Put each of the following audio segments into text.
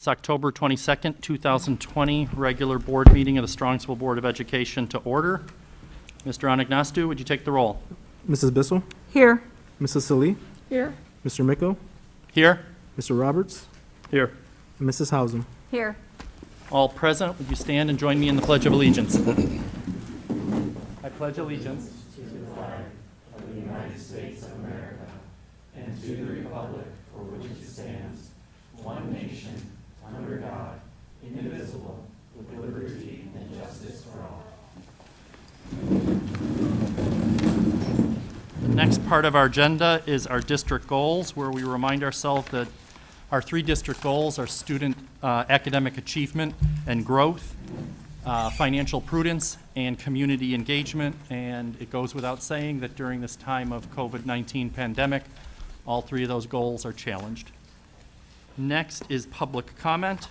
It's October 22nd, 2020, regular board meeting of the Strongsville Board of Education to order. Mr. Anagnastu, would you take the roll? Mrs. Bissell, Here. Mrs. Salee, Here. Mr. Micko, Here? Mr. Roberts, Here. and Mrs. Hausen. Here. All present, would you stand and join me in the Pledge of Allegiance? I pledge allegiance The next part of our agenda is our district goals, where we remind ourselves that our three district goals are student academic achievement and growth, financial prudence, and community engagement. And it goes without saying that during this time of COVID-19 pandemic, all three of those goals are challenged. Next is public comment.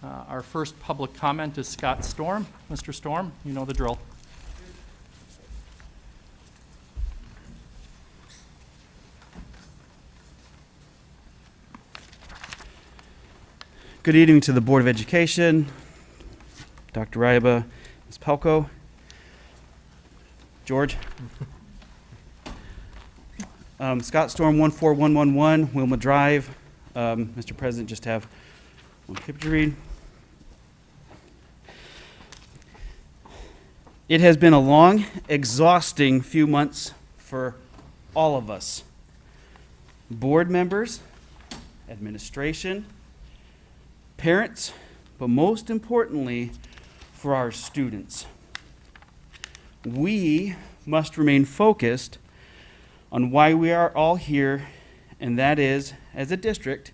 Our first public comment is Scott Storm. Mr. Storm, you know the drill. Good evening to the Board of Education, Dr. Ryba, Ms. Pelko, George. Scott Storm, 14111, Wilma Drive. Mr. President, just have one paper to read. It has been a long, exhausting few months for all of us. Board members, administration, parents, but most importantly, for our students. We must remain focused on why we are all here, and that is, as a district,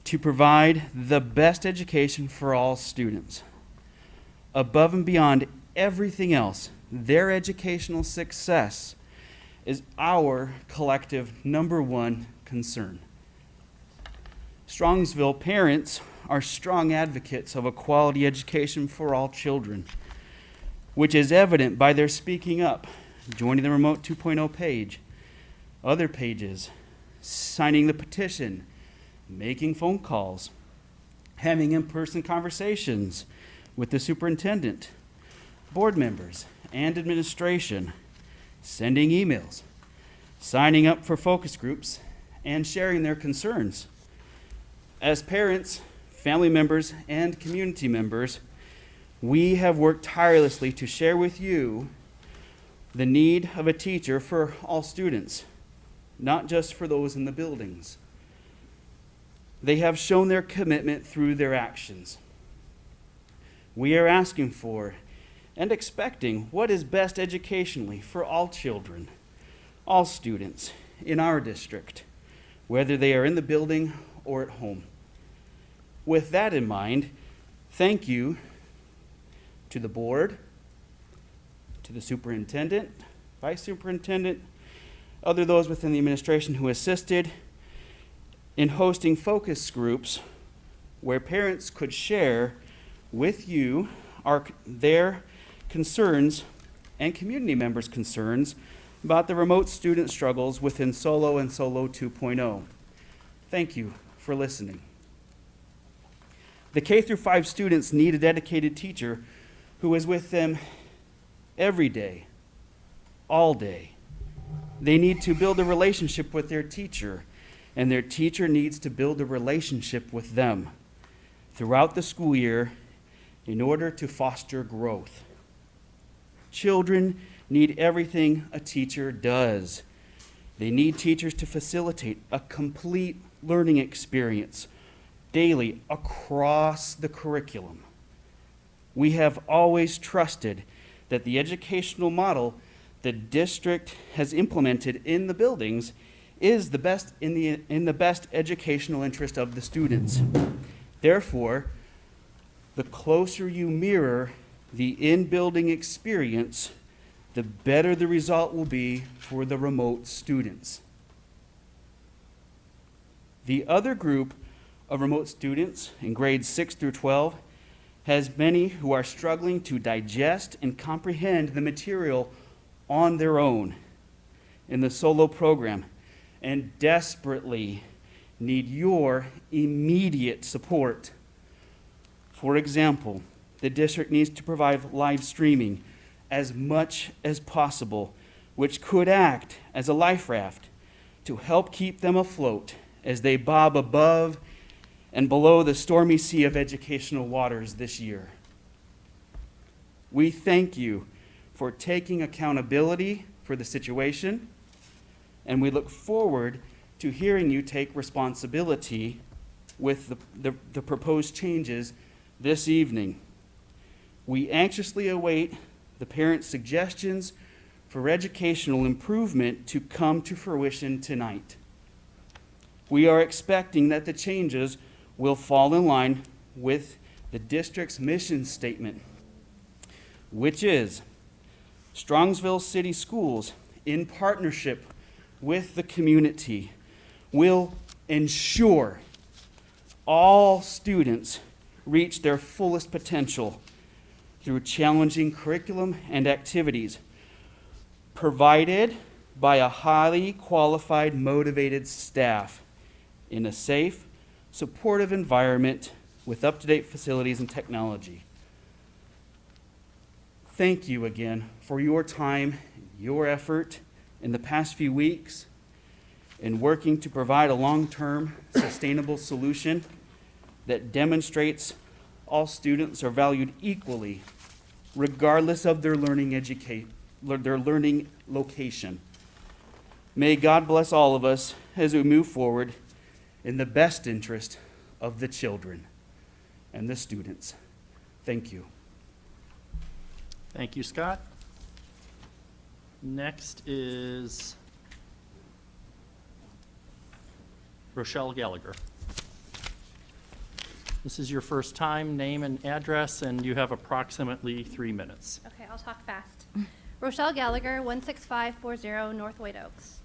to provide the best education for all students. Above and beyond everything else, their educational success is our collective number one concern. Strongsville parents are strong advocates of a quality education for all children, which is evident by their speaking up, joining the Remote 2.0 page, other pages, signing the petition, making phone calls, having in-person conversations with the superintendent, board members, and administration, sending emails, signing up for focus groups, and sharing their concerns. As parents, family members, and community members, we have worked tirelessly to share with you the need of a teacher for all students, not just for those in the buildings. They have shown their commitment through their actions. We are asking for and expecting what is best educationally for all children, all students in our district, whether they are in the building or at home. With that in mind, thank you to the board, to the superintendent, vice superintendent, those within the administration who assisted in hosting focus groups where parents could share with you their concerns and community members' concerns about the remote student struggles within Solo and Solo 2.0. Thank you for listening. The K-5 students need a dedicated teacher who is with them every day, all day. They need to build a relationship with their teacher, and their teacher needs to build a relationship with them throughout the school year in order to foster growth. Children need everything a teacher does. They need teachers to facilitate a complete learning experience daily across the curriculum. We have always trusted that the educational model the district has implemented in the buildings is the best in the best educational interest of the students. Therefore, the closer you mirror the in-building experience, the better the result will be for the remote students. The other group of remote students in grades 6 through 12 has many who are struggling to digest and comprehend the material on their own in the solo program and desperately need your immediate support For example, the district needs to provide live streaming as much as possible, which could act as a life raft to help keep them afloat as they bob above and below the stormy sea of educational waters this year. We thank you for taking accountability for the situation, and we look forward to hearing you take responsibility with the proposed changes this evening. We anxiously await the parents' suggestions for educational improvement to come to fruition tonight. We are expecting that the changes will fall in line with the district's mission statement, which is Strongsville City Schools, in partnership with the community, will ensure all students reach their fullest potential through challenging curriculum and activities provided by a highly qualified, motivated staff in a safe, supportive environment with up-to-date facilities and technology. Thank you again for your time, your effort in the past few weeks in working to provide a long-term, sustainable solution that demonstrates all students are valued equally, regardless of their learning location. May God bless all of us as we move forward in the best interest of the children and the students. Thank you. Thank you, Scott. Next is Rochelle Gallagher. This is your first time, name and address, and you have approximately 3 minutes. Okay, I'll talk fast. Rochelle Gallagher, 16540 North White Oaks.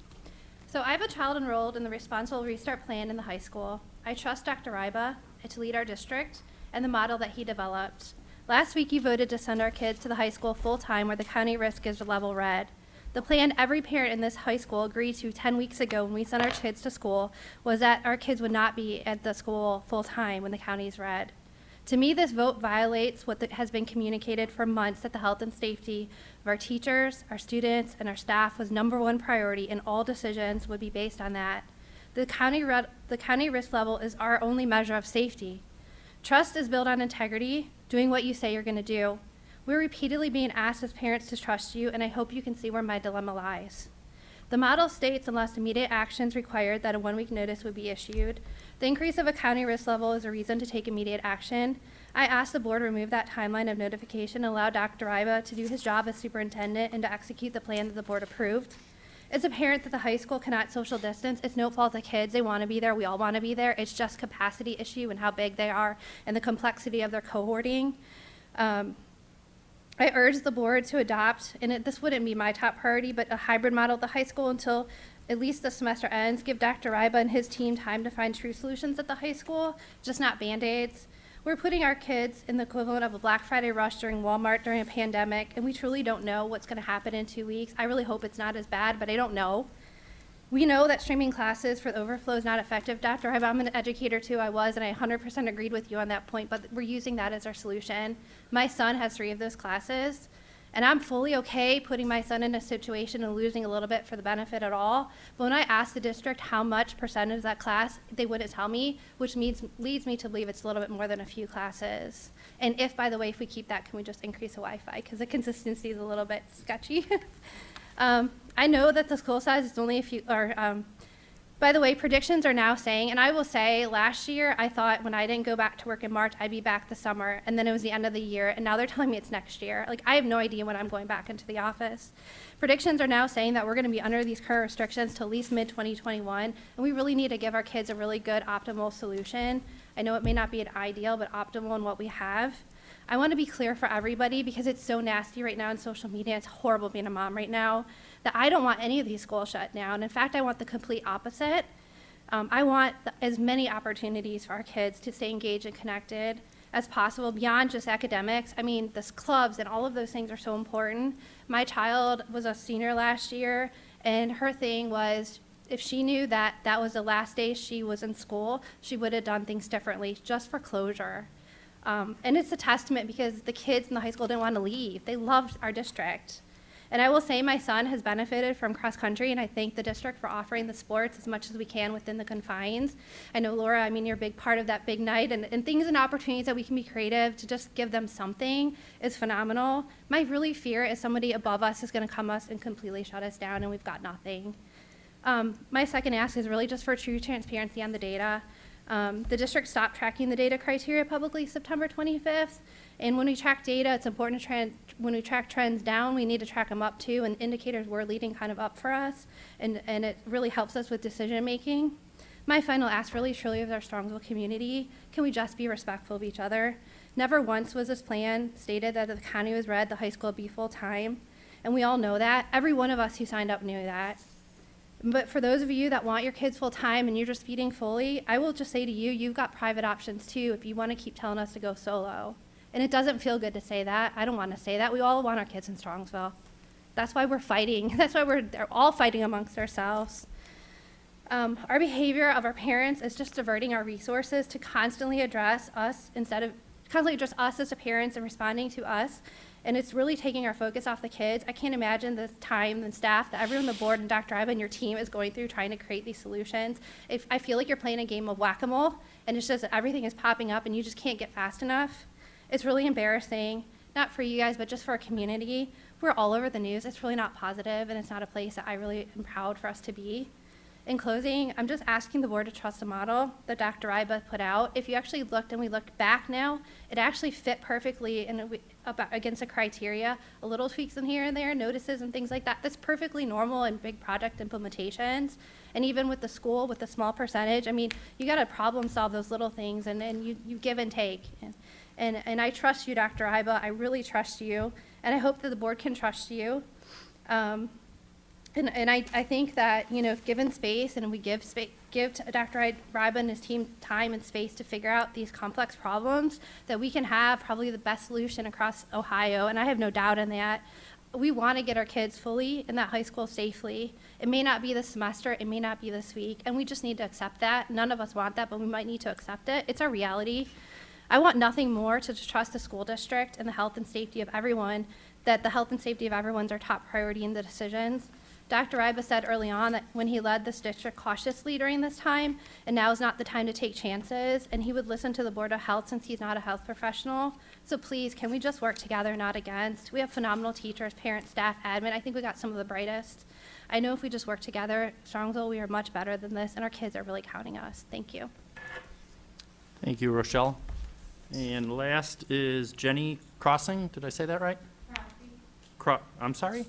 So I have a child enrolled in the Responsible Restart Plan in the high school. I trust Dr. Ryba to lead our district and the model that he developed. Last week, you voted to send our kids to the high school full-time where the county risk is level red. The plan every parent in this high school agreed to 10 weeks ago when we sent our kids to school was that our kids would not be at the school full-time when the county's red. To me, this vote violates what has been communicated for months, that the health and safety of our teachers, our students, and our staff was #1 priority, and all decisions would be based on that. The county risk level is our only measure of safety. Trust is built on integrity, doing what you say you're going to do. We're repeatedly being asked as parents to trust you, and I hope you can see where my dilemma lies. The model states unless immediate actions required that a 1-week notice would be issued. The increase of a county risk level is a reason to take immediate action. I asked the board to remove that timeline of notification and allow Dr. Ryba to do his job as superintendent and to execute the plan that the board approved. It's apparent that the high school cannot social distance. It's no fault of kids. They want to be there. We all want to be there. It's just capacity issue and how big they are and the complexity of their cohorting. I urge the board to adopt, and this wouldn't be my top priority, but a hybrid model at the high school until at least the semester ends. Give Dr. Ryba and his team time to find true solutions at the high school, just not Band-Aids. We're putting our kids in the equivalent of a Black Friday rush during Walmart during a pandemic, and we truly don't know what's going to happen in 2 weeks. I really hope it's not as bad, but I don't know. We know that streaming classes for the overflow is not effective. Dr. Ryba, I'm an educator too, I was, and I 100% agreed with you on that point, but we're using that as our solution. My son has 3 of those classes, and I'm fully okay putting my son in a situation and losing a little bit for the benefit at all. But when I asked the district how much percentage of that class, they wouldn't tell me, which leads me to believe it's a little bit more than a few classes. And if, by the way, if we keep that, can we just increase the Wi-Fi? Because the consistency is a little bit sketchy. I know that the school size is only a few, by the way, predictions are now saying, and I will say, last year I thought when I didn't go back to work in March, I'd be back this summer, and then it was the end of the year, and now they're telling me it's next year. Like, I have no idea when I'm going back into the office. Predictions are now saying that we're gonna be under these current restrictions till at least mid-2021, and we really need to give our kids a really good, optimal solution. I know it may not be an ideal, but optimal in what we have. I wanna be clear for everybody, because it's so nasty right now in social media, it's horrible being a mom right now, that I don't want any of these schools shut down. In fact, I want the complete opposite. I want as many opportunities for our kids to stay engaged and connected as possible beyond just academics. I mean, the clubs and all of those things are so important. My child was a senior last year, and her thing was, if she knew that that was the last day she was in school, she would have done things differently just for closure. And it's a testament because the kids in the high school didn't want to leave. They loved our district. And I will say my son has benefited from cross-country, and I thank the district for offering the sports as much as we can within the confines. I know, Laura, I mean, you're a big part of that big night, and things and opportunities that we can be creative to just give them something is phenomenal. My really fear is somebody above us is going to come us and completely shut us down, and we've got nothing. My second ask is really just for true transparency on the data. The district stopped tracking the data criteria publicly September 25th. And when we track data, it's important to when we track trends down, we need to track them up too, and indicators were leading kind of up for us, and it really helps us with decision making. My final ask really truly is our Strongsville community. Can we just be respectful of each other? Never once was this plan stated that if the county was red, the high school would be full time. And we all know that. Every one of us who signed up knew that. But for those of you that want your kids full time and you're just feeding fully, I will just say to you, you've got private options too if you want to keep telling us to go solo. And it doesn't feel good to say that. I don't want to say that. We all want our kids in Strongsville. That's why we're fighting. That's why they're all fighting amongst ourselves. Our behavior of our parents is just diverting our resources to constantly address us as the parents and responding to us. And it's really taking our focus off the kids. I can't imagine the time and staff that everyone on the board and Dr. Iba and your team is going through trying to create these solutions. I feel like you're playing a game of whack-a-mole, and it's just everything is popping up and you just can't get fast enough. It's really embarrassing, not for you guys, but just for our community. We're all over the news. It's really not positive, and it's not a place that I really am proud for us to be. In closing, I'm just asking the board to trust the model that Dr. Iba put out. If you actually looked and we looked back now, it actually fit perfectly against the criteria. A little tweaks in here and there, notices and things like that. That's perfectly normal in big project implementations. And even with the school, with the small percentage, I mean, you got to problem solve those little things, and then you give and take. And I trust you, Dr. Iba. I really trust you, and I hope that the board can trust you. And I think that, you know, if given space and we give to Dr. Iba and his team time and space to figure out these complex problems, that we can have probably the best solution across Ohio, and I have no doubt in that. We want to get our kids fully in that high school safely. It may not be this semester, it may not be this week, and we just need to accept that. None of us want that, but we might need to accept it. It's our reality. I want nothing more to trust the school district and the health and safety of everyone, that the health and safety of everyone's our top priority in the decisions. Dr. Iba said early on that when he led this district cautiously during this time, and now is not the time to take chances, and he would listen to the Board of Health since he's not a health professional. So please, can we just work together, not against? We have phenomenal teachers, parents, staff, admin. I think we got some of the brightest. I know if we just work together, Strongsville, we are much better than this, and our kids are really counting us. Thank you. Thank you, Rochelle. And last is Jenny Crossing. Did I say that right? Crosby. I'm sorry?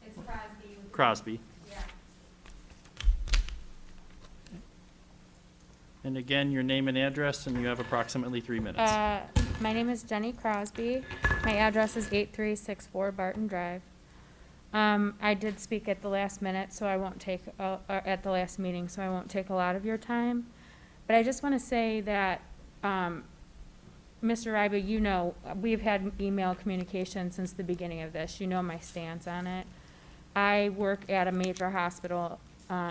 It's Crosby. Crosby. Yeah. And again, your name and address, and you have approximately 3 minutes. My name is Jenny Crosby. My address is 8364 Barton Drive. I did speak at the last minute, so I won't take, at the last meeting, so I won't take a lot of your time. But I just want to say that, Mr. Iba, you know, we've had email communication since the beginning of this. You know my stance on it. I work at a major hospital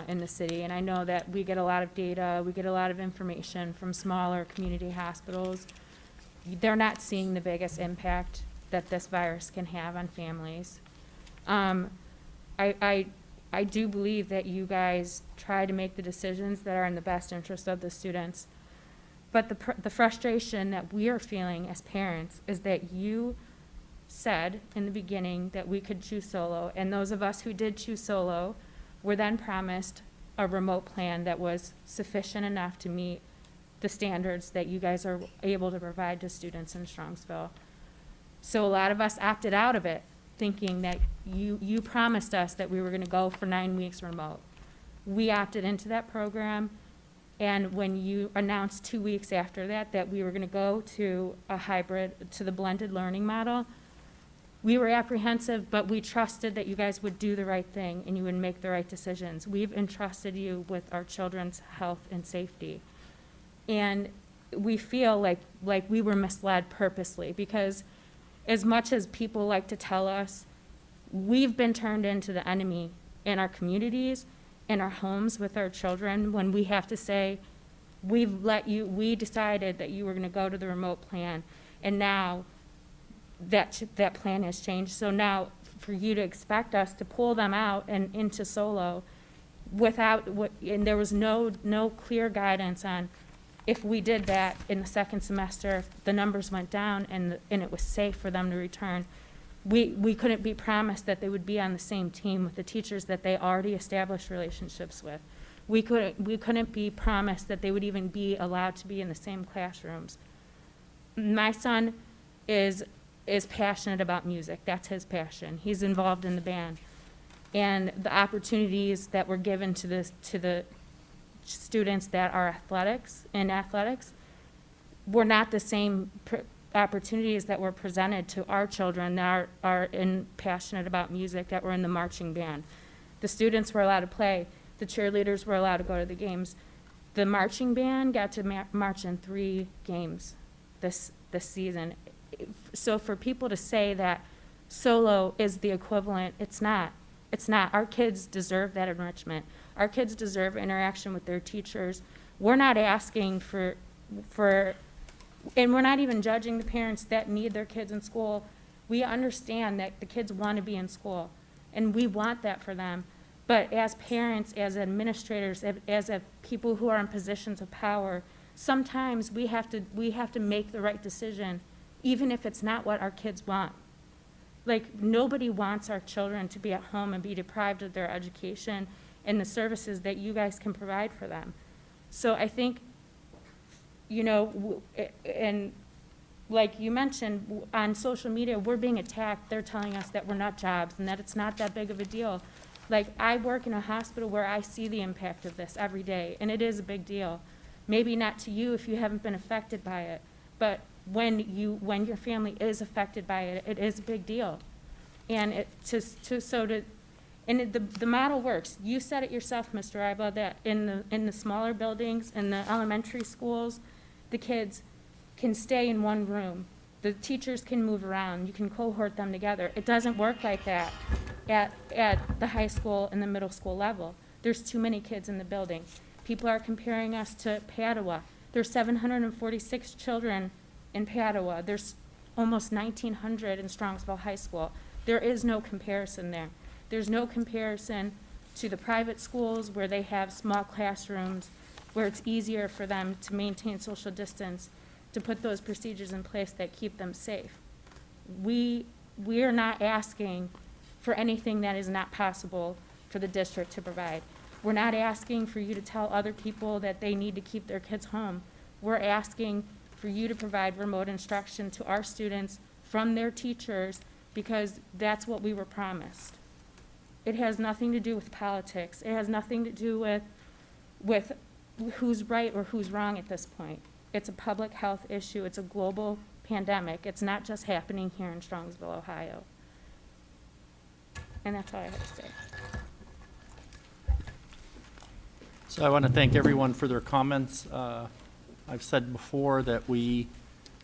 in the city, and I know that we get a lot of data, we get a lot of information from smaller community hospitals. They're not seeing the biggest impact that this virus can have on families. I do believe that you guys try to make the decisions that are in the best interest of the students. But the frustration that we are feeling as parents is that you said in the beginning that we could choose solo, and those of us who did choose solo were then promised a remote plan that was sufficient enough to meet the standards that you guys are able to provide to students in Strongsville. So a lot of us opted out of it, thinking that you promised us that we were going to go for 9 weeks remote. We opted into that program. And when you announced 2 weeks after that we were going to go to a hybrid, to the blended learning model, we were apprehensive, but we trusted that you guys would do the right thing and you would make the right decisions. We've entrusted you with our children's health and safety. And we feel like we were misled purposely, because as much as people like to tell us, we've been turned into the enemy in our communities, in our homes with our children, when we have to say, we decided that you were going to go to the remote plan, And now that plan has changed. So now for you to expect us to pull them out and into solo and there was no clear guidance on if we did that in the second semester, the numbers went down and it was safe for them to return. We couldn't be promised that they would be on the same team with the teachers that they already established relationships with. We couldn't be promised that they would even be allowed to be in the same classrooms. My son is passionate about music. That's his passion. He's involved in the band. And the opportunities that were given to the students that are in athletics were not the same opportunities that were presented to our children that are passionate about music, that were in the marching band. The students were allowed to play. The cheerleaders were allowed to go to the games. The marching band got to march in 3 games this season. So for people to say that solo is the equivalent, it's not. It's not. Our kids deserve that enrichment. Our kids deserve interaction with their teachers. We're not asking for, and we're not even judging the parents that need their kids in school. We understand that the kids want to be in school, and we want that for them. But as parents, as administrators, as people who are in positions of power, sometimes we have to make the right decision, even if it's not what our kids want. Like, nobody wants our children to be at home and be deprived of their education and the services that you guys can provide for them. So I think, and like you mentioned, on social media, we're being attacked. They're telling us that we're not jobs and that it's not that big of a deal. Like, I work in a hospital where I see the impact of this every day, and it is a big deal. Maybe not to you if you haven't been affected by it, but when your family is affected by it, it is a big deal. And the model works. You said it yourself, Mr. Iba, that in the smaller buildings, in the elementary schools, the kids can stay in one room. The teachers can move around. You can cohort them together. It doesn't work like that at the high school and the middle school level. There's too many kids in the building. People are comparing us to Padua. There's 746 children in Padua. There's almost 1,900 in Strongsville High School. There is no comparison there. There's no comparison to the private schools where they have small classrooms, where it's easier for them to maintain social distance, to put those procedures in place that keep them safe. We are not asking for anything that is not possible for the district to provide. We're not asking for you to tell other people that they need to keep their kids home. We're asking for you to provide remote instruction to our students from their teachers, because that's what we were promised. It has nothing to do with politics. It has nothing to do with who's right or who's wrong at this point. It's a public health issue. It's a global pandemic. It's not just happening here in Strongsville, Ohio. And that's all I have to say. So I want to thank everyone for their comments. I've said before that we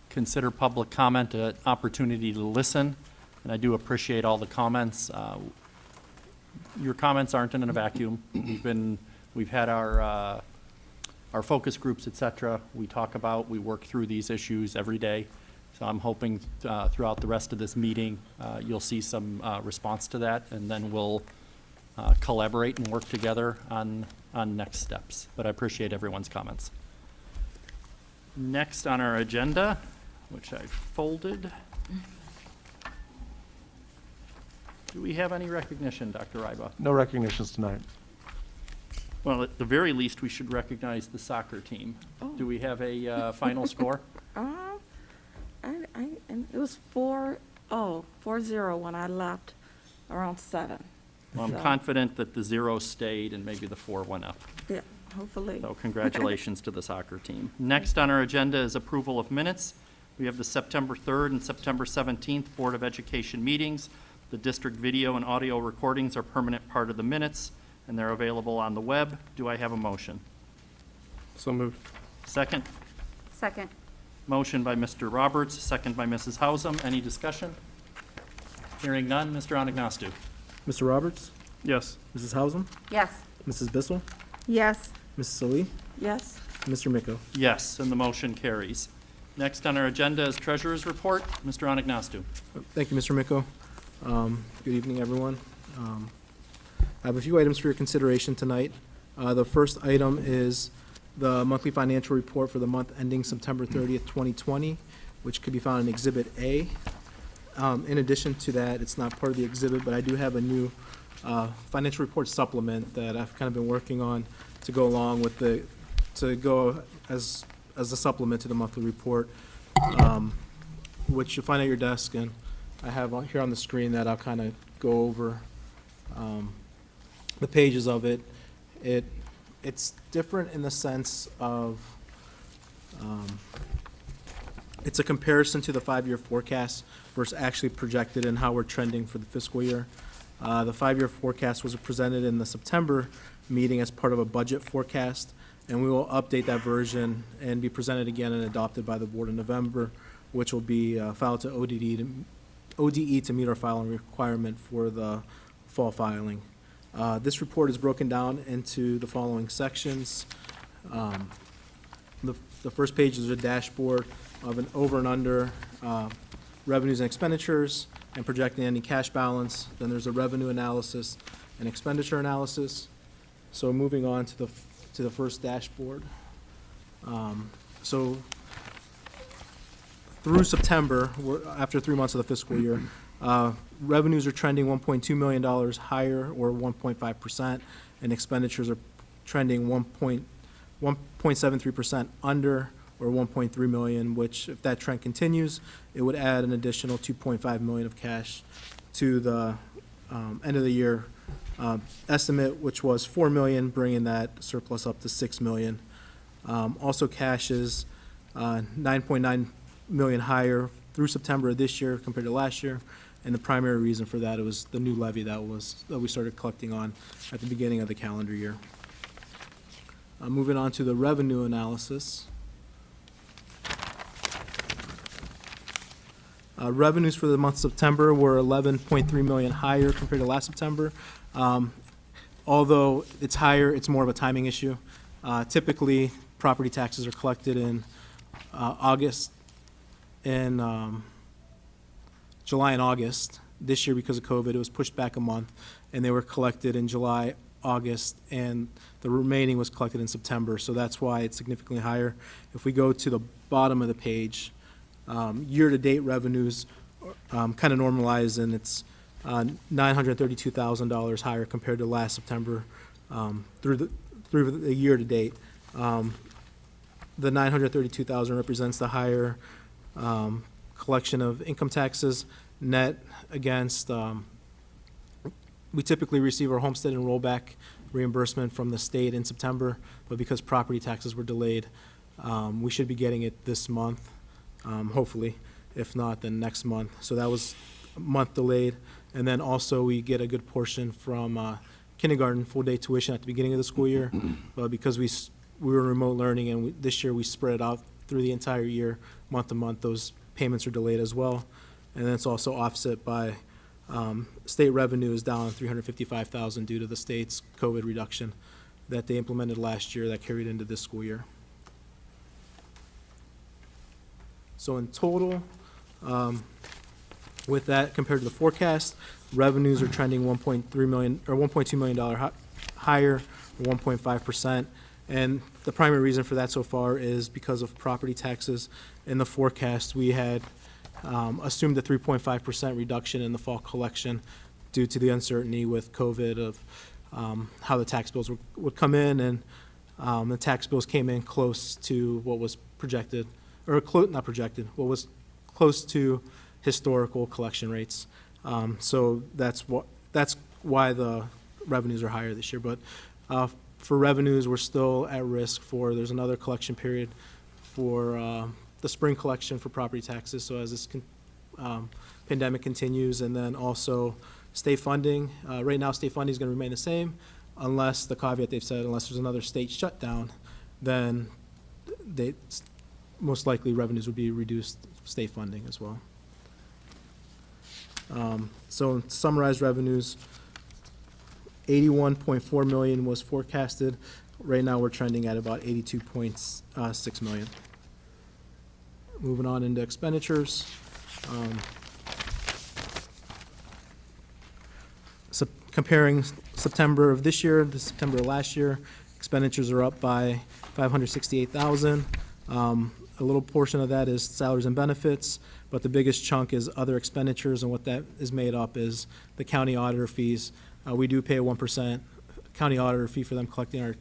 consider public comment an opportunity to listen, and I do appreciate all the comments. Your comments aren't in a vacuum. We've had our focus groups, et cetera. We work through these issues every day. So I'm hoping throughout the rest of this meeting, you'll see some response to that, and then we'll collaborate and work together on next steps. But I appreciate everyone's comments. Next on our agenda, which I folded. Do we have any recognition, Dr. Ryba? No recognitions tonight. Well, at the very least, we should recognize the soccer team. Do we have a final score? It was 4-0 when I left, around 7. Well, I'm So, confident that the 0 stayed and maybe the 4 went up. Yeah, hopefully. So congratulations to the soccer team. Next on our agenda is approval of minutes. We have the September 3rd and September 17th Board of Education meetings. The district video and audio recordings are permanent part of the minutes, and they're available on the web. Do I have a motion? So moved. Second? Second. Motion by Mr. Roberts, second by Mrs. Hausum. Any discussion? Hearing none, Mr. Anagnostou. Mr. Roberts, Yes. Mrs. Hausum, Yes. Mrs. Bissell, Yes. Mrs. Salee, Yes, Mr. Miko. Yes, and the motion carries. Next on our agenda is Treasurer's Report. Mr. Anagnostou. Thank you, Mr. Miko. Good evening, everyone. I have a few items for your consideration tonight. The first item is the monthly financial report for the month ending September 30th, 2020, which could be found in Exhibit A. In addition to that, it's not part of the exhibit, but I do have a new financial report supplement that I've kind of been working on to go along with to go as a supplement to the monthly report, which you'll find at your desk, and I have here on the screen that I'll kind of go over the pages of it. It's different in the sense of it's a comparison to the 5-year forecast versus actually projected and how we're trending for the fiscal year. The 5-year forecast was presented in the September meeting as part of a budget forecast, and we will update that version and be presented again and adopted by the board in November, which will be filed to ODE to meet our filing requirement for the fall filing. This report is broken down into the following sections. The first page is a dashboard of an over and under revenues and expenditures and projecting any cash balance. Then there's a revenue analysis and expenditure analysis. So moving on to the first dashboard. So through September, after 3 months of the fiscal year, revenues are trending $1.2 million higher, or 1.5%, and expenditures are trending 1.73% under, or 1.3 million, which, if that trend continues, it would add an additional 2.5 million of cash to the end of the year estimate, which was 4 million, bringing that surplus up to 6 million. Also, cash is 9.9 million higher through September of this year compared to last year, and the primary reason for that was the new levy that we started collecting on at the beginning of the calendar year. Moving on to the revenue analysis. Revenues for the month of September were 11.3 million higher compared to last September. Although it's higher, it's more of a timing issue. Typically, property taxes are collected in August, in July and August. This year, because of COVID, it was pushed back a month, and they were collected in July, August, and the remaining was collected in September, so that's why it's significantly higher. If we go to the bottom of the page, year-to-date revenues kind of normalize, and it's $932,000 higher compared to last September through the year-to-date. The $932,000 represents the higher collection of income taxes net against, we typically receive our homestead and rollback reimbursement from the state in September, but because property taxes were delayed, we should be getting it this month, hopefully. If not, then next month. So that was a month delayed. And then also we get a good portion from kindergarten full-day tuition at the beginning of the school year, but because we were remote learning, and this year we spread it out through the entire year, month to month, those payments are delayed as well. And then it's also offset by state revenue is down $355,000 due to the state's COVID reduction that they implemented last year that carried into this school year. So in total, with that compared to the forecast, revenues are trending 1.3 million or $1.2 million higher, 1.5%. And the primary reason for that so far is because of property taxes. In the forecast, we had assumed a 3.5% reduction in the fall collection due to the uncertainty with COVID of how the tax bills would come in, and the tax bills came in close to what was projected, or not projected, what was close to historical collection rates. So that's why the revenues are higher this year. But for revenues, we're still at risk there's another collection period for the spring collection for property taxes. So as this pandemic continues, and then also state funding. Right now, state funding is going to remain the same unless the caveat they've said, unless there's another state shutdown, then most likely revenues would be reduced state funding as well. So to summarize revenues, 81.4 million was forecasted. Right now we're trending at about 82.6 million. Moving on into expenditures. Comparing September of this year to September of last year, expenditures are up by $568,000. A little portion of that is salaries and benefits, but the biggest chunk is other expenditures, and what that is made up is the county auditor fees. We do pay a 1% county auditor fee for them collecting our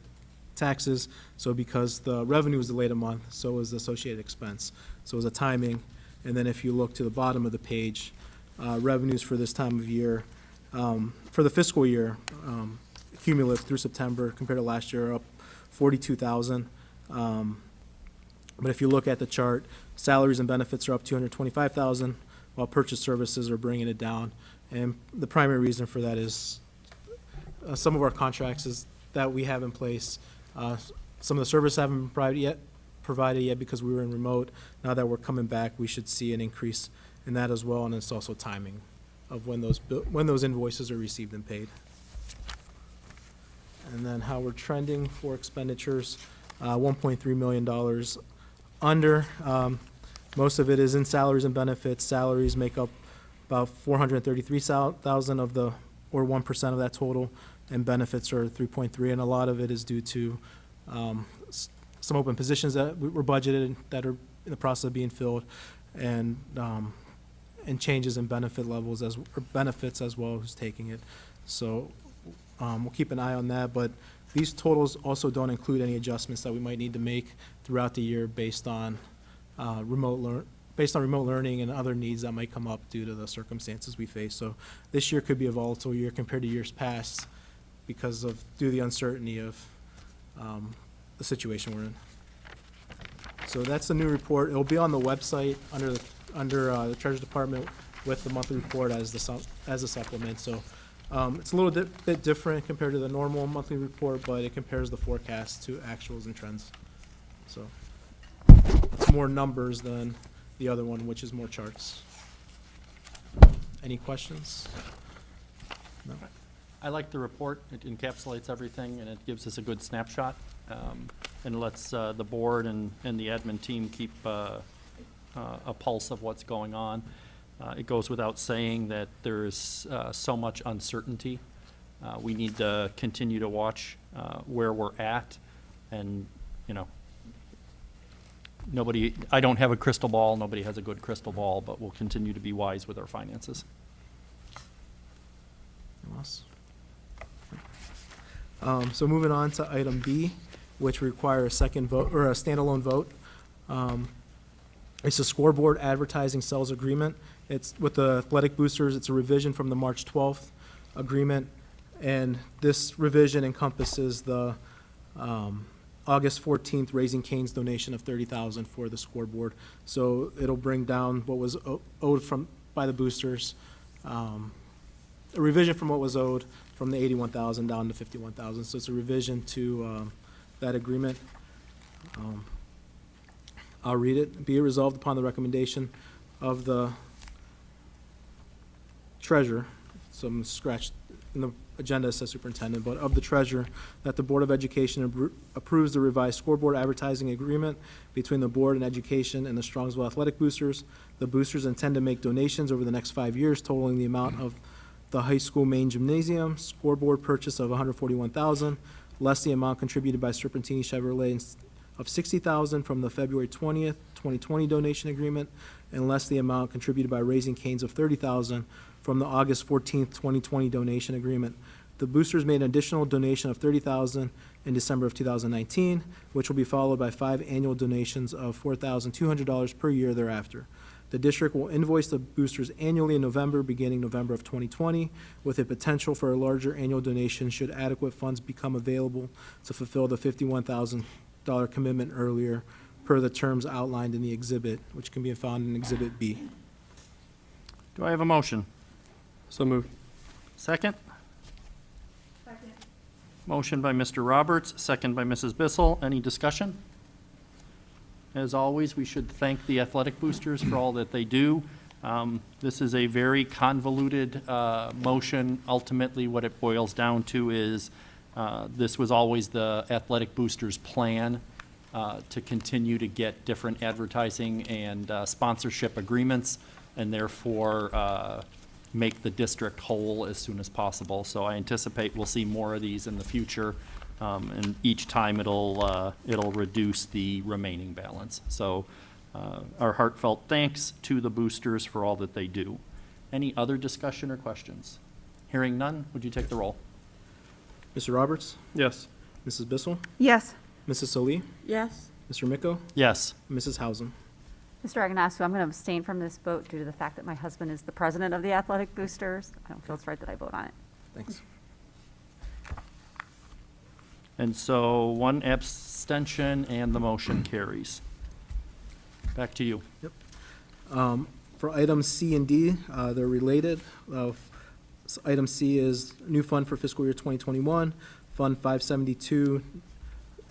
taxes, so because the revenue was delayed a month, so is the associated expense. So it was a timing, and then if you look to the bottom of the page, revenues for this time of year, for the fiscal year, cumulative through September compared to last year, are up 42,000. But if you look at the chart, salaries and benefits are up 225,000, while purchase services are bringing it down. And the primary reason for that is some of our contracts that we have in place. Some of the services haven't been provided yet because we were in remote. Now that we're coming back, we should see an increase in that as well, and it's also timing of when those invoices are received and paid. And then how we're trending for expenditures, $1.3 million under. Most of it is in salaries and benefits. Salaries make up about $433,000 of the, or 1% of that total, and benefits are 3.3, and a lot of it is due to some open positions that were budgeted that are in the process of being filled, and changes in benefit levels or benefits as well, who's taking it. So we'll keep an eye on that, but these totals also don't include any adjustments that we might need to make throughout the year based on remote learning and other needs that might come up due to the circumstances we face. So this year could be a volatile year compared to years past because of due to the uncertainty of the situation we're in. So that's the new report. It'll be on the website under the Treasury Department with the monthly report as a supplement. So it's a little bit different compared to the normal monthly report, but it compares the forecast to actuals and trends. So it's more numbers than the other one, which is more charts. Any questions? No. I like the report. It encapsulates everything, and it gives us a good snapshot, and lets the board and the admin team keep a pulse of what's going on. It goes without saying that there's so much uncertainty. We need to continue to watch where we're at, and, you know, I don't have a crystal ball, nobody has a good crystal ball, but we'll continue to be wise with our finances. Anyone else? So moving on to item B, which require a second vote, or a standalone vote. It's a scoreboard advertising sales agreement. It's with the athletic boosters. It's a revision from the March 12th agreement, and this revision encompasses the August 14th Raising Cane's donation of $30,000 for the scoreboard. So it'll bring down what was owed by the boosters, a revision from what was owed from the $81,000 down to $51,000. So it's a revision to that agreement. I'll read it. Be it resolved upon the recommendation of the treasurer, some scratched in the agenda, it says superintendent, but of the treasurer, that the Board of Education approves the revised scoreboard advertising agreement between the Board and Education and the Strongsville Athletic Boosters. The boosters intend to make donations over the next 5 years totaling the amount of the high school main gymnasium scoreboard purchase of $141,000, less the amount contributed by Serpentini Chevrolet of $60,000 from the February 20th, 2020 donation agreement, and less the amount contributed by Raising Cane's of $30,000 from the August 14th, 2020 donation agreement. The boosters made an additional donation of $30,000 in December of 2019, which will be followed by 5 annual donations of $4,200 per year thereafter. The district will invoice the boosters annually in November, beginning November of 2020, with a potential for a larger annual donation should adequate funds become available to fulfill the $51,000 commitment earlier, per the terms outlined in the exhibit, which can be found in Exhibit B. Do I have a motion? So moved. Second? Second. Motion by Mr. Roberts, second by Mrs. Bissell. Any discussion? As always, we should thank the athletic boosters for all that they do. This is a very convoluted motion. Ultimately, what it boils down to is this was always the athletic boosters' plan. to continue to get different advertising and sponsorship agreements, and therefore make the district whole as soon as possible. So I anticipate we'll see more of these in the future, and each time it'll reduce the remaining balance. So our heartfelt thanks to the boosters for all that they do. Any other discussion or questions? Hearing none, would you take the roll? Mr. Roberts, Yes. Mrs. Bissell, Yes. Mrs. Solis, Yes. Mr. Miko, Yes. Mrs. Hausum. Mr. Agonasco, I'm going to abstain from this vote due to the fact that my husband is the president of the athletic boosters. I don't feel it's right that I vote on it. Thanks. And so one abstention and the motion carries. Back to you. For items C and D, they're related. Item C is new fund for fiscal year 2021, Fund 572,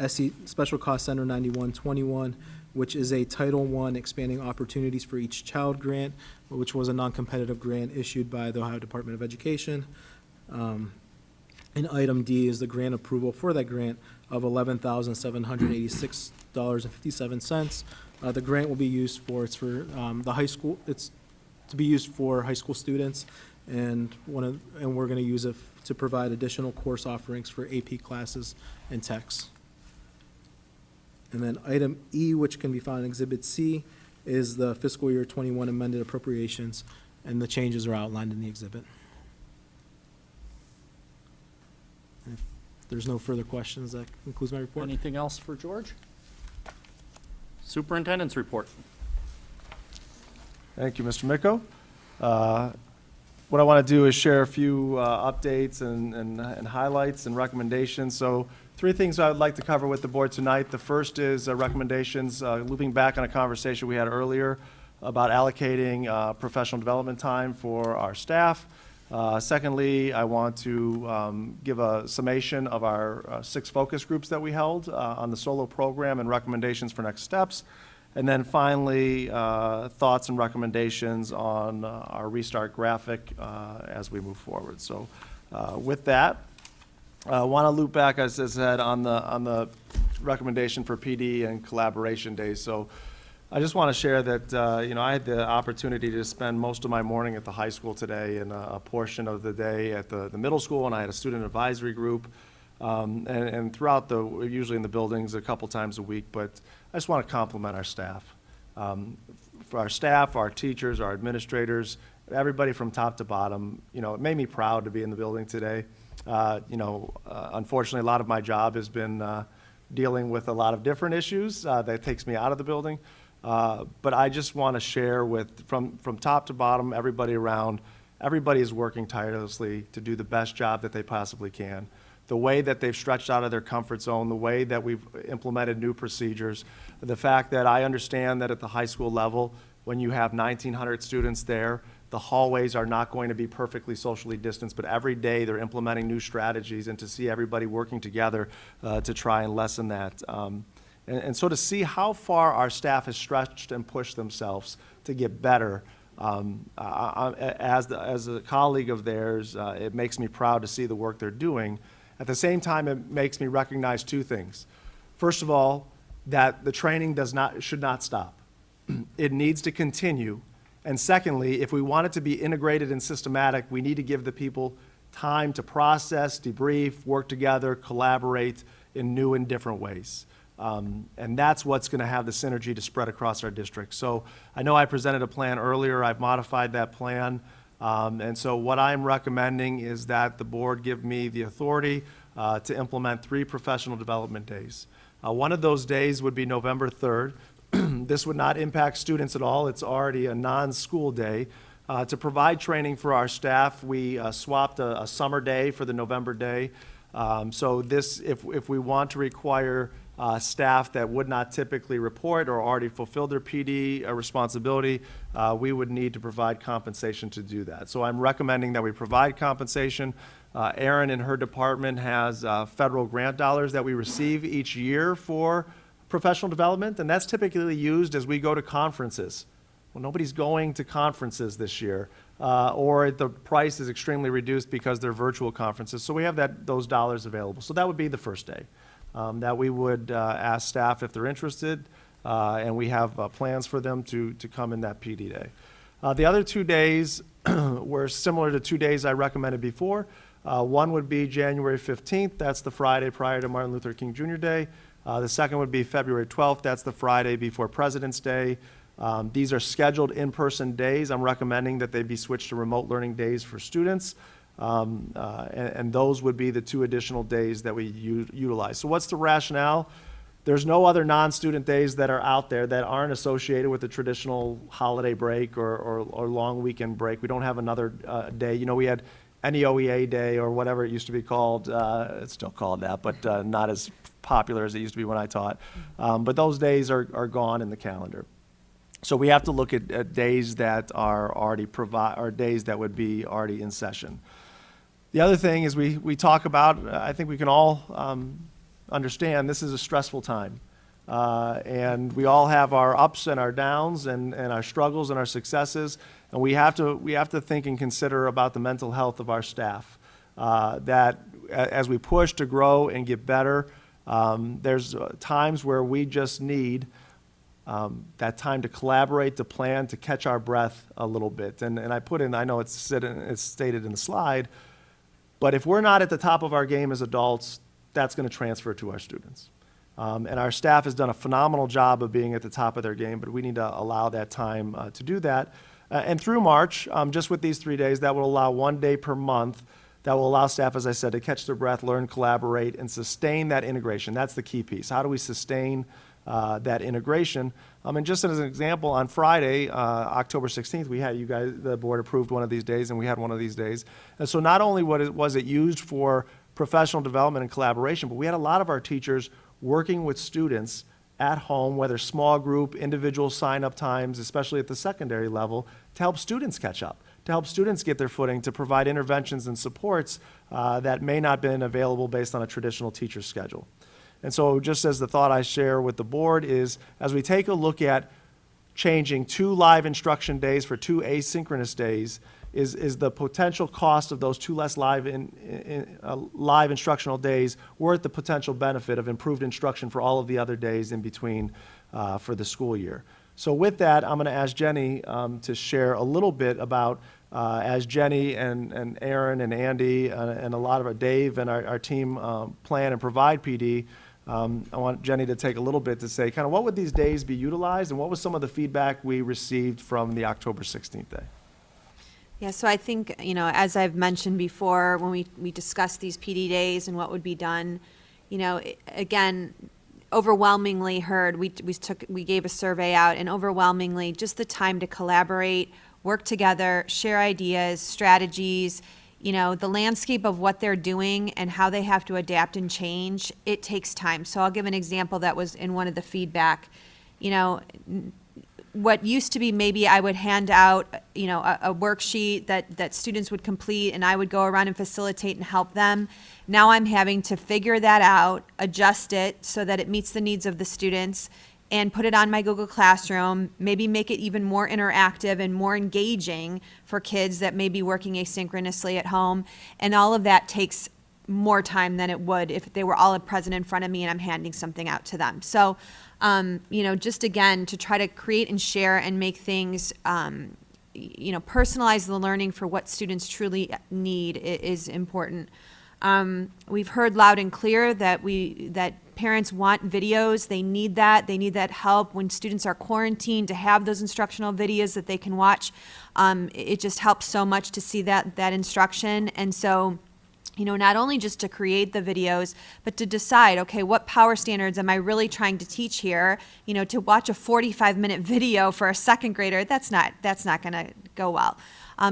SC Special Cost Center 9121, which is a Title I Expanding Opportunities for Each Child grant, which was a non-competitive grant issued by the Ohio Department of Education. And item D is the grant approval for that grant of $11,786.57. The grant will be used for, it's for the high school, it's to be used for high school students, and we're going to use it to provide additional course offerings for AP classes and techs. And then item E, which can be found in Exhibit C, is the fiscal year 21 amended appropriations, and the changes are outlined in the exhibit. If there's no further questions, that concludes my report. Anything else for George? Superintendent's report. Thank you, Mr. Miko. What I want to do is share a few updates and highlights and recommendations. So 3 things I would like to cover with the board tonight. The first is recommendations, looping back on a conversation we had earlier about allocating professional development time for our staff. Secondly, I want to give a summation of our 6 focus groups that we held on the solo program and recommendations for next steps. And then finally, thoughts and recommendations on our Restart graphic as we move forward. So with that, I want to loop back, as I said, on the recommendation for PD and collaboration days. So I just want to share that, I had the opportunity to spend most of my morning at the high school today and a portion of the day at the middle school, and I had a student advisory group. And throughout usually in the buildings a couple times a week, but I just want to compliment our staff. For our staff, our teachers, our administrators, everybody from top to bottom, it made me proud to be in the building today. Unfortunately, a lot of my job has been dealing with a lot of different issues that takes me out of the building. But I just want to share from top to bottom, everybody around, everybody is working tirelessly to do the best job that they possibly can. The way that they've stretched out of their comfort zone, the way that we've implemented new procedures, the fact that I understand that at the high school level, when you have 1,900 students there, the hallways are not going to be perfectly socially distanced, but every day they're implementing new strategies, and to see everybody working together to try and lessen that. And so to see how far our staff has stretched and pushed themselves to get better, as a colleague of theirs, it makes me proud to see the work they're doing. At the same time, it makes me recognize 2 things. First of all, that the training should not stop. It needs to continue. And secondly, if we want it to be integrated and systematic, we need to give the people time to process, debrief, work together, collaborate in new and different ways. And that's what's going to have the synergy to spread across our district. So I know I presented a plan earlier. I've modified that plan. And so what I'm recommending is that the board give me the authority to implement 3 professional development days. One of those days would be November 3rd. This would not impact students at all. It's already a non-school day. To provide training for our staff, we swapped a summer day for the November day. So this, if we want to require staff that would not typically report or already fulfill their PD responsibility, we would need to provide compensation to do that. So I'm recommending that we provide compensation. Erin in her department has federal grant dollars that we receive each year for professional development, and that's typically used as we go to conferences. Well, nobody's going to conferences this year, or the price is extremely reduced because they're virtual conferences. So we have those dollars available. So that would be the first day. that we would ask staff if they're interested, and we have plans for them to come in that PD day. The other 2 days were similar to 2 days I recommended before. One would be January 15th, that's the Friday prior to Martin Luther King Jr. Day. The second would be February 12th, that's the Friday before President's Day. These are scheduled in-person days. I'm recommending that they be switched to remote learning days for students. And those would be the 2 additional days that we utilize. So what's the rationale? There's no other non-student days that are out there that aren't associated with the traditional holiday break or long weekend break. We don't have another day. You know, we had NEOEA Day or whatever it used to be called. It's still called that, but not as popular as it used to be when I taught. But those days are gone in the calendar. So we have to look at days that are already or days that would be already in session. The other thing is we talk about, I think we can all understand this is a stressful time. And we all have our ups and our downs and our struggles and our successes. And we have to think and consider about the mental health of our staff. That as we push to grow and get better, there's times where we just need that time to collaborate, to plan, to catch our breath a little bit. And I put in, I know it's stated in the slide, but if we're not at the top of our game as adults, that's going to transfer to our students. And our staff has done a phenomenal job of being at the top of their game, but we need to allow that time to do that. And through March, just with these 3 days, that will allow 1 day per month that will allow staff, as I said, to catch their breath, learn, collaborate, and sustain that integration. That's the key piece. How do we sustain that integration? And just as an example, on Friday, October 16th, we had you guys, the board approved one of these days, and we had one of these days. And so not only was it used for professional development and collaboration, but we had a lot of our teachers working with students at home, whether small group, individual sign-up times, especially at the secondary level, to help students catch up, to help students get their footing, to provide interventions and supports that may not have been available based on a traditional teacher schedule. And so just as the thought I share with the board is, as we take a look at changing 2 live instruction days for 2 asynchronous days, is the potential cost of those 2 less live instructional days worth the potential benefit of improved instruction for all of the other days in between for the school year. So with that, I'm going to ask Jenny to share a little bit about, as Jenny and Aaron and Andy and a lot of our Dave and our team plan and provide PD, I want Jenny to take a little bit to say kind of what would these days be utilized and what was some of the feedback we received from the October 16th day. Yeah, so I think, you know, as I've mentioned before, when we discussed these PD days and what would be done, you know, again, overwhelmingly heard, we gave a survey out, and overwhelmingly just the time to collaborate, work together, share ideas, strategies, you know, the landscape of what they're doing and how they have to adapt and change, it takes time. So I'll give an example that was in one of the feedback. You know, what used to be maybe I would hand out, you know, a worksheet that students would complete and I would go around and facilitate and help them. Now I'm having to figure that out, adjust it so that it meets the needs of the students, and put it on my Google Classroom, maybe make it even more interactive and more engaging for kids that may be working asynchronously at home. And all of that takes more time than it would if they were all present in front of me and I'm handing something out to them. So, you know, just again, to try to create and share and make things, you know, personalize the learning for what students truly need is important. We've heard loud and clear that parents want videos. They need that help when students are quarantined, to have those instructional videos that they can watch. It just helps so much to see that instruction. And so, you know, not only just to create the videos, but to decide, okay, what power standards am I really trying to teach here? You know, to watch a 45-minute video for a second grader, that's not going to go well.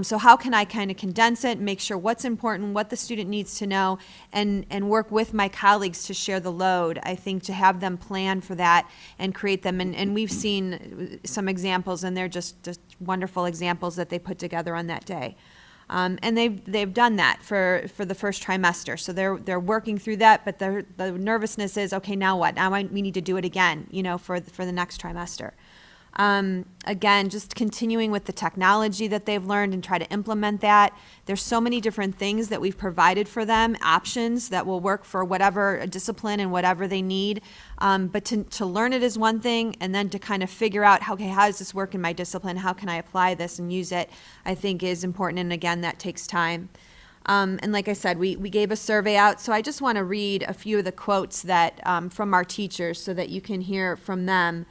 So how can I kind of condense it, make sure what's important, what the student needs to know, and work with my colleagues to share the load? I think to have them plan for that and create them. And we've seen some examples, and they're just wonderful examples that they put together on that day. And they've done that for the first trimester. So they're working through that, but the nervousness is, okay, now what? Now we need to do it again, you know, for the next trimester. Again, just continuing with the technology that they've learned and try to implement that. There's so many different things that we've provided for them, options that will work for whatever discipline and whatever they need. But to learn it is one thing, and then to kind of figure out, okay, how does this work in my discipline? How can I apply this and use it? I think is important, and again, that takes time. And like I said, we gave a survey out, so I just want to read a few of the quotes that from our teachers so that you can hear from them.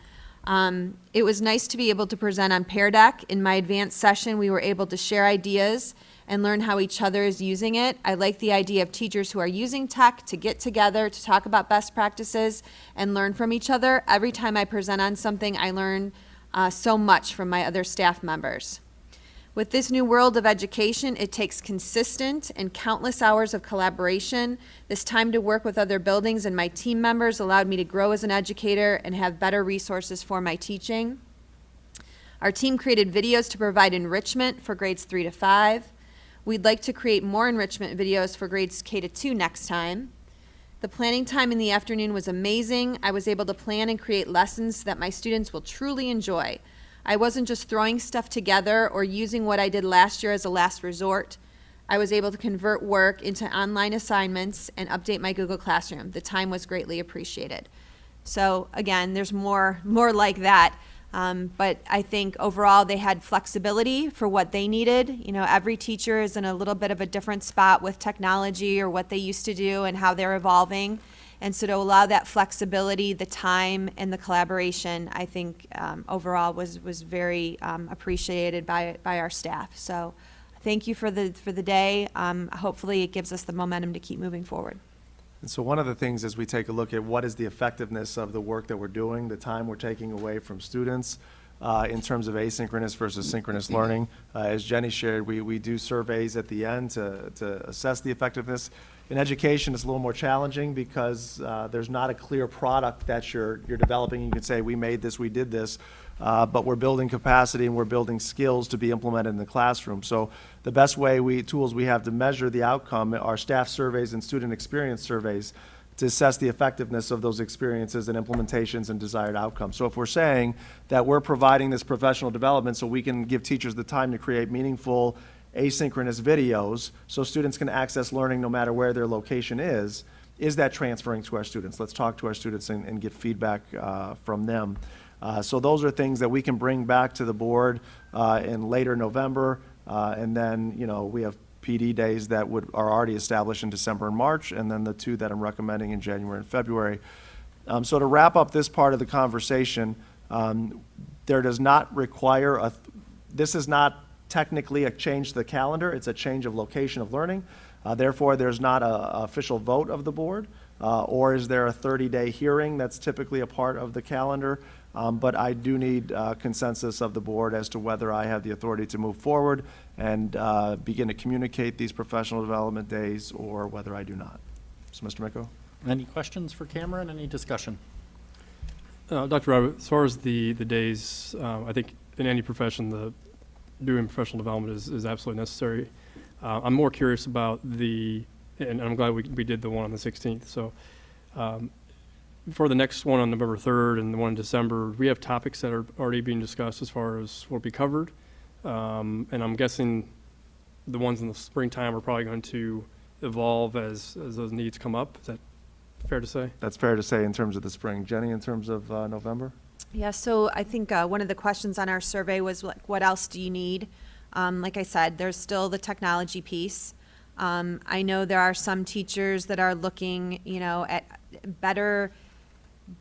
It was nice to be able to present on Pear Deck. In my advanced session, we were able to share ideas and learn how each other is using it. I like the idea of teachers who are using tech to get together to talk about best practices and learn from each other. Every time I present on something, I learn so much from my other staff members. With this new world of education, it takes consistent and countless hours of collaboration. This time to work with other buildings and my team members allowed me to grow as an educator and have better resources for my teaching. Our team created videos to provide enrichment for grades 3 to 5. We'd like to create more enrichment videos for grades K to 2 next time. The planning time in the afternoon was amazing. I was able to plan and create lessons that my students will truly enjoy. I wasn't just throwing stuff together or using what I did last year as a last resort. I was able to convert work into online assignments and update my Google Classroom. The time was greatly appreciated. So again, there's more like that. But I think overall they had flexibility for what they needed. You know, every teacher is in a little bit of a different spot with technology or what they used to do and how they're evolving. And so to allow that flexibility, the time, and the collaboration, I think overall was very appreciated by our staff. So thank you for the day. Hopefully it gives us the momentum to keep moving forward. And so one of the things as we take a look at what is the effectiveness of the work that we're doing, the time we're taking away from students in terms of asynchronous versus synchronous learning. As Jenny shared, we do surveys at the end to assess the effectiveness. In education, it's a little more challenging because there's not a clear product that you're developing. You can say, we made this, we did this, but we're building capacity and we're building skills to be implemented in the classroom. So the best tools we have to measure the outcome are staff surveys and student experience surveys to assess the effectiveness of those experiences and implementations and desired outcomes. So if we're saying that we're providing this professional development so we can give teachers the time to create meaningful asynchronous videos so students can access learning no matter where their location is that transferring to our students? Let's talk to our students and get feedback from them. So those are things that we can bring back to the board in later November. And then, you know, we have PD days that are already established in December and March, and then the 2 that I'm recommending in January and February. So to wrap up this part of the conversation, there does not require this is not technically a change to the calendar, it's a change of location of learning. Therefore, there's not an official vote of the board, or is there a 30-day hearing that's typically a part of the calendar. But I do need consensus of the board as to whether I have the authority to move forward and begin to communicate these professional development days or whether I do not. So, Mr. Micko? Any questions for Cameron? Any discussion? Dr. Rabbit, as far as the days, I think in any profession, doing professional development is absolutely necessary. I'm more curious about and I'm glad we did the one on the 16th. So for the next one on November 3rd and the one in December, we have topics that are already being discussed as far as what will be covered. And I'm guessing the ones in the springtime are probably going to evolve as those needs come up. Is that fair to say? That's fair to say in terms of the spring. Jenny, in terms of November? Yeah, so I think one of the questions on our survey was like, what else do you need? Like I said, there's still the technology piece. I know there are some teachers that are looking, you know, at better,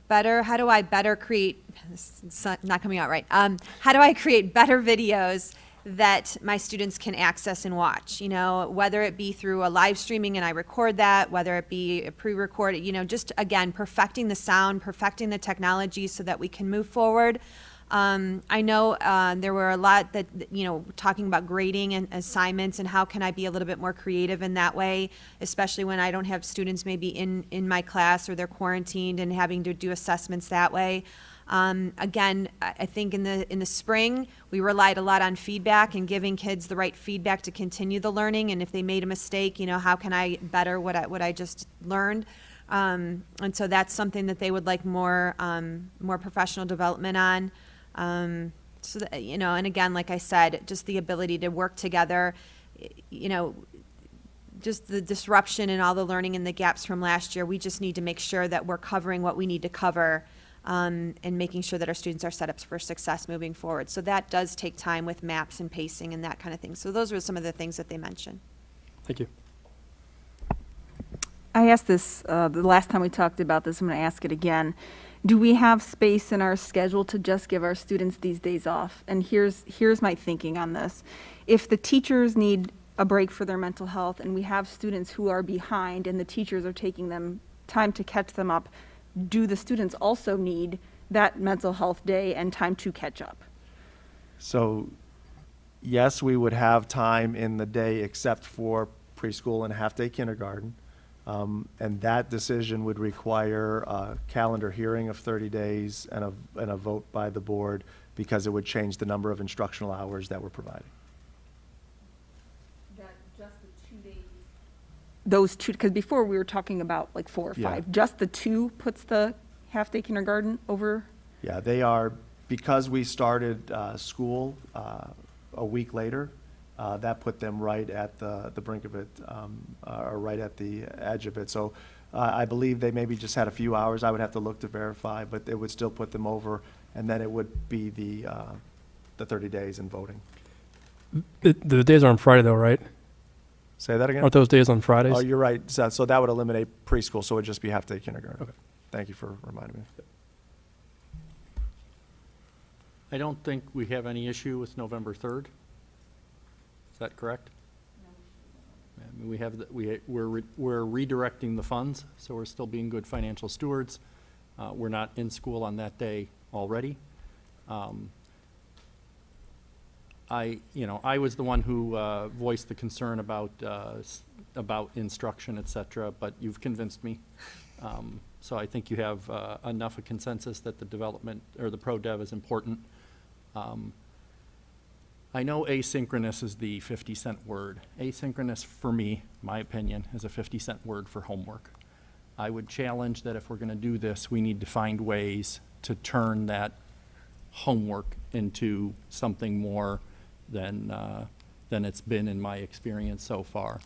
how do I better create, it's not coming out right. How do I create better videos that my students can access and watch, you know, whether it be through a live streaming and I record that, whether it be a pre-recorded, you know, just again, perfecting the sound, perfecting the technology so that we can move forward. I know there were a lot that, you know, talking about grading and assignments and how can I be a little bit more creative in that way, especially when I don't have students maybe in my class or they're quarantined and having to do assessments that way. Again, I think in the spring, we relied a lot on feedback and giving kids the right feedback to continue the learning. And if they made a mistake, you know, how can I better what I just learned? And so that's something that they would like more professional development on. So that, and again, like I said, just the ability to work together, just the disruption and all the learning and the gaps from last year, we just need to make sure that we're covering what we need to cover, and making sure that our students are set up for success moving forward. So that does take time with maps and pacing and that kind of thing. So those were some of the things that they mentioned. Thank you. I asked this the last time we talked about this. I'm going to ask it again. Do we have space in our schedule to just give our students these days off? And here's my thinking on this. If the teachers need a break for their mental health and we have students who are behind and the teachers are taking them time to catch them up, do the students also need that mental health day and time to catch up? So, yes, we would have time in the day except for preschool and half-day kindergarten. And that decision would require a calendar hearing of 30 days and a vote by the board, because it would change the number of instructional hours that we're providing. That just the 2 days? Those two, because before we were talking about like 4 or 5. Yeah. Just the 2 puts the half-day kindergarten over? Yeah, they are, because we started school a week later, that put them right at the brink of it, or right at the edge of it. So I believe they maybe just had a few hours. I would have to look to verify, but it would still put them over, and then it would be the 30 days in voting. The days are on Friday, though, right? Say that again? Aren't those days on Fridays? Oh, you're right, Seth. So that would eliminate preschool, so it would just be half-day kindergarten. Okay. Thank you for reminding me. I don't think we have any issue with November 3rd. Is that correct? I mean, we have, we're redirecting the funds, so we're still being good financial stewards. We're not in school on that day already. I was the one who voiced the concern about instruction, et cetera, but you've convinced me. So I think you have enough of consensus that the development, or the pro-dev is important. I know asynchronous is the 50-cent word. Asynchronous, for me, my opinion, is a 50-cent word for homework. I would challenge that if we're going to do this, we need to find ways to turn that homework into something more than it's been in my experience so far.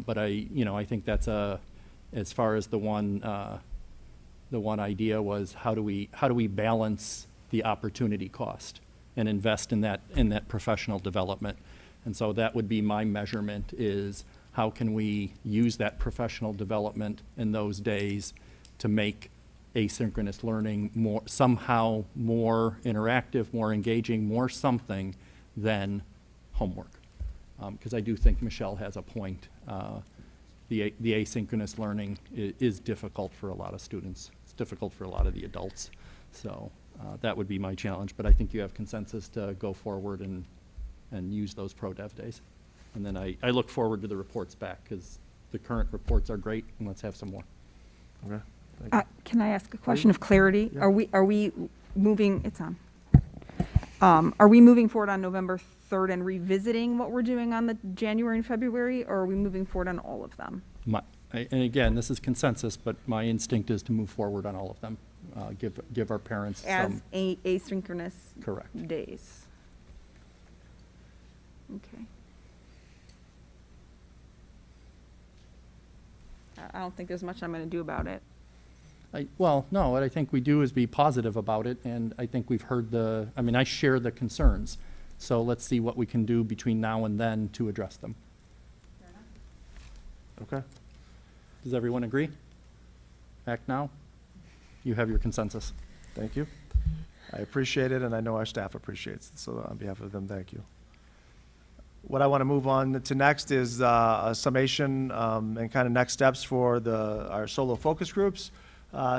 But I think that's as far as the one idea was, how do we balance the opportunity cost and invest in that professional development? And so that would be my measurement, is how can we use that professional development in those days to make asynchronous learning somehow more interactive, more engaging, more something than homework. Because I do think Michelle has a point. The asynchronous learning is difficult for a lot of students. It's difficult for a lot of the adults. So that would be my challenge. But I think you have consensus to go forward and use those pro-dev days. And then I look forward to the reports back, because the current reports are great, and let's have some more. Okay. Can I ask a question of clarity? Yeah. Are we moving, it's on. Are we moving forward on November 3rd and revisiting what we're doing on the January and February, or are we moving forward on all of them? And again, this is consensus, but my instinct is to move forward on all of them. Give our parents As some. asynchronous Correct. days? Okay. I don't think there's much I'm going to do about it. Well, no, what I think we do is be positive about it, and I think we've heard I share the concerns. So let's see what we can do between now and then to address them. Okay. Does everyone agree? Act now? You have your consensus. Thank you. I appreciate it, and I know our staff appreciates it. So on behalf of them, thank you. What I want to move on to next is a summation and kind of next steps for our solo focus groups.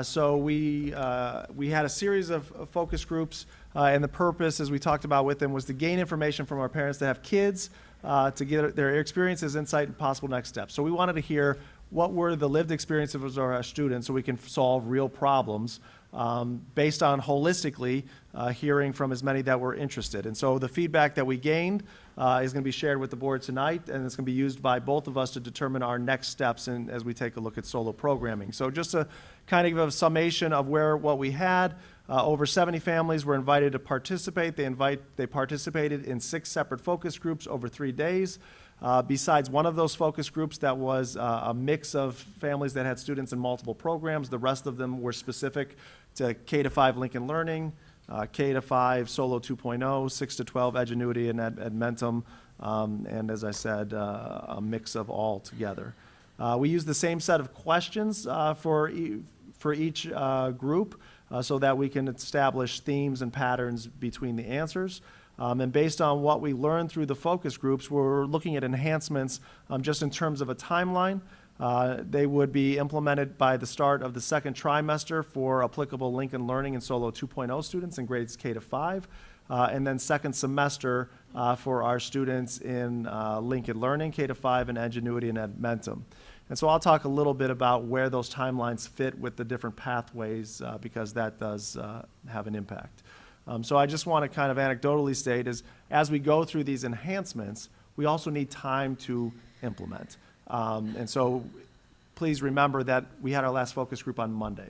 So we had a series of focus groups, and the purpose, as we talked about with them, was to gain information from our parents that have kids, to get their experiences, insight, and possible next steps. So we wanted to hear what were the lived experiences of our students so we can solve real problems based on holistically hearing from as many that were interested. And so the feedback that we gained is going to be shared with the board tonight, and it's going to be used by both of us to determine our next steps as we take a look at solo programming. So just to kind of give a summation of what we had, over 70 families were invited to participate. They participated in 6 separate focus groups over 3 days. Besides one of those focus groups that was a mix of families that had students in multiple programs, the rest of them were specific to K-5 Lincoln Learning, K-5 Solo 2.0, 6 to 12 Edgenuity and Edmentum, and as I said, a mix of all together. We used the same set of questions for each group so that we can establish themes and patterns between the answers. And based on what we learned through the focus groups, we're looking at enhancements just in terms of a timeline. They would be implemented by the start of the second trimester for applicable Lincoln Learning and Solo 2.0 students in grades K-5, and then second semester for our students in Lincoln Learning, K-5, and Edgenuity and Edmentum. And so I'll talk a little bit about where those timelines fit with the different pathways because that does have an impact. So I just want to kind of anecdotally state is as we go through these enhancements, we also need time to implement. And so please remember that we had our last focus group on Monday.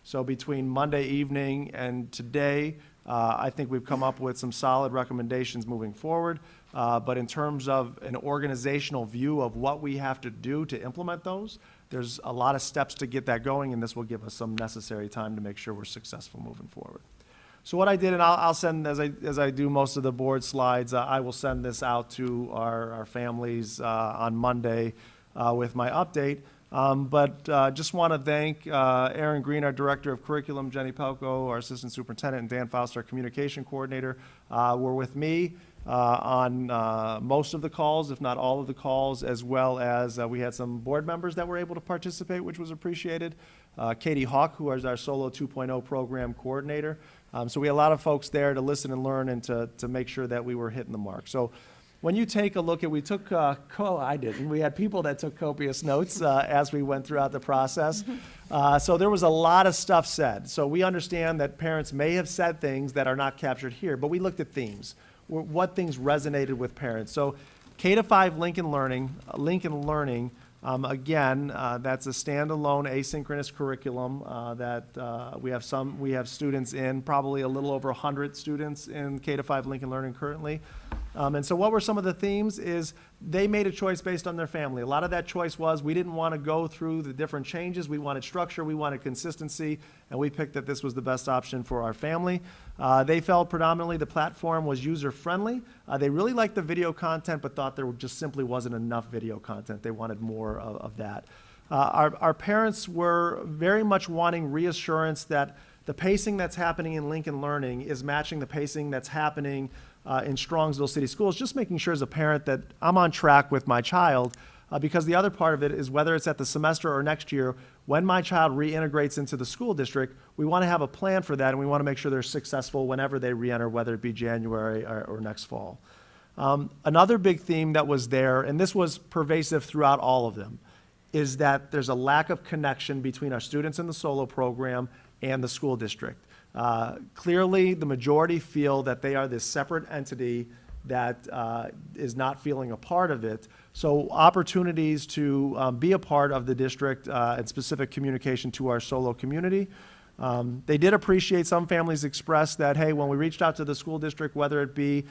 So between Monday evening and today, I think we've come up with some solid recommendations moving forward. But in terms of an organizational view of what we have to do to implement those, there's a lot of steps to get that going, and this will give us some necessary time to make sure we're successful moving forward. So what I did, and I'll send, as I do most of the board slides, I will send this out to our families on Monday with my update. But just want to thank Aaron Green, our Director of Curriculum, Jenny Pelko, our Assistant Superintendent, and Dan Faust, our Communication Coordinator, were with me on most of the calls, if not all of the calls, as well as we had some board members that were able to participate, which was appreciated. Katie Hawk, who is our Solo 2.0 Program Coordinator. So we had a lot of folks there to listen and learn and to make sure that we were hitting the mark. So when you take a look at, we took, I didn't, we had people that took copious notes as we went throughout the process. So there was a lot of stuff said. So we understand that parents may have said things that are not captured here, but we looked at themes. What things resonated with parents. So K-5 Lincoln Learning, again, that's a standalone asynchronous curriculum that we have students in, probably a little over 100 students in K-5 Lincoln Learning currently. And so what were some of the themes is they made a choice based on their family. A lot of that choice was we didn't want to go through the different changes. We wanted structure, we wanted consistency, and we picked that this was the best option for our family. They felt predominantly the platform was user-friendly. They really liked the video content, but thought there just simply wasn't enough video content. They wanted more of that. Our parents were very much wanting reassurance that the pacing that's happening in Lincoln Learning is matching the pacing that's happening in Strongsville City Schools, just making sure as a parent that I'm on track with my child, because the other part of it is whether it's at the semester or next year, when my child reintegrates into the school district, we want to have a plan for that, and we want to make sure they're successful whenever they reenter, whether it be January or next fall. Another big theme that was there, and this was pervasive throughout all of them, is that there's a lack of connection between our students in the solo program and the school district. Clearly, the majority feel that they are this separate entity that is not feeling a part of it. So opportunities to be a part of the district and specific communication to our solo community. They did appreciate, some families expressed that, hey, when we reached out to the school district, whether it be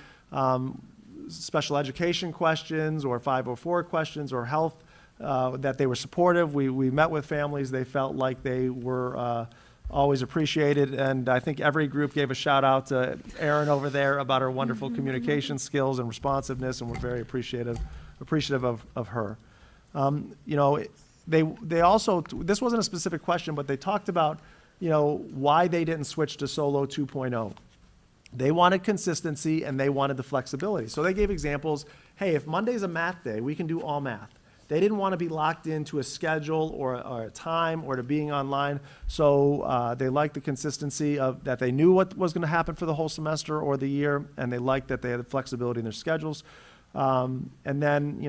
special education questions or 504 questions or health, that they were supportive. We met with families. They felt like they were always appreciated, and I think every group gave a shout out to Erin over there about her wonderful communication skills and responsiveness, and we're very appreciative of her. You know, they also, this wasn't a specific question, but they talked about, you know, why they didn't switch to Solo 2.0. They wanted consistency and they wanted the flexibility. So they gave examples, hey, if Monday's a math day, we can do all math. They didn't want to be locked into a schedule or a time or to being online. So they liked the consistency of that they knew what was going to happen for the whole semester or the year, and they liked that they had the flexibility in their schedules. And then,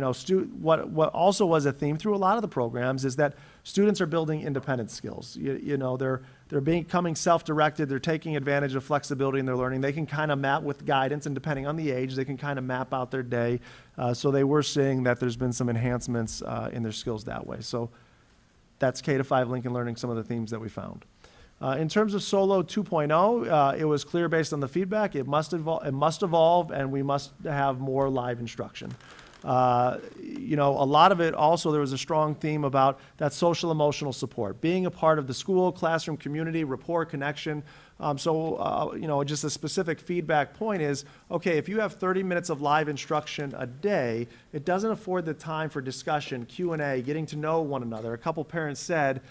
what also was a theme through a lot of the programs is that students are building independent skills. They're becoming self-directed, they're taking advantage of flexibility in their learning. They can kind of map with guidance, and depending on the age, they can kind of map out their day. So they were seeing that there's been some enhancements in their skills that way. So that's K-5 Lincoln Learning, some of the themes that we found. In terms of Solo 2.0, it was clear based on the feedback, it must evolve, and we must have more live instruction. A lot of it also, there was a strong theme about that social emotional support, being a part of the school, classroom community, rapport, connection. Just a specific feedback point is, okay, if you have 30 minutes of live instruction a day, it doesn't afford the time for discussion, Q&A, getting to know one another. A couple parents said,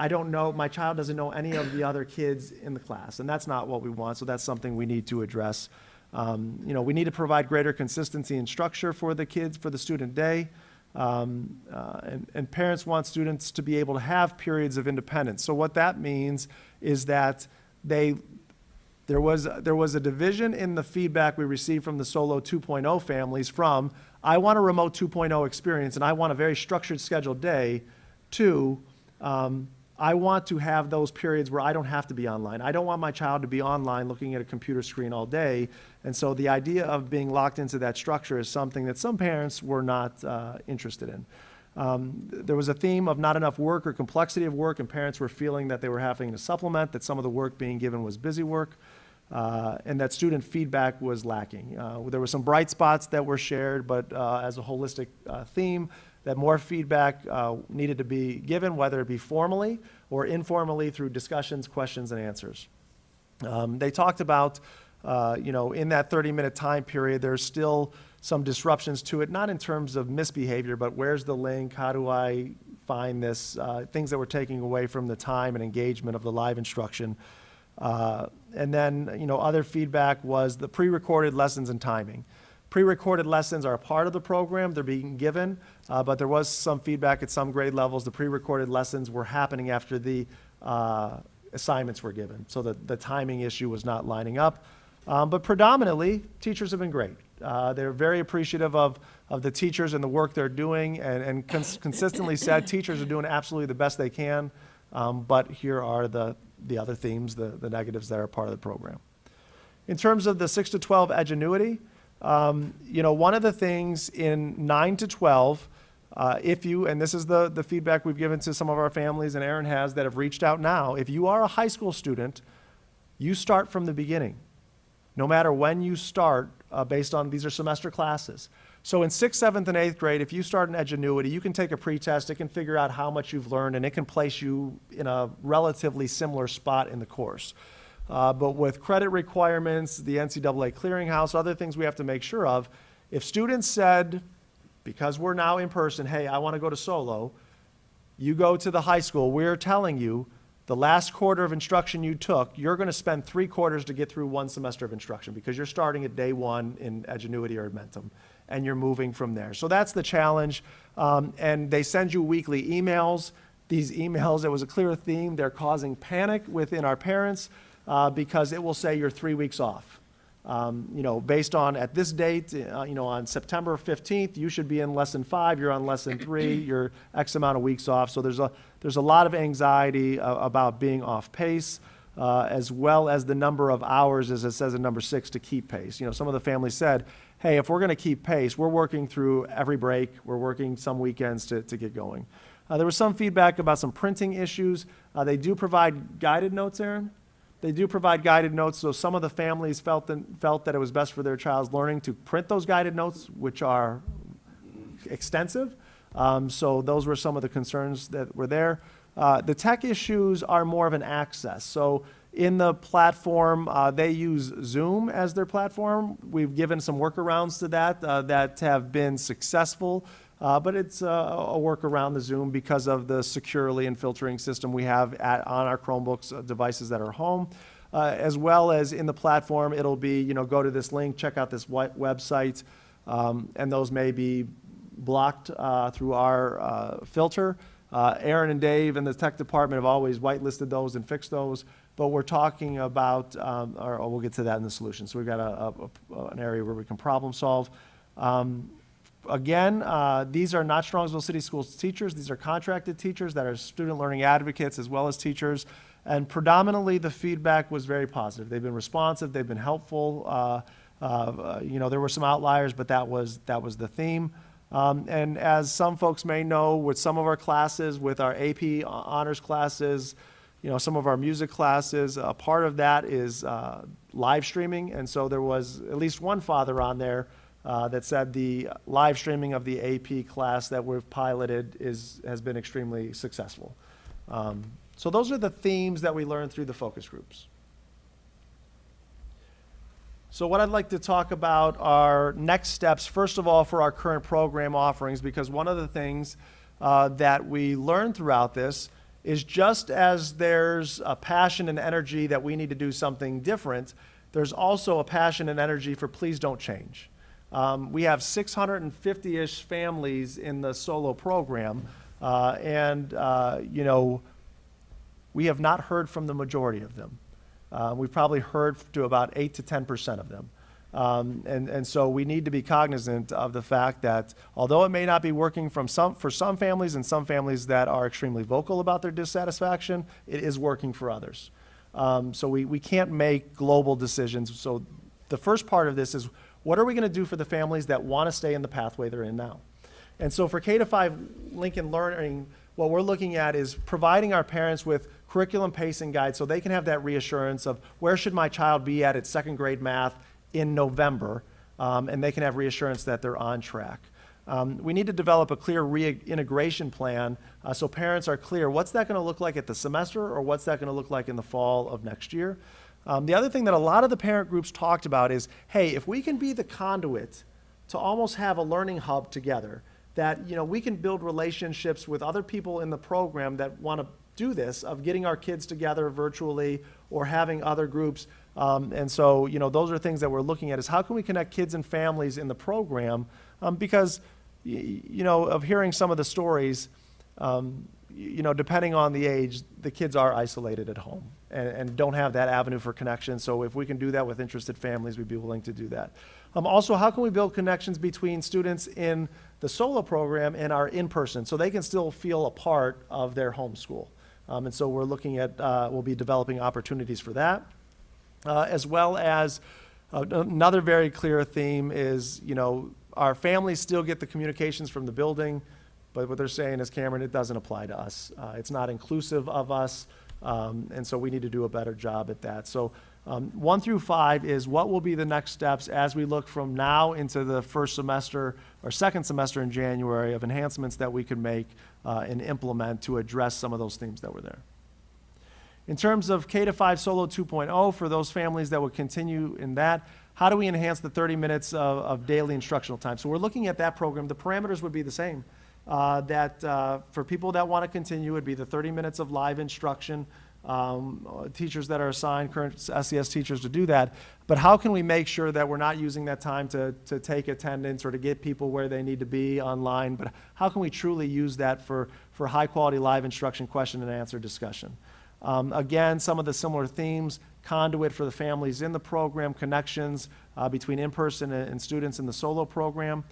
I don't know, my child doesn't know any of the other kids in the class, and that's not what we want, so that's something we need to address. We need to provide greater consistency and structure for the kids, for the student day, and parents want students to be able to have periods of independence. So what that means is that there was a division in the feedback we received from the Solo 2.0 families from, I want a remote 2.0 experience and I want a very structured scheduled day, to, I want to have those periods where I don't have to be online. I don't want my child to be online looking at a computer screen all day. And so the idea of being locked into that structure is something that some parents were not interested in. There was a theme of not enough work or complexity of work, and parents were feeling that they were having to supplement, that some of the work being given was busy work, and that student feedback was lacking. There were some bright spots that were shared, but as a holistic theme, that more feedback needed to be given, whether it be formally or informally through discussions, questions, and answers. They talked about, in that 30-minute time period, there's still some disruptions to it, not in terms of misbehavior, but where's the link, how do I find this, things that were taking away from the time and engagement of the live instruction. And then, other feedback was the pre-recorded lessons and timing. Pre-recorded lessons are a part of the program, they're being given, but there was some feedback at some grade levels. The pre-recorded lessons were happening after the assignments were given, so the timing issue was not lining up. But predominantly, teachers have been great. They're very appreciative of the teachers and the work they're doing, and consistently said teachers are doing absolutely the best they can, but here are the other themes, the negatives that are part of the program. In terms of the 6 to 12 edgenuity, one of the things in 9 to 12, and this is the feedback we've given to some of our families and Aaron has that have reached out now, if you are a high school student, you start from the beginning. No matter when you start, based on, these are semester classes. So in 6th, 7th, and 8th grade, if you start in edgenuity, you can take a pretest, it can figure out how much you've learned, and it can place you in a relatively similar spot in the course. But with credit requirements, the NCAA clearinghouse, other things we have to make sure of, if students said, because we're now in person, hey, I want to go to Solo, you go to the high school, we're telling you the last quarter of instruction you took, you're going to spend 3 quarters to get through 1 semester of instruction because you're starting at day 1 in edgenuity or Admentum, and you're moving from there. So that's the challenge. And they send you weekly emails. These emails, it was a clear theme, they're causing panic within our parents. Because it will say you're 3 weeks off. Based on at this date, on September 15th, you should be in lesson 5, you're on lesson 3, you're X amount of weeks off. So there's a lot of anxiety about being off pace, as well as the number of hours, as it says in number 6, to keep pace. Some of the families said, hey, if we're going to keep pace, we're working through every break, we're working some weekends to get going. There was some feedback about some printing issues. They do provide guided notes, Aaron. They do provide guided notes, so some of the families felt that it was best for their child's learning to print those guided notes, which are extensive. So those were some of the concerns that were there. The tech issues are more of an access. So in the platform, they use Zoom as their platform. We've given some workarounds to that have been successful. But it's a workaround the Zoom because of the securely and filtering system we have on our Chromebooks devices that are home. As well as in the platform, it'll be, go to this link, check out this website, and those may be blocked through our filter. Aaron and Dave in the tech department have always whitelisted those and fixed those, but we're talking about, or we'll get to that in the solution. So we've got an area where we can problem solve. Again, these are not Strongsville City Schools teachers. These are contracted teachers that are student learning advocates as well as teachers. And predominantly, the feedback was very positive. They've been responsive. They've been helpful. There were some outliers, but that was the theme. And as some folks may know, with some of our classes, with our AP honors classes, some of our music classes, a part of that is live streaming. And so there was at least one father on there that said the live streaming of the AP class that we've piloted has been extremely successful. So those are the themes that we learned through the focus groups. So what I'd like to talk about are next steps, first of all, for our current program offerings, because one of the things that we learned throughout this is just as there's a passion and energy that we need to do something different, there's also a passion and energy for please don't change. We have 650-ish families in the solo program, we have not heard from the majority of them. We've probably heard to about 8 to 10% of them. And so we need to be cognizant of the fact that although it may not be working for some families and some families that are extremely vocal about their dissatisfaction, it is working for others. So we can't make global decisions. So the first part of this is, what are we going to do for the families that want to stay in the pathway they're in now? And so for K-5 Lincoln Learning, what we're looking at is providing our parents with curriculum pacing guides so they can have that reassurance of where should my child be at its second grade math in November, and they can have reassurance that they're on track. We need to develop a clear reintegration plan so parents are clear, what's that going to look like at the semester, or what's that going to look like in the fall of next year? The other thing that a lot of the parent groups talked about is, hey, if we can be the conduit to almost have a learning hub together, that we can build relationships with other people in the program that want to do this, of getting our kids together virtually or having other groups. And so, those are things that we're looking at, is how can we connect kids and families in the program? Because, of hearing some of the stories, depending on the age, the kids are isolated at home and don't have that avenue for connection. So if we can do that with interested families, we'd be willing to do that. Also, how can we build connections between students in the solo program and our in-person so they can still feel a part of their home school? And so we're looking at, we'll be developing opportunities for that. As well as another very clear theme is, our families still get the communications from the building, but what they're saying is, Cameron, it doesn't apply to us. It's not inclusive of us, and so we need to do a better job at that. So 1 through 5 is what will be the next steps as we look from now into the first semester or second semester in January of enhancements that we could make and implement to address some of those themes that were there. In terms of K-5 Solo 2.0, for those families that would continue in that, how do we enhance the 30 minutes of daily instructional time? So we're looking at that program. The parameters would be the same. For people that want to continue, it would be the 30 minutes of live instruction, teachers that are assigned, current SES teachers, to do that. But how can we make sure that we're not using that time to take attendance or to get people where they need to be online, but how can we truly use that for high-quality live instruction, question and answer discussion? Again, some of the similar themes: conduit for the families in the program, connections between in-person and students in the solo program.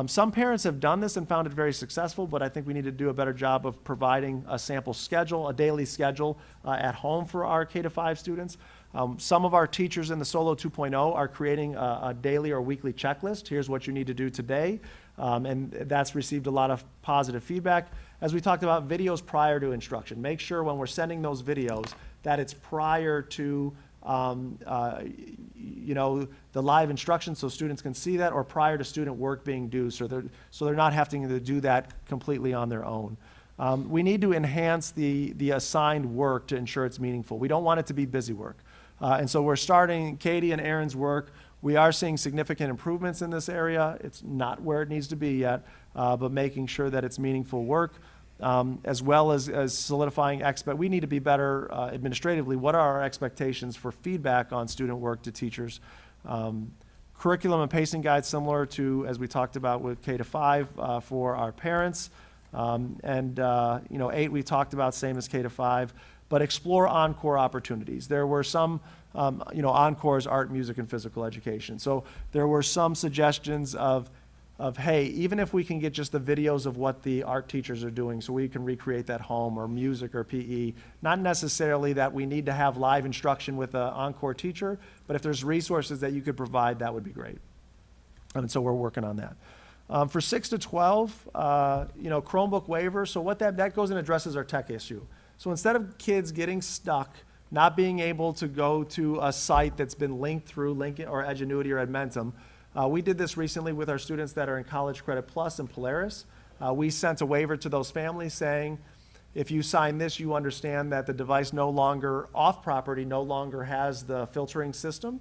Some parents have done this and found it very successful, but I think we need to do a better job of providing a sample schedule, a daily schedule at home for our K-5 students. Some of our teachers in the Solo 2.0 are creating a daily or weekly checklist. Here's what you need to do today. And that's received a lot of positive feedback. As we talked about, videos prior to instruction. Make sure when we're sending those videos that it's prior to the live instruction so students can see that, or prior to student work being due, so they're not having to do that completely on their own. We need to enhance the assigned work to ensure it's meaningful. We don't want it to be busy work. And so we're starting Katie and Aaron's work. We are seeing significant improvements in this area. It's not where it needs to be yet, but making sure that it's meaningful work, as well as solidifying we need to be better administratively. What are our expectations for feedback on student work to teachers? Curriculum and pacing guides similar to, as we talked about with K-5 for our parents. 8 we talked about, same as K-5, but explore encore opportunities. There were some, encores, art, music, and physical education. So there were some suggestions of, of, hey, even if we can get just the videos of what the art teachers are doing so we can recreate that home, or music or PE, not necessarily that we need to have live instruction with an encore teacher, but if there's resources that you could provide, that would be great. And so we're working on that. For 6 to 12, Chromebook waiver, so what that goes and addresses our tech issue. So instead of kids getting stuck, not being able to go to a site that's been linked through Lincoln or Edgenuity or Edmentum, we did this recently with our students that are in College Credit Plus and Polaris. We sent a waiver to those families saying, if you sign this, you understand that the device no longer off property, no longer has the filtering system.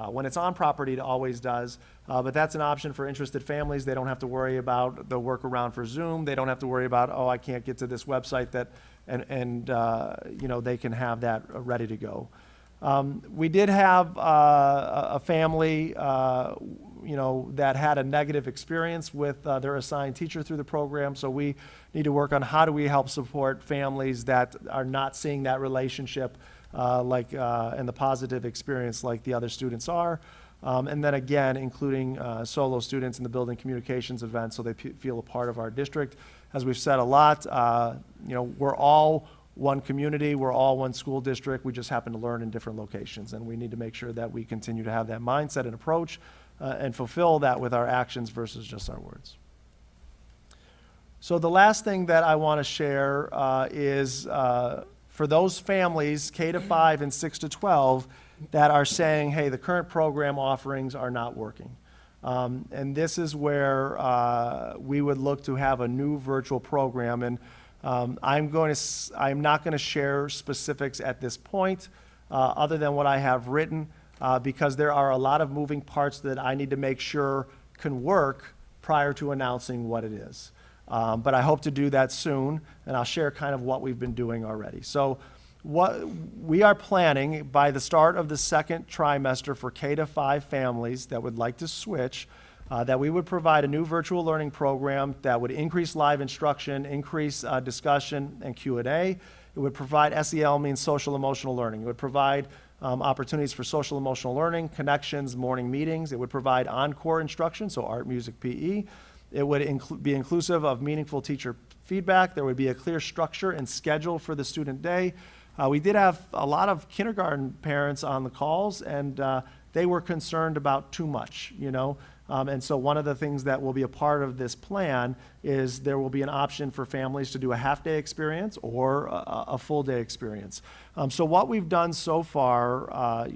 When it's on property, it always does. But that's an option for interested families. They don't have to worry about the workaround for Zoom. They don't have to worry about, oh, I can't get to this website they can have that ready to go. We did have a family, that had a negative experience with their assigned teacher through the program. So we need to work on how do we help support families that are not seeing that relationship and the positive experience like the other students are. And then again, including solo students in the building communications event so they feel a part of our district. As we've said a lot, we're all one community, we're all one school district, we just happen to learn in different locations, and we need to make sure that we continue to have that mindset and approach and fulfill that with our actions versus just our words. So the last thing that I want to share is for those families, K to 5 and 6 to 12, that are saying, hey, the current program offerings are not working. And this is where we would look to have a new virtual program. And I'm not going to share specifics at this point other than what I have written because there are a lot of moving parts that I need to make sure can work prior to announcing what it is. But I hope to do that soon, and I'll share kind of what we've been doing already. So what we are planning by the start of the second trimester for K to 5 families that would like to switch, that we would provide a new virtual learning program that would increase live instruction, increase discussion and Q&A. It would provide, SEL means social emotional learning. It would provide opportunities for social emotional learning, connections, morning meetings. It would provide encore instruction, so art, music, PE. It would be inclusive of meaningful teacher feedback. There would be a clear structure and schedule for the student day. We did have a lot of kindergarten parents on the calls, and they were concerned about too much, and so one of the things that will be a part of this plan is there will be an option for families to do a half-day experience or a full-day experience. So what we've done so far,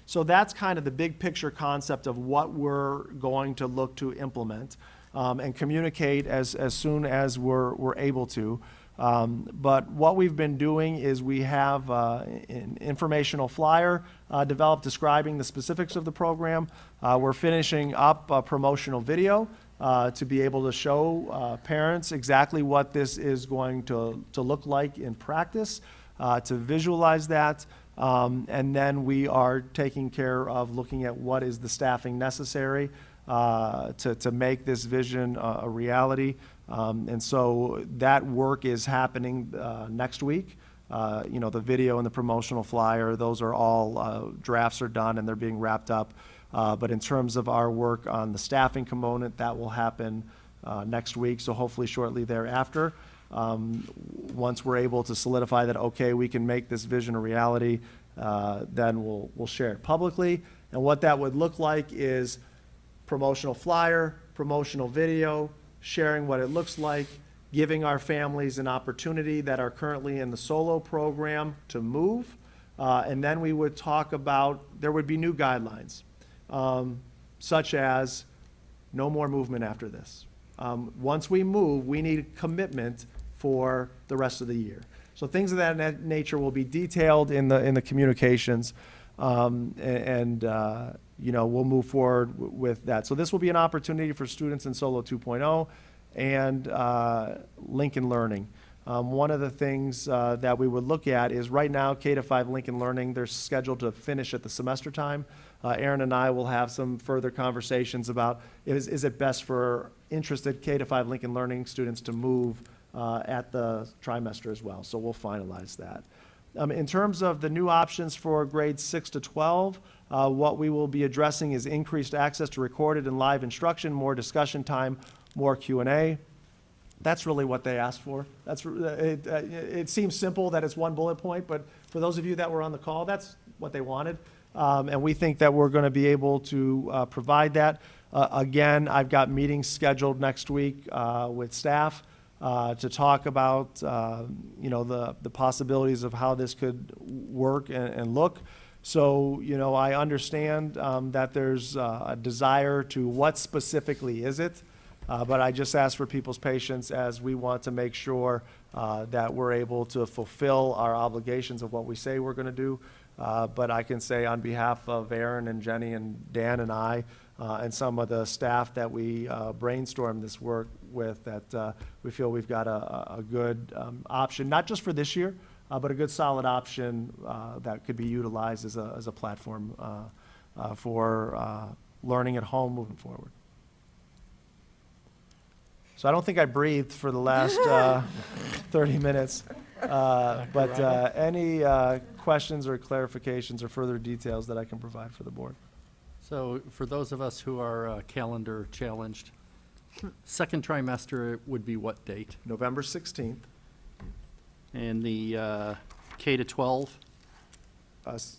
so that's kind of the big picture concept of what we're going to look to implement and communicate as soon as we're able to. But what we've been doing is we have an informational flyer developed describing the specifics of the program. We're finishing up a promotional video to be able to show parents exactly what this is going to look like in practice, to visualize that. And then we are taking care of looking at what is the staffing necessary to make this vision a reality. And so that work is happening next week. The video and the promotional flyer, those are all, drafts are done and they're being wrapped up. But in terms of our work on the staffing component, that will happen next week, so hopefully shortly thereafter. Once we're able to solidify that, okay, we can make this vision a reality, then we'll share it publicly. And what that would look like is promotional flyer, promotional video, sharing what it looks like, giving our families an opportunity that are currently in the solo program to move. And then we would talk about, there would be new guidelines, such as no more movement after this. Once we move, we need commitment for the rest of the year. So things of that nature will be detailed in the communications, we'll move forward with that. So this will be an opportunity for students in Solo 2.0 and Lincoln Learning. One of the things that we would look at is right now K to 5 Lincoln Learning, they're scheduled to finish at the semester time. Aaron and I will have some further conversations about is it best for interested K to 5 Lincoln Learning students to move at the trimester as well. So we'll finalize that. In terms of the new options for grades 6 to 12, what we will be addressing is increased access to recorded and live instruction, more discussion time, more Q&A. That's really what they asked for. It seems simple that it's one bullet point, but for those of you that were on the call, that's what they wanted. And we think that we're going to be able to provide that. Again, I've got meetings scheduled next week with staff to talk about, the possibilities of how this could work and look. So, I understand that there's a desire to what specifically is it, but I just ask for people's patience as we want to make sure that we're able to fulfill our obligations of what we say we're going to do. But I can say on behalf of Aaron and Jenny and Dan and I, and some of the staff that we brainstormed this work with, that we feel we've got a good option, not just for this year, but a good solid option that could be utilized as a platform for learning at home moving forward. So I don't think I breathed for the last 30 minutes. But any questions or clarifications or further details that I can provide for the board? So for those of us who are calendar challenged, second trimester would be what date? November 16th And the K to 12?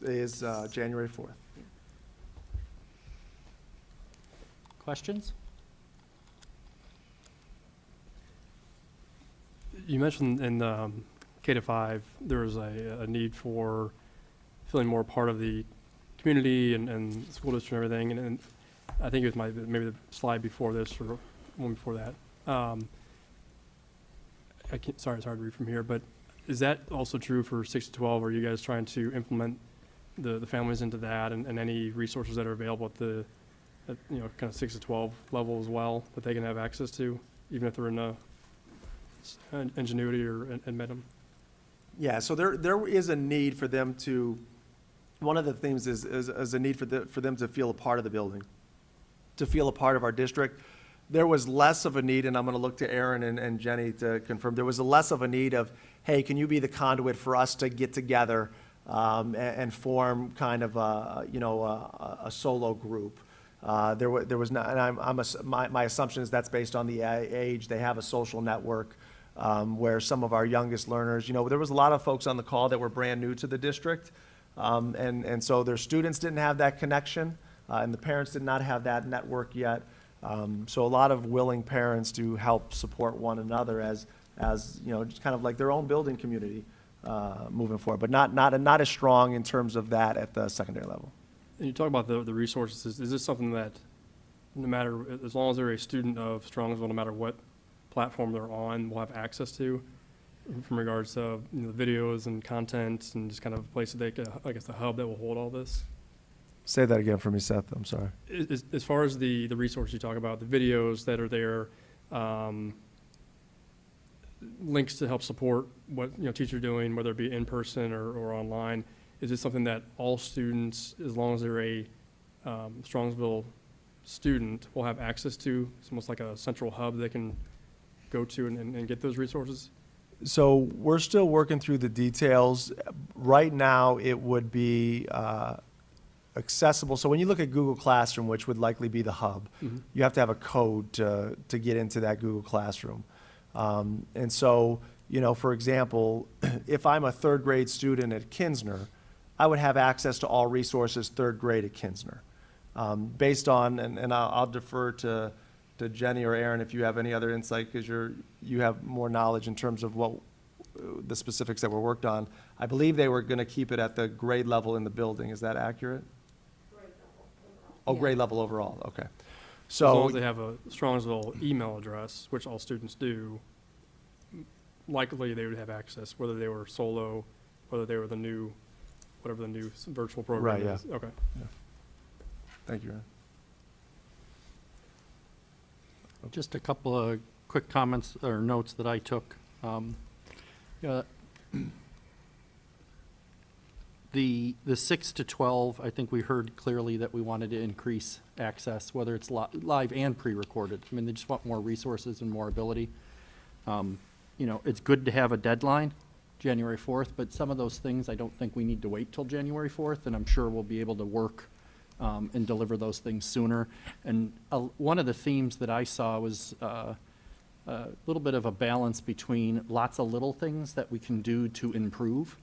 is January 4th. Questions? You mentioned in K to 5, there was a need for feeling more part of the community and school district and everything, and I think it was maybe the slide before this or one before that. Sorry, it's hard to read from here, but is that also true for 6 to 12? Are you guys trying to implement the families into that and any resources that are available at kind of 6 to 12 level as well that they can have access to, even if they're in a Ingenuity or Medum? Yeah, so there is a need for them to, one of the things is a need for them to feel a part of the building, to feel a part of our district. There was less of a need, and I'm going to look to Aaron and Jenny to confirm, there was less of a need of, hey, can you be the conduit for us to get together and form kind of a solo group. There was not, and my assumption is that's based on the age. They have a social network where some of our youngest learners, there was a lot of folks on the call that were brand new to the district, and so their students didn't have that connection, and the parents did not have that network yet. So a lot of willing parents to help support one another as just kind of like their own building community moving forward, but not as strong in terms of that at the secondary level. And you talk about the resources. Is this something that, no matter, as long as they're a student of Strongsville, no matter what platform they're on, will have access to, from regards to videos and content and just kind of a place that they can, I guess, the hub that will hold all this? Say that again for me, Seth. I'm sorry. As far as the resources you talk about, the videos that are there, links to help support what teachers are doing, whether it be in person or online. Is this something that all students, as long as they're a Strongsville student, will have access to? It's almost like a central hub they can go to and get those resources? So we're still working through the details. Right now, it would be accessible. So when you look at Google Classroom, which would likely be the hub, you have to have a code to get into that Google Classroom. And so, for example, if I'm a third grade student at Kinsner, I would have access to all resources third grade at Kinsner. Based on, and I'll defer to Jenny or Aaron if you have any other insight, because you have more knowledge in terms of what the specifics that were worked on. I believe they were going to keep it at the grade level in the building. Is that accurate? Grade level overall. Oh, grade level overall. Okay. So as long as they have a Strongsville email address, which all students do, likely they would have access, whether they were solo, whether they were whatever the new virtual program Right, is. yeah. Okay. Yeah. Thank you, Aaron. Just a couple of quick comments or notes that I took. The 6 to 12, I think we heard clearly that we wanted to increase access, whether it's live and pre-recorded. I mean, they just want more resources and more ability. It's good to have a deadline, January 4th, but some of those things, I don't think we need to wait till January 4th, and I'm sure we'll be able to work and deliver those things sooner. And one of the themes that I saw was a little bit of a balance between lots of little things that we can do to improve,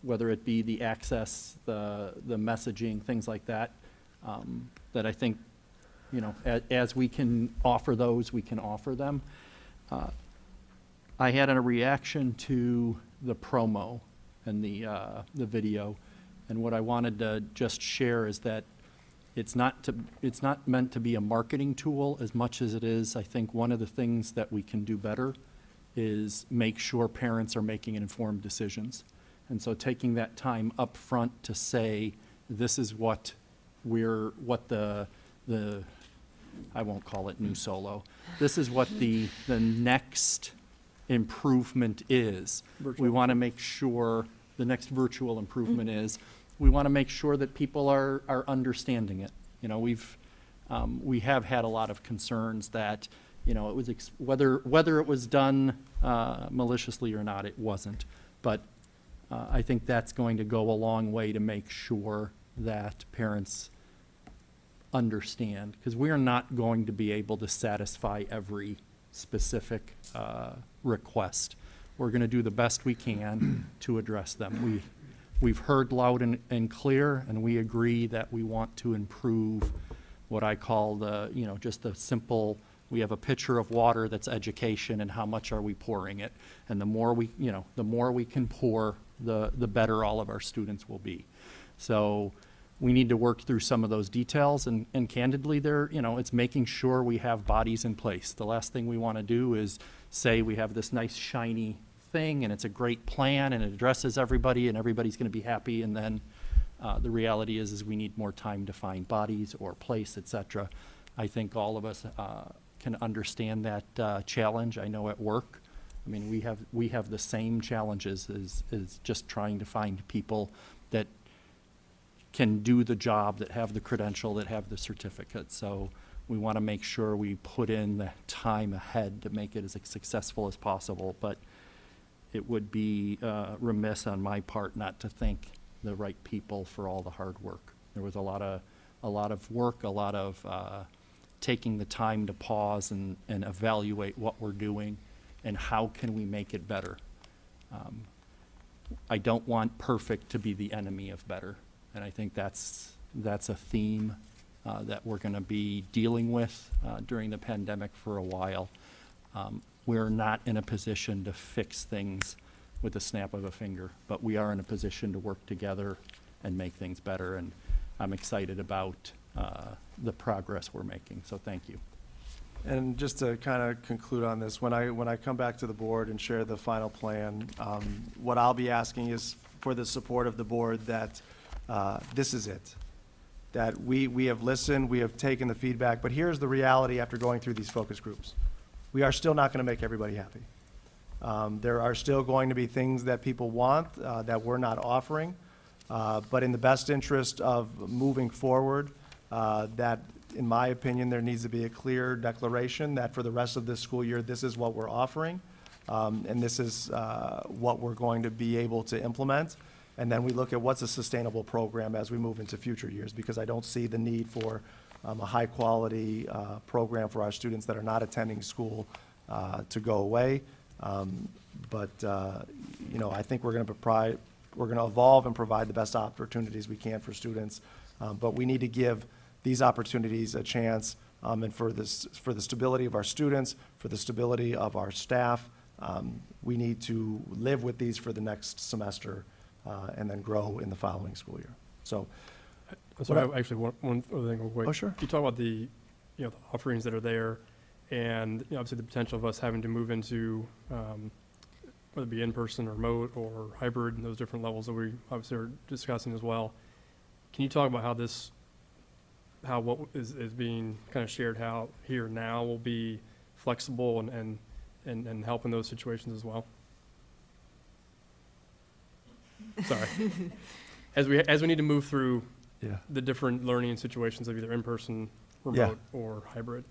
whether it be the access, the messaging, things like that, that I think, you know, as we can offer those, we can offer them. I had a reaction to the promo and the video, and what I wanted to just share is that it's not meant to be a marketing tool as much as it is. I think one of the things that we can do better is make sure parents are making informed decisions. And so taking that time up front to say, this is what the I won't call it new solo. This is what the next improvement is. We want to make sure the next virtual improvement is. We want to make sure that people are understanding it. You know, we have had a lot of concerns that, you know, it was whether it was done maliciously or not, it wasn't. But I think that's going to go a long way to make sure that parents understand, because we are not going to be able to satisfy every specific request. We're going to do the best we can to address them. We've heard loud and clear, and we agree that we want to improve what I call just the simple, we have a pitcher of water that's education, and how much are we pouring it? And the more we can pour, the better all of our students will be. So we need to work through some of those details, and candidly, it's making sure we have bodies in place. The last thing we want to do is say we have this nice shiny thing and it's a great plan and it addresses everybody and everybody's going to be happy, and then the reality is we need more time to find bodies or place, etc. I think all of us can understand that challenge. I know at work, I mean, we have the same challenges as just trying to find people that can do the job, that have the credential, that have the certificate. So we want to make sure we put in the time ahead to make it as successful as possible. But it would be remiss on my part not to thank the right people for all the hard work. There was a lot of work, a lot of taking the time to pause and evaluate what we're doing and how can we make it better. I don't want perfect to be the enemy of better. And I think that's a theme that we're going to be dealing with during the pandemic for a while. We're not in a position to fix things with a snap of a finger, but we are in a position to work together and make things better. And I'm excited about the progress we're making. So thank you. And just to kind of conclude on this, when I come back to the board and share the final plan, what I'll be asking is for the support of the board that this is it. That we have listened, we have taken the feedback, but here's the reality after going through these focus groups. We are still not going to make everybody happy. There are still going to be things that people want that we're not offering, but in the best interest of moving forward, that in my opinion, there needs to be a clear declaration that for the rest of this school year, this is what we're offering, and this is what we're going to be able to implement. And then we look at what's a sustainable program as we move into future years, because I don't see the need for a high-quality program for our students that are not attending school to go away. But I think we're going to evolve and provide the best opportunities we can for students. But we need to give these opportunities a chance, and for the stability of our students, for the stability of our staff, we need to live with these for the next semester. And then grow in the following school year. So, Actually, one other thing real quick. Oh, sure. You talk about the offerings that are there, and obviously the potential of us having to move into whether it be in-person or remote or hybrid, and those different levels that we obviously are discussing as well. Can you talk about how what is being kind of shared how here now will be flexible and help in those situations as well? Sorry. As we need to move through the different learning situations of either in-person, remote, or hybrid,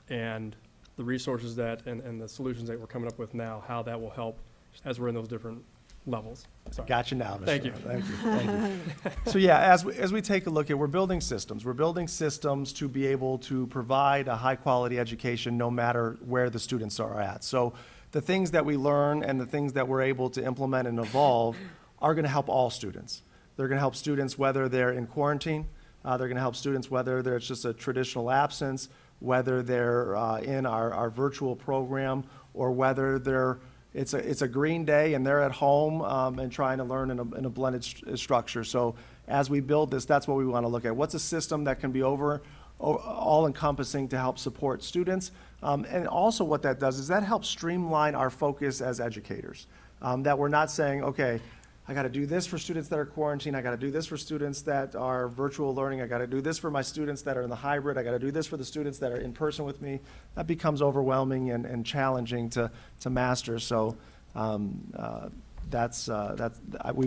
and the resources and the solutions that we're coming up with now, how that will help as we're in those different levels. Sorry. Got you now, Mr. Thank you. Thank you. Thank you. So yeah, as we take a look at, we're building systems. We're building systems to be able to provide a high-quality education no matter where the students are at. So the things that we learn and the things that we're able to implement and evolve are going to help all students. They're going to help students whether they're in quarantine. They're going to help students whether there's just a traditional absence, whether they're in our virtual program, or whether it's a green day and they're at home and trying to learn in a blended structure. So as we build this, that's what we want to look at. What's a system that can be all-encompassing to help support students? And also what that does is that helps streamline our focus as educators. That we're not saying, okay, I got to do this for students that are quarantined. I got to do this for students that are virtual learning. I got to do this for my students that are in the hybrid. I got to do this for the students that are in person with me. That becomes overwhelming and challenging to master. So we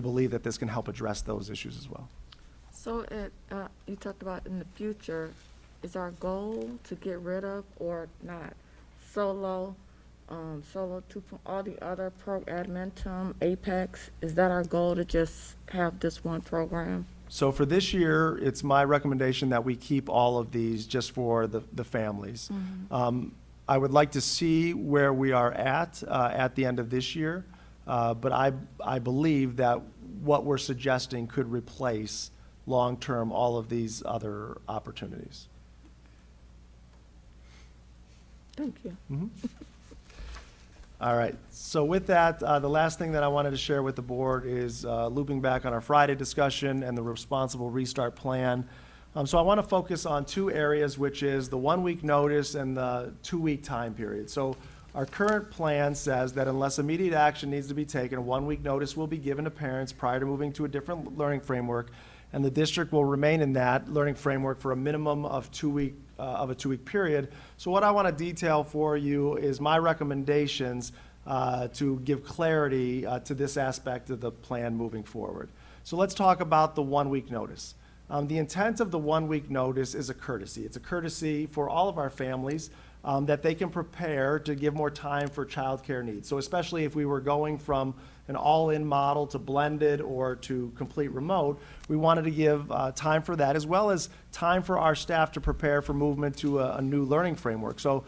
believe that this can help address those issues as well. So you talked about in the future, is our goal to get rid of or not Solo 2, all the other Admentum, Apex? Is that our goal, to just have this one program? So for this year, it's my recommendation that we keep all of these just for the families. I would like to see where we are at the end of this year, but I believe that what we're suggesting could replace long-term all of these other opportunities. Thank you. All right, so with that, the last thing that I wanted to share with the board is looping back on our Friday discussion and the responsible restart plan. So I want to focus on two areas, which is the 1-week notice and the 2-week time period. So our current plan says that unless immediate action needs to be taken, a 1-week notice will be given to parents prior to moving to a different learning framework, and the district will remain in that learning framework for a minimum of a 2-week period. So what I want to detail for you is my recommendations to give clarity to this aspect of the plan moving forward. So let's talk about the 1-week notice. The intent of the 1-week notice is a courtesy. It's a courtesy for all of our families that they can prepare to give more time for childcare needs. So especially if we were going from an all-in model to blended or to complete remote, we wanted to give time for that, as well as time for our staff to prepare for movement to a new learning framework. So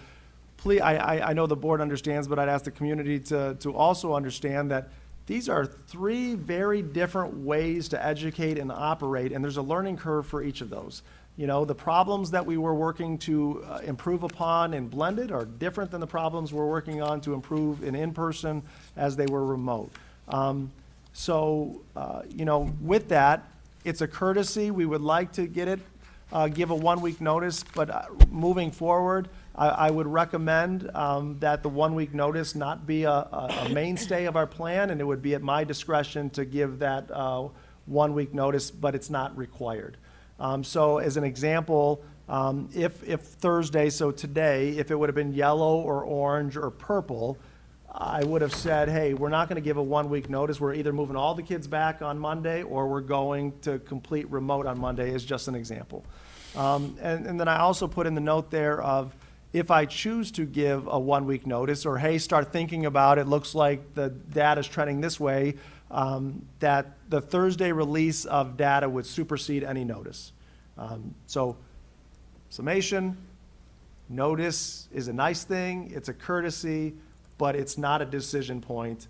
please, I know the board understands, but I'd ask the community to also understand that these are 3 very different ways to educate and operate, and there's a learning curve for each of those. You know, the problems that we were working to improve upon in blended are different than the problems we're working on to improve in person as they were remote. You know, with that, it's a courtesy. We would like to get it, give a 1-week notice, but moving forward, I would recommend that the 1-week notice not be a mainstay of our plan, and it would be at my discretion to give that 1-week notice, but it's not required. So as an example, if Thursday, so today, if it would have been yellow or orange or purple, I would have said, hey, we're not going to give a 1-week notice. We're either moving all the kids back on Monday or we're going to complete remote on Monday, is just an example. And then I also put in the note there of, if I choose to give a 1-week notice, or hey, start thinking about it, looks like the data's trending this way, that the Thursday release of data would supersede any notice. So summation, notice is a nice thing, it's a courtesy, but it's not a decision point.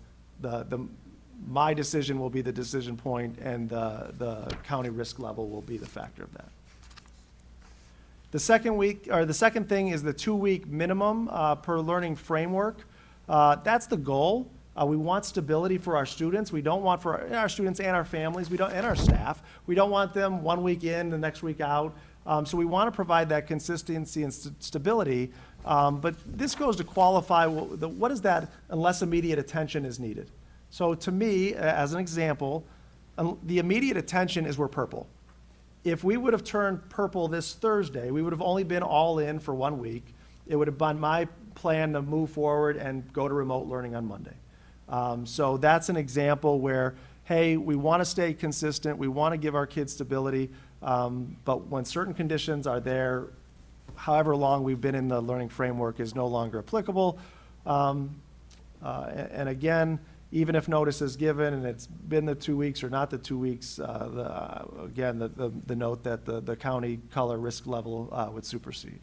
My decision will be the decision point, and the county risk level will be the factor of that. The second thing is the 2-week minimum per learning framework. That's the goal. We want stability for our students. We don't want for our students and our families, and our staff. We don't want them 1 week in, the next week out. So we want to provide that consistency and stability. But this goes to qualify what is that unless immediate attention is needed. So to me, as an example, the immediate attention is where purple. If we would have turned purple this Thursday, we would have only been all in for 1 week. It would have been my plan to move forward and go to remote learning on Monday. So that's an example where, hey, we want to stay consistent, we want to give our kids stability, but when certain conditions are there, however long we've been in the learning framework is no longer applicable. And again, even if notice is given and it's been the 2 weeks or not the 2 weeks, again, the note that the county color risk level would supersede.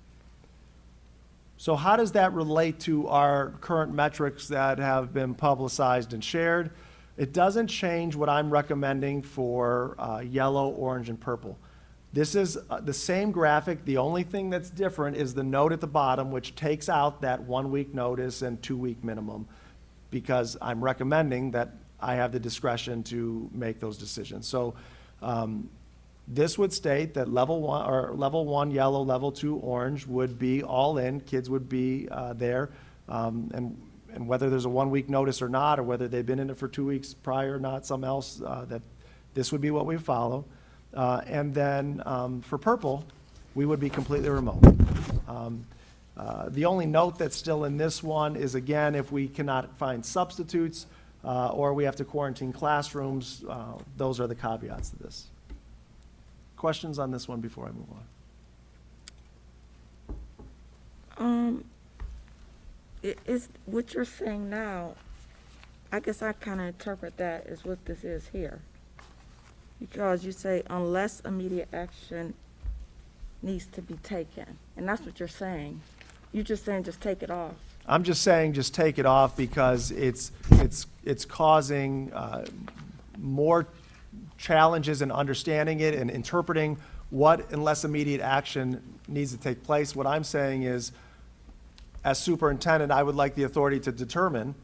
So how does that relate to our current metrics that have been publicized and shared? It doesn't change what I'm recommending for yellow, orange, and purple. This is the same graphic. The only thing that's different is the note at the bottom, which takes out that 1 week notice and 2 week minimum, because I'm recommending that I have the discretion to make those decisions. So this would state that level one yellow, level 2 orange would be all in. Kids would be there, and whether there's a 1 week notice or not, or whether they've been in it for 2 weeks prior or not, something else, that this would be what we follow. And then for purple, we would be completely remote. The only note that's still in this one is, again, if we cannot find substitutes or we have to quarantine classrooms, those are the caveats to this. Questions on this one before I move on? Is what you're saying now, I guess I kind of interpret that as what this is here. Because you say unless immediate action needs to be taken, and that's what you're saying. You're just saying just take it off. I'm just saying just take it off because it's causing more challenges in understanding it and interpreting what unless immediate action needs to take place. What I'm saying is, as superintendent, I would like the authority to determine,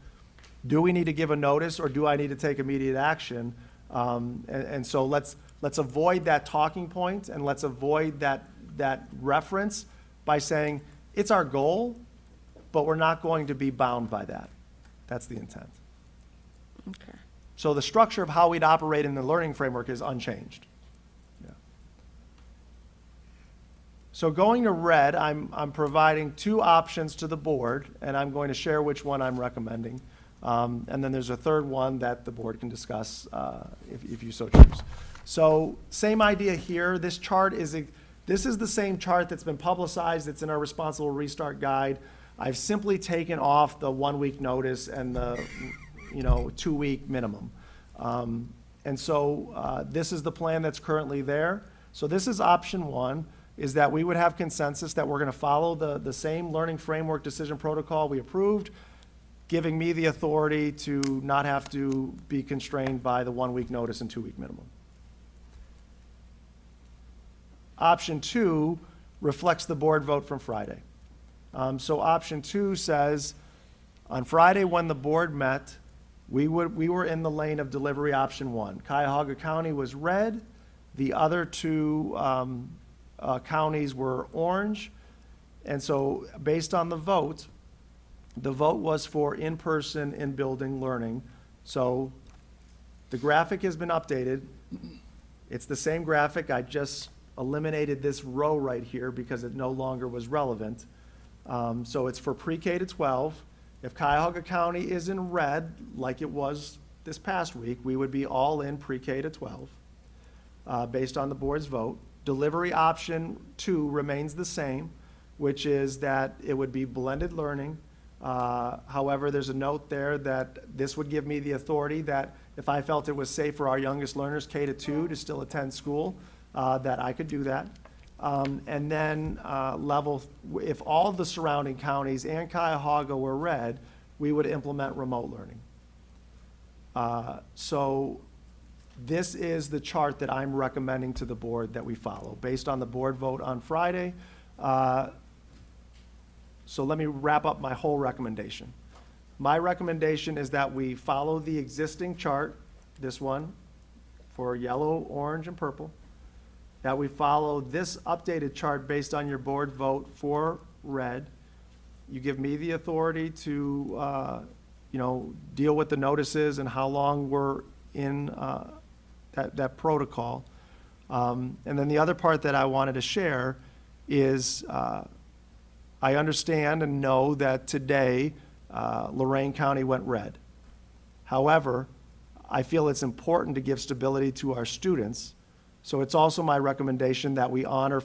do we need to give a notice or do I need to take immediate action? And so let's avoid that talking point and let's avoid that reference by saying it's our goal, but we're not going to be bound by that. That's the intent. Okay. So the structure of how we'd operate in the learning framework is unchanged. Yeah. So going to red, I'm providing 2 options to the board, and I'm going to share which one I'm recommending. And then there's a third one that the board can discuss if you so choose. So same idea here. This chart is the same chart that's been publicized. It's in our Responsible Restart Guide. I've simply taken off the 1 week notice and the 2 week minimum. And so this is the plan that's currently there. So this is option 1, is that we would have consensus that we're going to follow the same learning framework decision protocol we approved, giving me the authority to not have to be constrained by the 1 week notice and 2 week minimum. Option 2 reflects the board vote from Friday. So option 2 says, on Friday when the board met, we were in the lane of delivery option 1. Cuyahoga County was red. The other 2 counties were orange. And so based on the vote was for in-person, in-building learning. So the graphic has been updated. It's the same graphic. I just eliminated this row right here because it no longer was relevant. So it's for pre-K to 12. If Cuyahoga County is in red, like it was this past week, we would be all in pre-K to 12 based on the board's vote. Delivery option 2 remains the same, which is that it would be blended learning. However, there's a note there that this would give me the authority that if I felt it was safe for our youngest learners, K to 2, to still attend school, that I could do that. And then if all the surrounding counties and Cuyahoga were red, we would implement remote learning. So this is the chart that I'm recommending to the board that we follow, based on the board vote on Friday. So let me wrap up my whole recommendation. My recommendation is that we follow the existing chart, this one, for yellow, orange, and purple, that we follow this updated chart based on your board vote for red. You give me the authority to, deal with the notices and how long we're in that protocol. And then the other part that I wanted to share is I understand and know that today Lorain County went red. However, I feel it's important to give stability to our students. So it's also my recommendation that we honor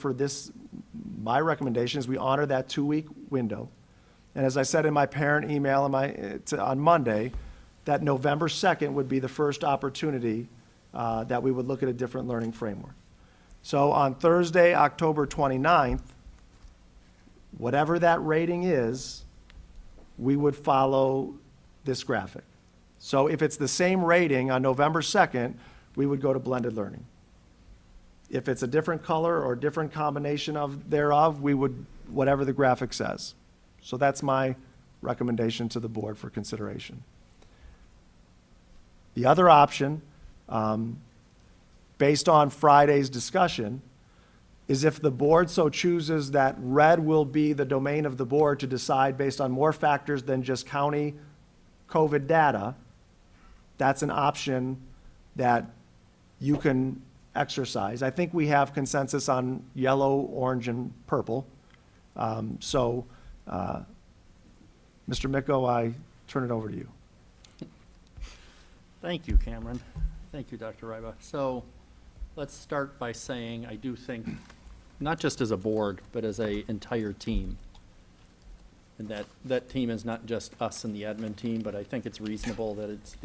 my recommendation is we honor that 2 week window. And as I said in my parent email on Monday, that November 2nd would be the first opportunity that we would look at a different learning framework. So on Thursday, October 29th, whatever that rating is, we would follow this graphic. So if it's the same rating on November 2nd, we would go to blended learning. If it's a different color or different combination of thereof, we would, whatever the graphic says. So that's my recommendation to the board for consideration. The other option, based on Friday's discussion, is if the board so chooses that red will be the domain of the board to decide based on more factors than just county COVID data, that's an option that you can exercise. I think we have consensus on yellow, orange, and purple. Mr. Micko, I turn it over to you. Thank you, Cameron. Thank you, Dr. Ryba. So let's start by saying I do think, not just as a board, but as an entire team, and that team is not just us and the admin team, but I think it's reasonable that it's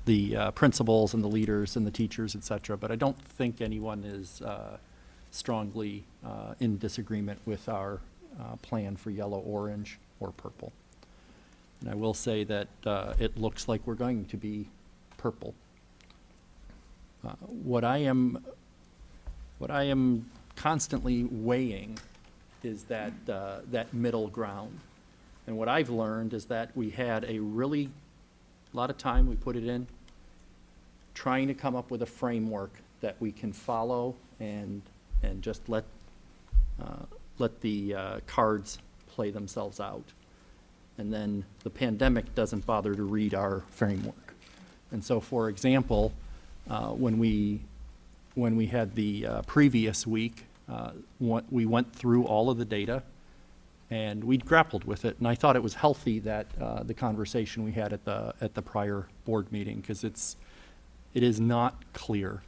the principals and the leaders and the teachers, et cetera. But I don't think anyone is strongly in disagreement with our plan for yellow, orange, or purple. And I will say that it looks like we're going to be purple. What I am constantly weighing is that middle ground. And what I've learned is that we had a lot of time we put it in trying to come up with a framework that we can follow and just let the cards play themselves out. And then the pandemic doesn't bother to read our framework. And so, for example, when we had the previous week, we went through all of the data and we grappled with it. And I thought it was healthy that the conversation we had at the prior board meeting, because it is not clear.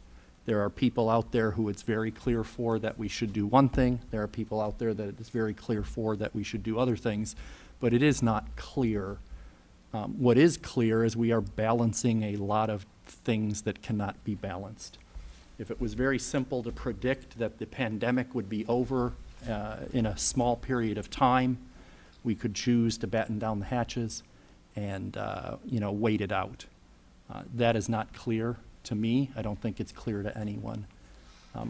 There are people out there who it's very clear for that we should do one thing. There are people out there that it's very clear for that we should do other things. But it is not clear. What is clear is we are balancing a lot of things that cannot be balanced. If it was very simple to predict that the pandemic would be over in a small period of time, we could choose to batten down the hatches and wait it out. That is not clear to me. I don't think it's clear to anyone.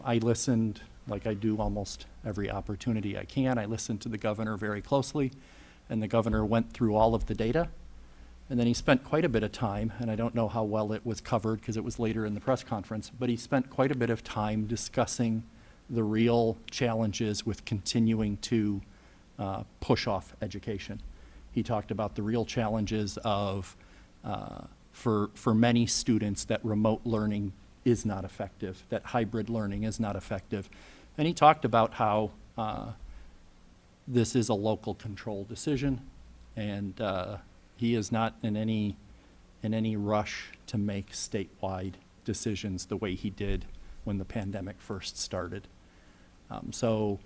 I listened, like I do almost every opportunity I can. I listened to the governor very closely, and the governor went through all of the data. And then he spent quite a bit of time, and I don't know how well it was covered because it was later in the press conference, but he spent quite a bit of time discussing the real challenges with continuing to push off education. He talked about the real challenges of, for many students, that remote learning is not effective, that hybrid learning is not effective. And he talked about how this is a local control decision, and he is not in any rush to make statewide decisions the way he did when the pandemic first started. So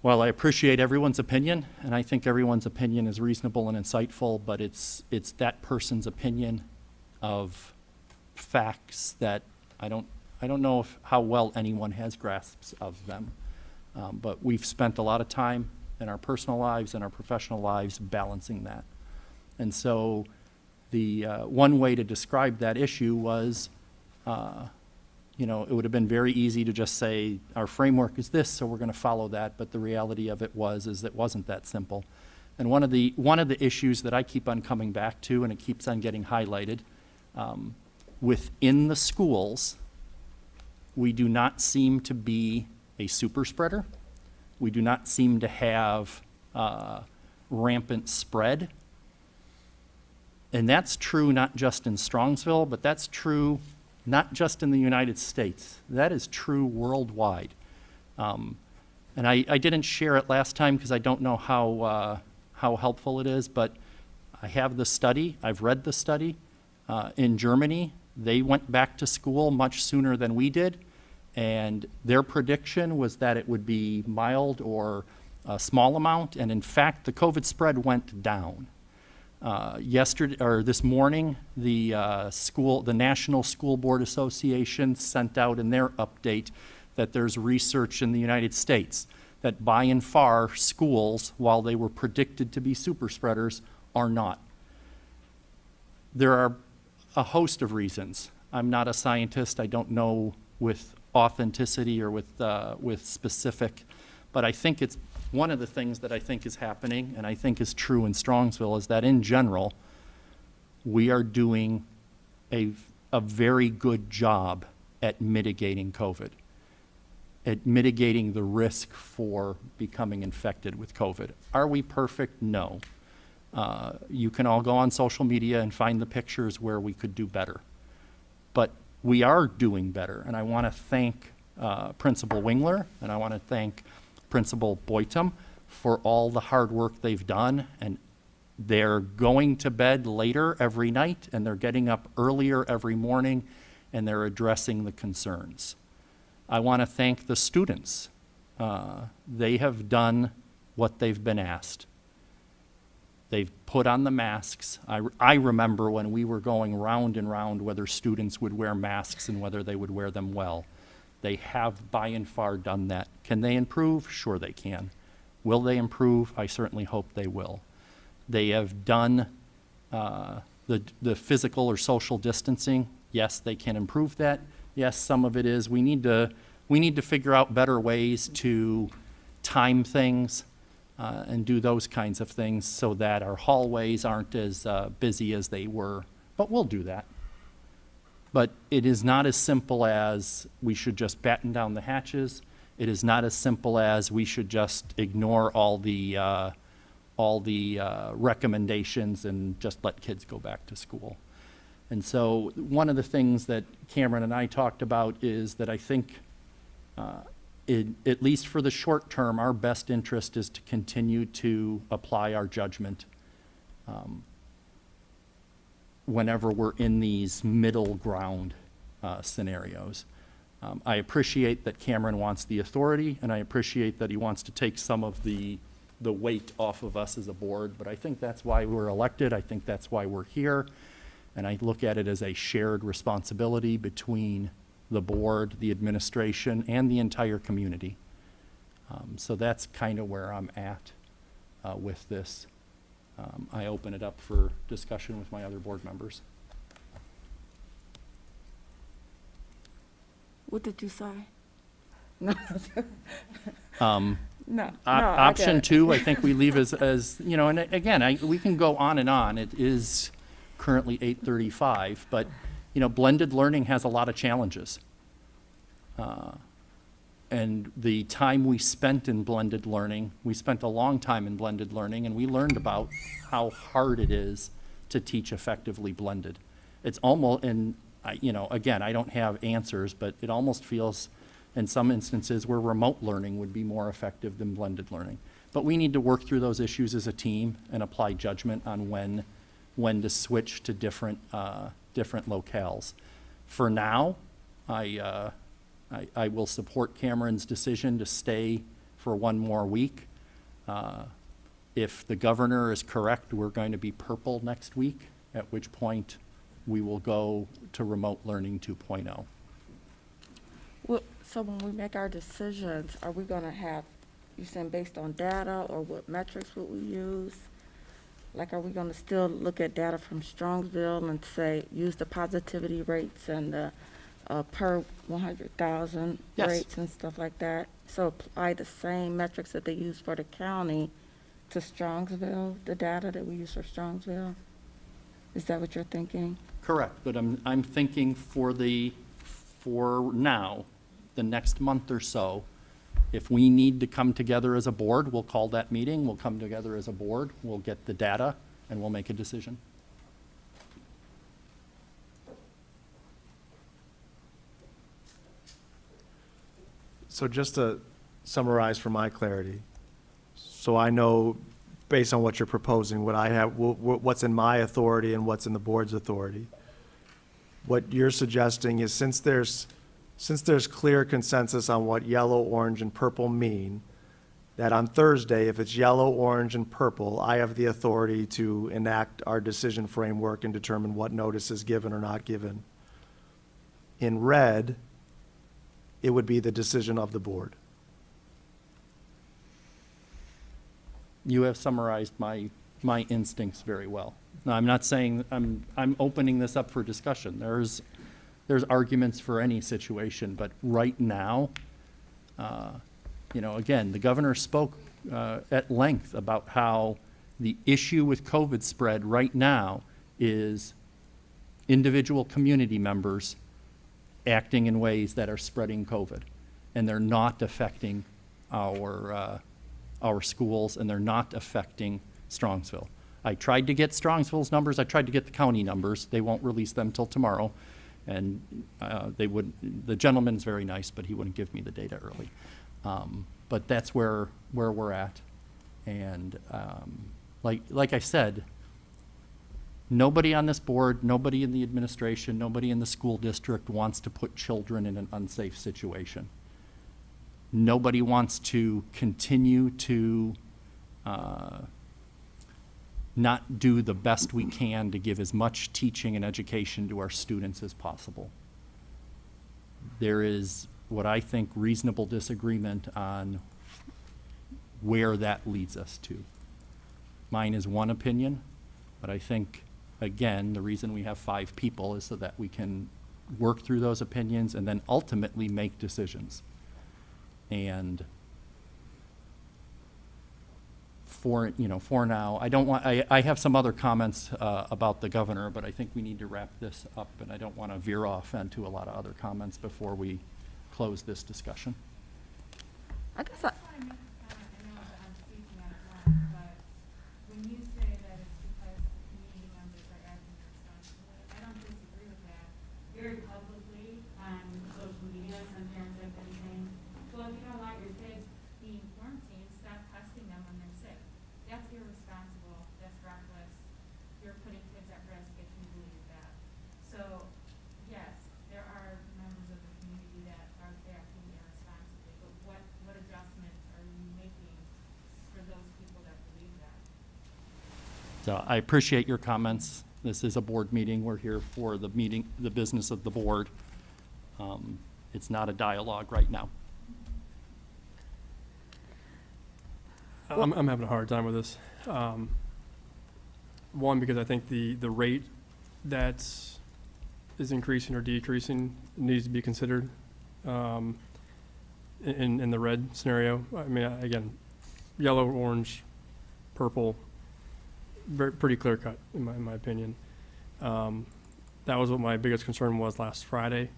while I appreciate everyone's opinion, and I think everyone's opinion is reasonable and insightful, but it's that person's opinion of facts that I don't know how well anyone has grasps of them. But we've spent a lot of time in our personal lives and our professional lives balancing that. And so the one way to describe that issue was, it would have been very easy to just say, our framework is this, so we're going to follow that. But the reality of it is it wasn't that simple. And one of the issues that I keep on coming back to, and it keeps on getting highlighted, within the schools, we do not seem to be a super spreader. We do not seem to have rampant spread. And that's true not just in Strongsville, but that's true not just in the United States. That is true worldwide. And I didn't share it last time because I don't know how helpful it is, but I have the study. I've read the study. In Germany, they went back to school much sooner than we did, and their prediction was that it would be mild or a small amount, and in fact, the COVID spread went down. Yesterday, or this morning, the National School Board Association sent out in their update that there's research in the United States that by and far schools, while they were predicted to be super spreaders, are not. There are a host of reasons. I'm not a scientist. I don't know with authenticity or with specific, but I think it's one of the things that I think is happening, and I think is true in Strongsville, is that in general, we are doing a very good job at mitigating COVID, at mitigating the risk for becoming infected with COVID. Are we perfect? No. You can all go on social media and find the pictures where we could do better. But we are doing better, and I want to thank Principal Wingler, and I want to thank Principal Boytum for all the hard work they've done, and they're going to bed later every night, and they're getting up earlier every morning, and they're addressing the concerns. I want to thank the students. They have done what they've been asked. They've put on the masks. I remember when we were going round and round whether students would wear masks and whether they would wear them well. They have by and far done that. Can they improve? Sure they can. Will they improve? I certainly hope they will. They have done the physical or social distancing. Yes, they can improve that. Yes, some of it is we need to figure out better ways to time things and do those kinds of things so that our hallways aren't as busy as they were. But we'll do that. But it is not as simple as we should just batten down the hatches. It is not as simple as we should just ignore all the recommendations and just let kids go back to school. And so one of the things that Cameron and I talked about is that I think, at least for the short term, our best interest is to continue to apply our judgment whenever we're in these middle ground scenarios. I appreciate that Cameron wants the authority, and I appreciate that he wants to take some of the weight off of us as a board, but I think that's why we're elected. I think that's why we're here. And I look at it as a shared responsibility between the board, the administration, and the entire community. So that's kind of where I'm at with this. I open it up for discussion with my other board members. What did you say? No, Option two, I think we leave as you know, and again, we can go on and on. It is currently 8:35, but you know, blended learning has a lot of challenges. And the time we spent in blended learning, we spent a long time in blended learning, and we learned about how hard it is to teach effectively blended. It's almost, and you know, again, I don't have answers, but it almost feels in some instances where remote learning would be more effective than blended learning. But we need to work through those issues as a team and apply judgment on when to switch to different locales. For now, I will support Cameron's decision to stay for one more week. If the governor is correct, we're going to be purple next week, at which point we will go to remote learning 2.0. Well, so when we make our decisions, are we gonna have, you saying based on data, or what metrics would we use? Like, are we gonna still look at data from Strongsville and say, use the positivity rates and the per 100,000 Yes. rates and stuff like that? So apply the same metrics that they use for the county to Strongsville, the data that we use for Strongsville? Is that what you're thinking? Correct, but I'm thinking for now, the next month or so, if we need to come together as a board, we'll call that meeting, we'll come together as a board, we'll get the data, and we'll make a decision. So just to summarize for my clarity, so I know, based on what you're proposing, what I have, what's in my authority and what's in the board's authority. What you're suggesting is, since there's clear consensus on what yellow, orange, and purple mean, that on Thursday, if it's yellow, orange, and purple, I have the authority to enact our decision framework and determine what notice is given or not given. In red, it would be the decision of the board. You have summarized my instincts very well. Now, I'm not saying, I'm opening this up for discussion. There's arguments for any situation, but right now, again, the governor spoke at length about how the issue with COVID spread right now is individual community members acting in ways that are spreading COVID, and they're not affecting our schools, and they're not affecting Strongsville. I tried to get Strongsville's numbers. I tried to get the county numbers. They won't release them till tomorrow, and the gentleman's very nice, but he wouldn't give me the data early. But that's where we're at, and like I said, nobody on this board, nobody in the administration, nobody in the school district wants to put children in an unsafe situation. Nobody wants to continue to not do the best we can to give as much teaching and education to our students as possible. There is what I think reasonable disagreement on where that leads us to. Mine is one opinion, but I think, again, the reason we have 5 people is so that we can work through those opinions and then ultimately make decisions. And for now, I have some other comments about the governor, but I think we need to wrap this up, and I don't want to veer off into a lot of other comments before we close this discussion. I guess I know that I'm speaking out of line, but when you say that it's because the community members are acting irresponsibly, I don't disagree with that. Very publicly on social media, some parents have been saying, well, if you don't want your kids being quarantined, stop testing them when they're sick. That's irresponsible, that's reckless. You're putting kids at risk if you believe that. So, yes, there are members of the community that are acting irresponsibly, but what adjustments are you making for those people that believe that? So I appreciate your comments. This is a board meeting. We're here for the business of the board. It's not a dialogue right now. I'm having a hard time with this. One, because I think the rate that is increasing or decreasing needs to be considered in the red scenario. I mean, again, yellow, orange, purple, pretty clear cut in my opinion. That was what my biggest concern was last Friday,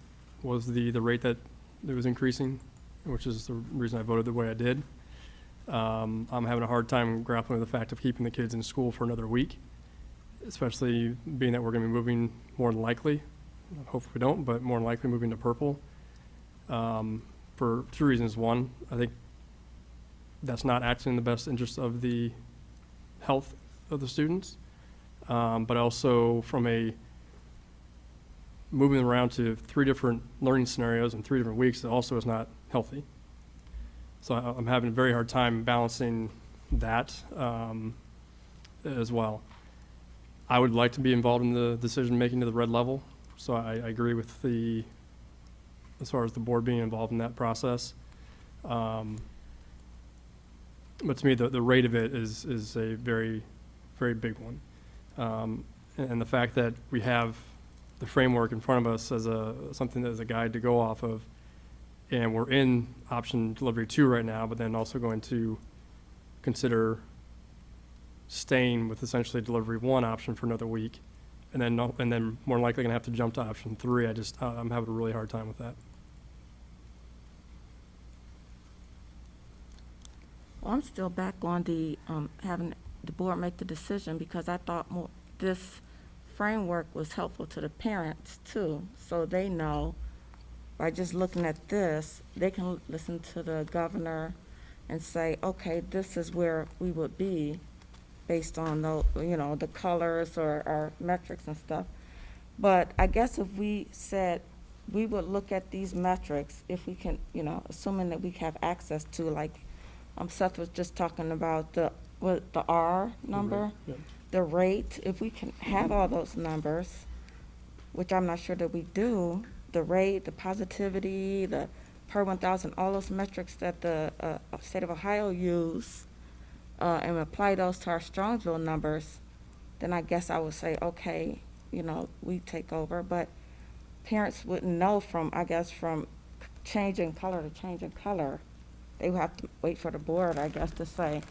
was the rate that it was increasing, which is the reason I voted the way I did. I'm having a hard time grappling with the fact of keeping the kids in school for another week, especially being that we're going to be moving more than likely. Hopefully we don't, but more than likely moving to purple. For 2 reasons. One, I think that's not acting in the best interest of the health of the students, but also from a moving them around to 3 different learning scenarios in 3 different weeks, that also is not healthy. So I'm having a very hard time balancing that as well. I would like to be involved in the decision-making to the red level, so I agree with as far as the board being involved in that process. But to me, the rate of it is a very, very big one. And the fact that we have the framework in front of us as something as a guide to go off of, and we're in option delivery 2 right now, but then also going to consider staying with essentially delivery 1 option for another week, and then more than likely going to have to jump to option 3. I'm having a really hard time with that. Well, I'm still back on the having the board make the decision, because I thought this framework was helpful to the parents too, so they know by just looking at this, they can listen to the governor and say, okay, this is where we would be based on the colors or our metrics and stuff. But I guess if we said we would look at these metrics, if we can, assuming that we have access to like Seth was just talking about the R number, the rate. If we can have all those numbers, which I'm not sure that we do, the rate, the positivity, the per 1,000, all those metrics that the state of Ohio use, and apply those to our Strongsville numbers, then I guess I would say, okay, we take over. But parents wouldn't know from changing color to changing color. They would have to wait for the board, I guess, to say,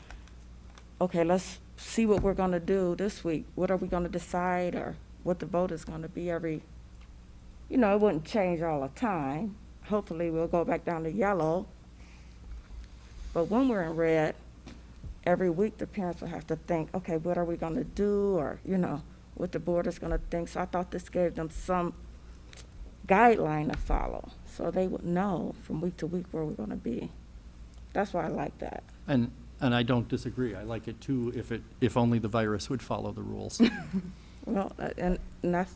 okay, let's see what we're going to do this week. What are we going to decide, or what the vote is going to be every, it wouldn't change all the time. Hopefully we'll go back down to yellow. But when we're in red, every week the parents will have to think, okay, what are we going to do, or, what the board is going to think. So I thought this gave them some guideline to follow, so they would know from week to week where we're going to be. That's why I like that. And I don't disagree. I like it too, if only the virus would follow the rules. Well, and that's,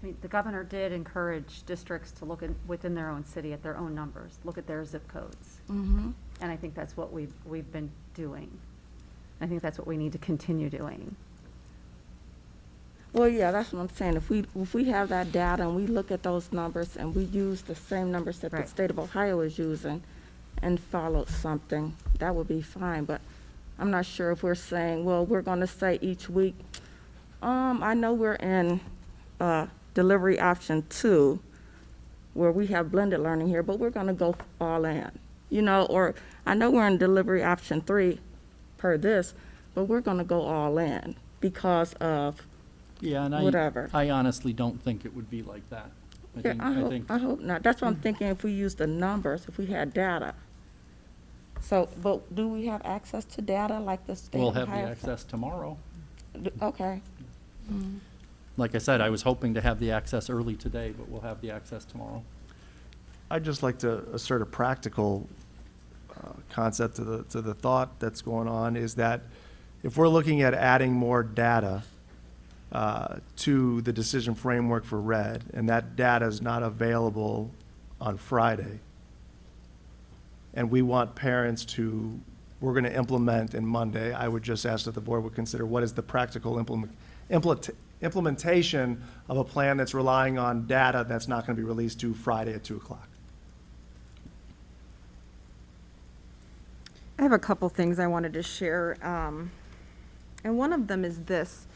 I mean, the governor did encourage districts to look within their own city at their own numbers, look at their zip codes. mhm. And I think that's what we've been doing. I think that's what we need to continue doing. Well, yeah, that's what I'm saying. If we have that data and we look at those numbers and we use the same numbers that the Right. state of Ohio is using and follow something, that would be fine. But I'm not sure if we're saying, well, we're going to say each week, I know we're in delivery option 2, where we have blended learning here, but we're going to go all in, or I know we're in delivery option 3 per this, but we're going to go all in because of Yeah, and whatever. I honestly don't think it would be like that. Yeah, I hope not. That's what I'm thinking, if we use the numbers, if we had data. So, but do we have access to data like the state We'll of have the Ohio? access tomorrow. Okay, Like I said, I was hoping to have the access early today, but we'll have the access tomorrow. I'd just like to assert a practical concept to the thought that's going on, is that if we're looking at adding more data to the decision framework for RED, and that data is not available on Friday, and we want parents to, we're going to implement in Monday, I would just ask that the board would consider what is the practical implementation of a plan that's relying on data that's not going to be released to Friday at 2 o'clock. I have a couple things I wanted to share, and one of them is this.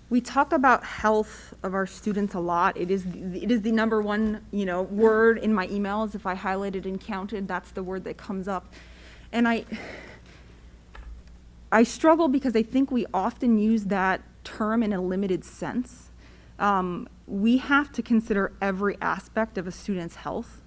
We talk about health of our students a lot. It is the number one, word in my emails. If I highlighted and counted, that's the word that comes up. And I struggle because I think we often use that term in a limited sense. We have to consider every aspect of a student's health.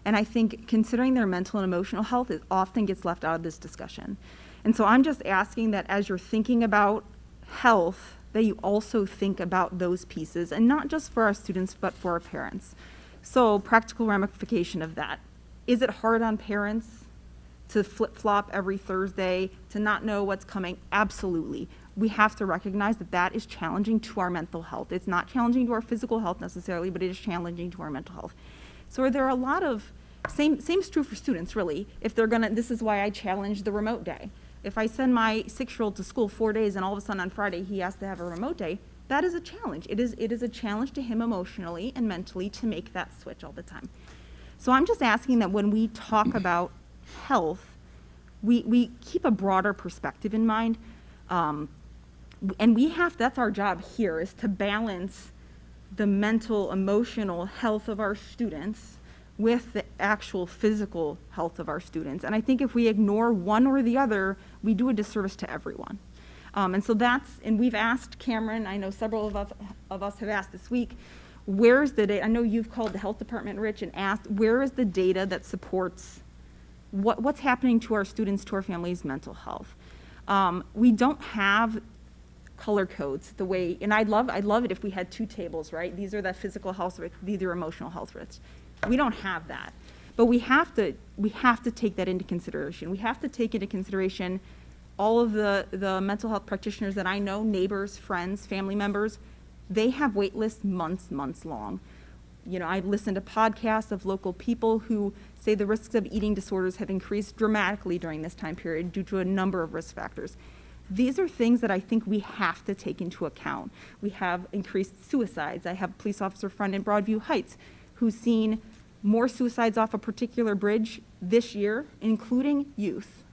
And I think considering their mental and emotional health, it often gets left out of this discussion. And so I'm just asking that as you're thinking about health, that you also think about those pieces, and not just for our students, but for our parents. So practical ramification of that. Is it hard on parents to flip-flop every Thursday, to not know what's coming? Absolutely. We have to recognize that that is challenging to our mental health. It's not challenging to our physical health necessarily, but it is challenging to our mental health. So are there a lot of, same's true for students, really. If they're this is why I challenge the remote day. If I send my 6-year-old to school 4 days and all of a sudden on Friday he has to have a remote day, that is a challenge. It is a challenge to him emotionally and mentally to make that switch all the time. So I'm just asking that when we talk about health, we keep a broader perspective in mind. And that's our job here, is to balance the mental, emotional health of our students with the actual physical health of our students. And I think if we ignore one or the other, we do a disservice to everyone. And so and we've asked Cameron, I know several of us have asked this week, where's the data? I know you've called the health department, Rich, and asked, where is the data that supports what's happening to our students, to our families' mental health? We don't have color codes the way, and I'd love it if we had 2 tables, right? These are the physical health risks, these are emotional health risks. We don't have that, but we have to take that into consideration. We have to take into consideration all of the mental health practitioners that I know, neighbors, friends, family members. They have wait lists months long. I listen to podcasts of local people who say the risks of eating disorders have increased dramatically during this time period due to a number of risk factors. These are things that I think we have to take into account. We have increased suicides. I have a police officer friend in Broadview Heights who's seen more suicides off a particular bridge this year, including youth,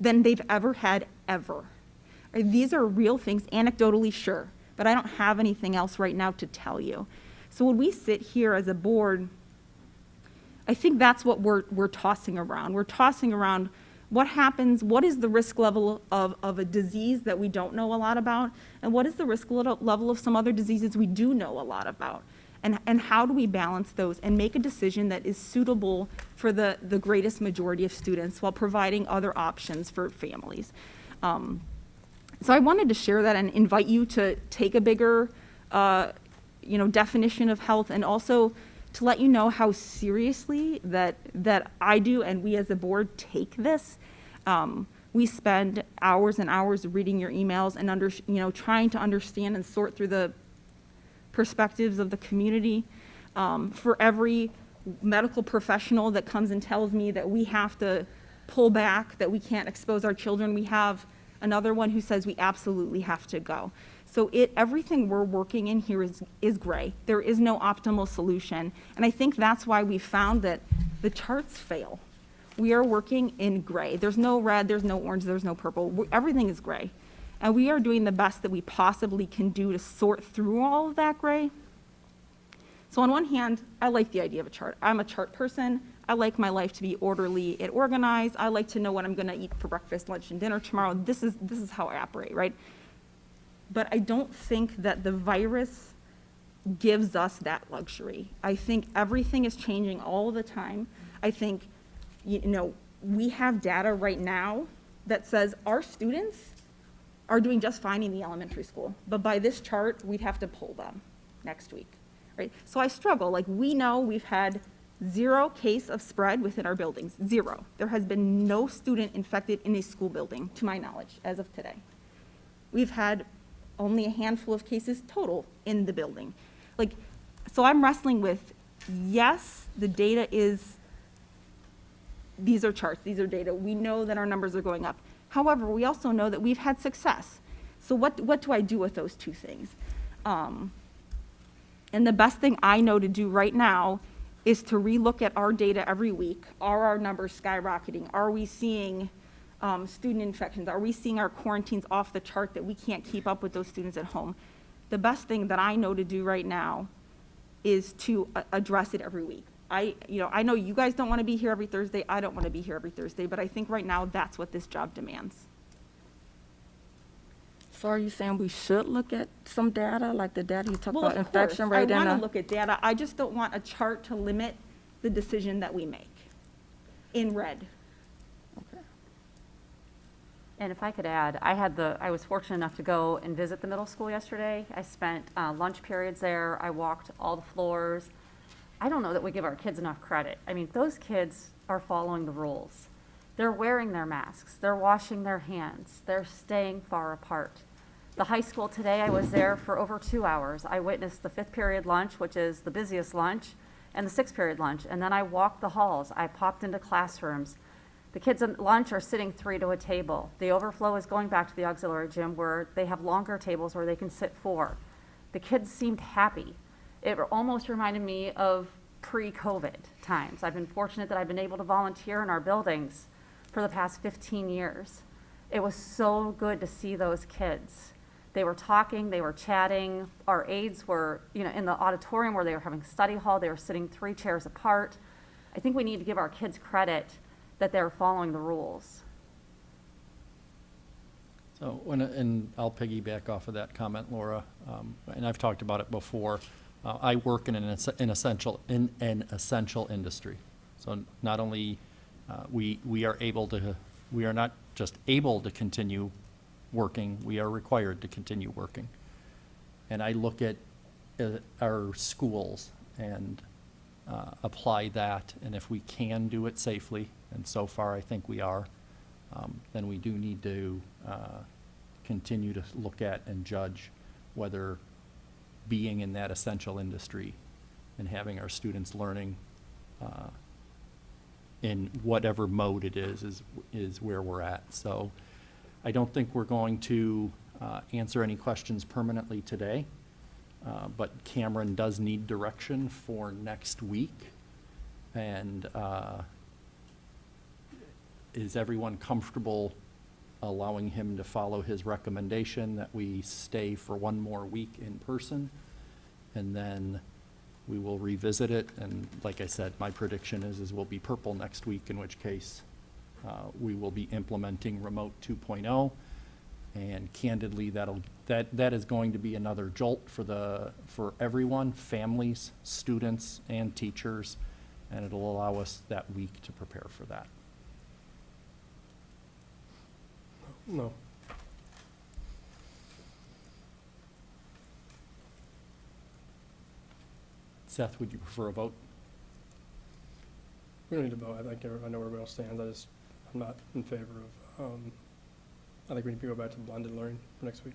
than they've ever had ever. These are real things, anecdotally, sure, but I don't have anything else right now to tell you. So when we sit here as a board, I think that's what we're tossing around. We're tossing around what happens, what is the risk level of a disease that we don't know a lot about, and what is the risk level of some other diseases we do know a lot about? And how do we balance those and make a decision that is suitable for the greatest majority of students while providing other options for families? So I wanted to share that and invite you to take a bigger definition of health, and also to let you know how seriously that I do and we as a board take this. We spend hours and hours reading your emails and trying to understand and sort through the perspectives of the community. For every medical professional that comes and tells me that we have to pull back, that we can't expose our children, we have another one who says we absolutely have to go. So everything we're working in here is gray. There is no optimal solution. And I think that's why we found that the charts fail. We are working in gray. There's no red, there's no orange, there's no purple. Everything is gray. And we are doing the best that we possibly can do to sort through all of that gray. So on one hand, I like the idea of a chart. I'm a chart person. I like my life to be orderly and organized. I like to know what I'm gonna eat for breakfast, lunch, and dinner tomorrow. This is how I operate, right? But I don't think that the virus gives us that luxury. I think everything is changing all the time. I think, we have data right now that says our students are doing just fine in the elementary school, but by this chart, we'd have to pull them next week, right? So I struggle. We know we've had 0 case of spread within our buildings, 0. There has been no student infected in a school building, to my knowledge, as of today. We've had only a handful of cases total in the building. So I'm wrestling with, yes, the data is, these are charts, these are data. We know that our numbers are going up. However, we also know that we've had success. So what do I do with those two things? And the best thing I know to do right now is to relook at our data every week. Are our numbers skyrocketing? Are we seeing student infections? Are we seeing our quarantines off the chart that we can't keep up with those students at home? The best thing that I know to do right now is to address it every week. I know you guys don't want to be here every Thursday. I don't want to be here every Thursday, but I think right now that's what this job demands. So are you saying we should look at some data, like the data you talked Well, about, of course, infection rate? I want to look at data. I just don't want a chart to limit the decision that we make in red. And if I could add, I was fortunate enough to go and visit the middle school yesterday. I spent lunch periods there. I walked all the floors. I don't know that we give our kids enough credit. I mean, those kids are following the rules. They're wearing their masks. They're washing their hands. They're staying far apart. The high school today, I was there for over 2 hours. I witnessed the 5th period lunch, which is the busiest lunch, and the 6th period lunch. And then I walked the halls. I popped into classrooms. The kids at lunch are sitting 3 to a table. The overflow is going back to the auxiliary gym where they have longer tables where they can sit 4. The kids seemed happy. It almost reminded me of pre-COVID times. I've been fortunate that I've been able to volunteer in our buildings for the past 15 years. It was so good to see those kids. They were talking, they were chatting. Our aides were, in the auditorium where they were having study hall, they were sitting 3 chairs apart. I think we need to give our kids credit that they're following the rules. So, and I'll piggyback off of that comment, Laura, and I've talked about it before. I work in an essential industry. So not only we are not just able to continue working, we are required to continue working. And I look at our schools and apply that, and if we can do it safely, and so far I think we are, then we do need to continue to look at and judge whether being in that essential industry and having our students learning in whatever mode it is where we're at. So I don't think we're going to answer any questions permanently today, but Cameron does need direction for next week. And is everyone comfortable allowing him to follow his recommendation that we stay for one more week in person? And then we will revisit it. And like I said, my prediction is we'll be purple next week, in which case we will be implementing remote 2.0. And candidly, that is going to be another jolt for everyone, families, students, and teachers, and it'll allow us that week to prepare for that. No. Seth, would you prefer a vote? We don't need to vote. I think I know where everybody else stands. I'm not in favor of, I think we need to go back to blended learning for next week.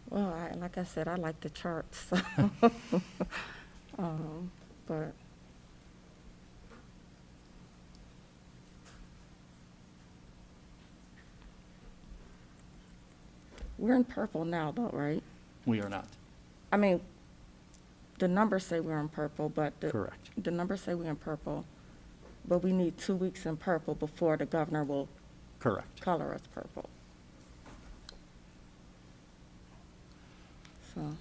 Well, like I said, I like the charts, so. But we're in purple now, though, right? We are not. I mean, the numbers say we're in purple, but Correct. the numbers say we're in purple, but we need 2 weeks in purple before the governor will Correct. color us purple. So,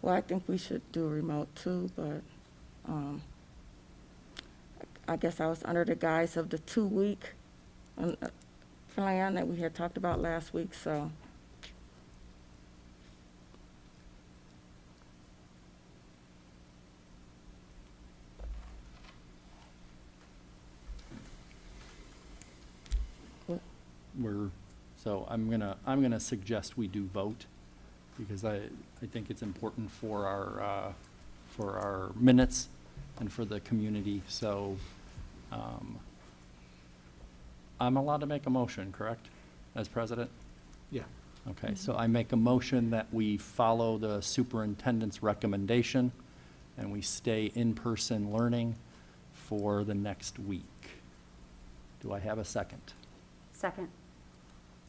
well, I think we should do remote too, but I guess I was under the guise of the 2-week plan that we had talked about last week, so. So I'm gonna suggest we do vote, because I think it's important for our minutes and for the community. So I'm allowed to make a motion, correct, as president? Yeah. Okay, so I make a motion that we follow the superintendent's recommendation and we stay in-person learning for the next week. Do I have a second? Second.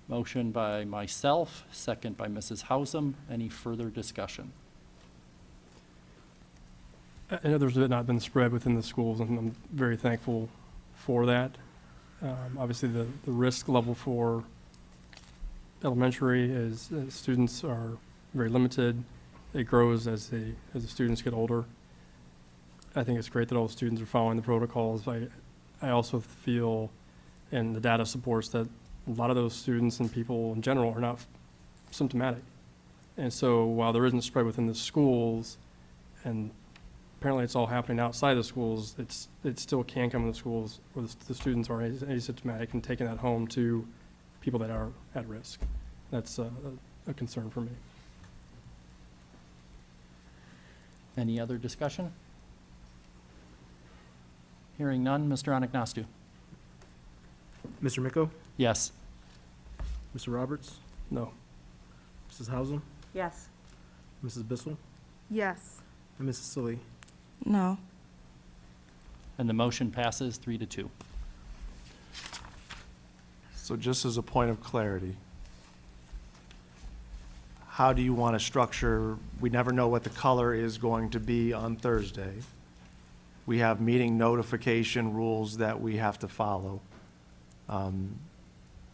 Motion by myself, second by Mrs. Hausum. Any further discussion? I know there's not been spread within the schools, and I'm very thankful for that. Obviously, the risk level for elementary is students are very limited. It grows as the students get older. I think it's great that all the students are following the protocols. I also feel, and the data supports, that a lot of those students and people in general are not symptomatic. And so while there isn't spread within the schools, and apparently it's all happening outside the schools, it still can come in the schools where the students are asymptomatic and taking that home to people that are at risk. That's a concern for me. Any other discussion? Hearing none, Mr. Anagnostou. Mr. Miko, Yes. Mr. Roberts, No. Mrs. Hausum, Yes. Mrs. Bissell, Yes. and Mrs. Salee. No. And the motion passes 3-2. So just as a point of clarity, how do you want to structure, we never know what the color is going to be on Thursday. We have meeting notification rules that we have to follow.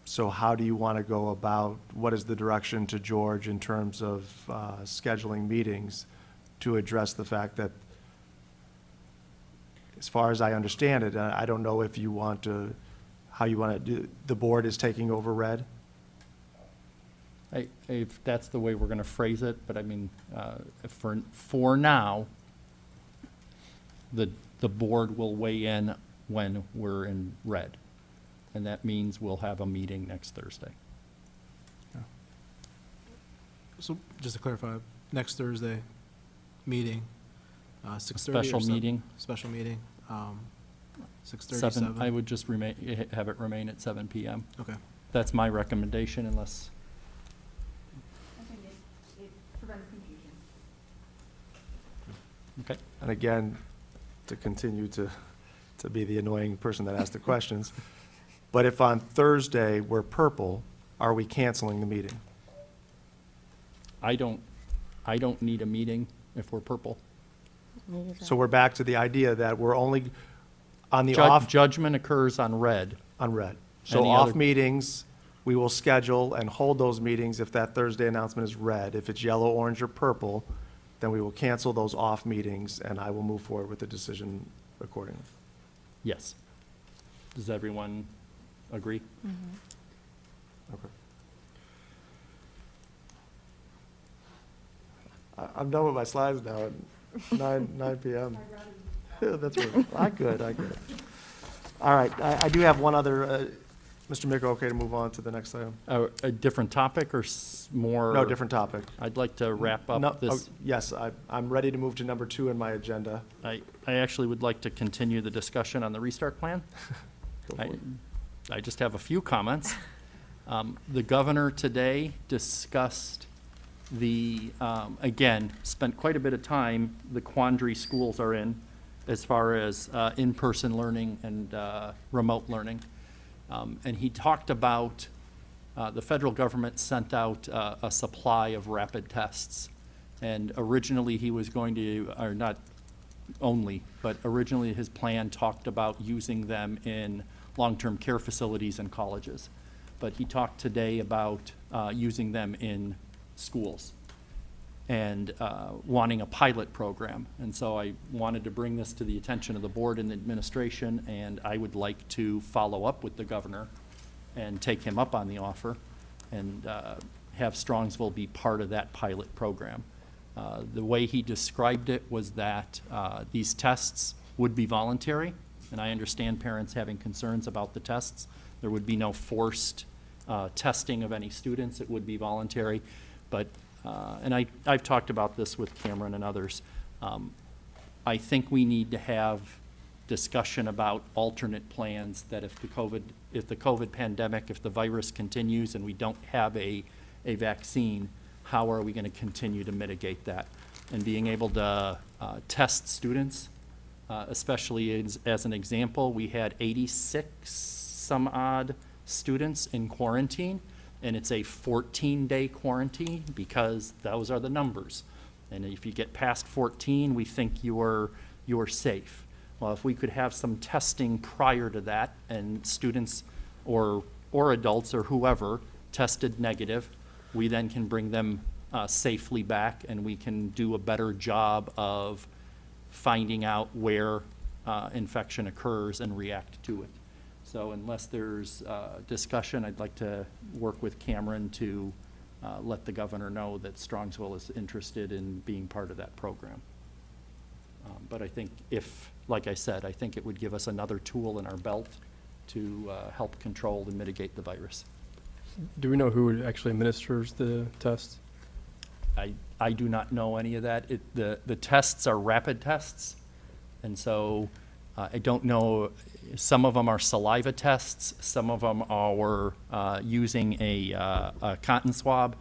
So how do you want to go about, what is the direction to George in terms of scheduling meetings to address the fact that, as far as I understand it, I don't know if you want to, how you want to do, the board is taking over red? If that's the way we're going to phrase it, but I mean, for now, the board will weigh in when we're in red. And that means we'll have a meeting next Thursday. So just to clarify, next Thursday, meeting, 6:30 or Special 7? meeting. Special meeting, 6:30, 7, 7? I would just have it remain at 7 PM. Okay. That's my recommendation, unless Okay. And again, to continue to be the annoying person that asked the questions, but if on Thursday we're purple, are we canceling the meeting? I don't need a meeting if we're purple. So we're back to the idea that we're only on the off, Judgment occurs on red. on red. So Any off other- meetings, we will schedule and hold those meetings if that Thursday announcement is red. If it's yellow, orange, or purple, then we will cancel those off meetings, and I will move forward with the decision accordingly. Yes. Does everyone agree? Okay. I'm done with my slides now at 9 PM. That's right. I could. All right, I do have one other, Mr. Miko, okay to move on to the next item? A different topic or more? No, different topic. I'd like to wrap No, up this. Yes, I'm ready to move to number 2 in my agenda. I actually would like to continue the discussion on the restart plan. Go for it. I just have a few comments. The governor today discussed again, spent quite a bit of time, the quandary schools are in as far as in-person learning and remote learning. And he talked about the federal government sent out a supply of rapid tests. And originally he was going to, or not only, but originally his plan talked about using them in long-term care facilities and colleges. But he talked today about using them in schools and wanting a pilot program. And so I wanted to bring this to the attention of the board and the administration, and I would like to follow up with the governor and take him up on the offer and have Strongsville be part of that pilot program. The way he described it was that these tests would be voluntary, and I understand parents having concerns about the tests. There would be no forced testing of any students. It would be voluntary. But, and I've talked about this with Cameron and others. I think we need to have discussion about alternate plans that if the COVID pandemic, if the virus continues and we don't have a vaccine, how are we going to continue to mitigate that? And being able to test students, especially as an example, we had 86 some odd students in quarantine, and it's a 14-day quarantine because those are the numbers. And if you get past 14, we think you're safe. Well, if we could have some testing prior to that and students or adults or whoever tested negative, we then can bring them safely back, and we can do a better job of finding out where infection occurs and react to it. So unless there's discussion, I'd like to work with Cameron to let the governor know that Strongsville is interested in being part of that program. But I think like I said, I think it would give us another tool in our belt to help control and mitigate the virus. Do we know who actually administers the tests? I do not know any of that. The tests are rapid tests, and so I don't know. Some of them are saliva tests. Some of them are using a cotton swab.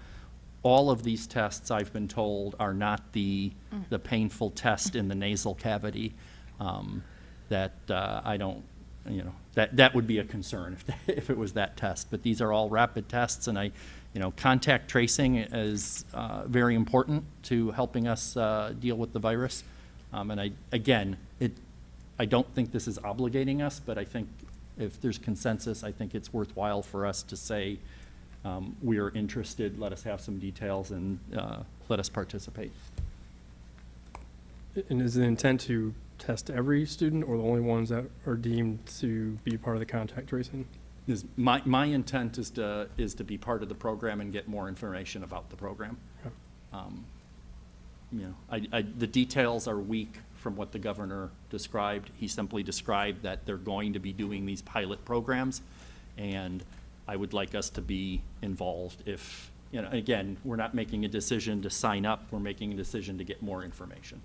All of these tests, I've been told, are not the painful test in the nasal cavity. That I don't, that would be a concern if it was that test. But these are all rapid tests, and contact tracing is very important to helping us deal with the virus. And I don't think this is obligating us, but I think if there's consensus, I think it's worthwhile for us to say we are interested, let us have some details, and let us participate. And is the intent to test every student or the only ones that are deemed to be part of the contact tracing? My intent is to be part of the program and get more information about the program. Okay. The details are weak from what the governor described. He simply described that they're going to be doing these pilot programs, and I would like us to be involved if, again, we're not making a decision to sign up, we're making a decision to get more information.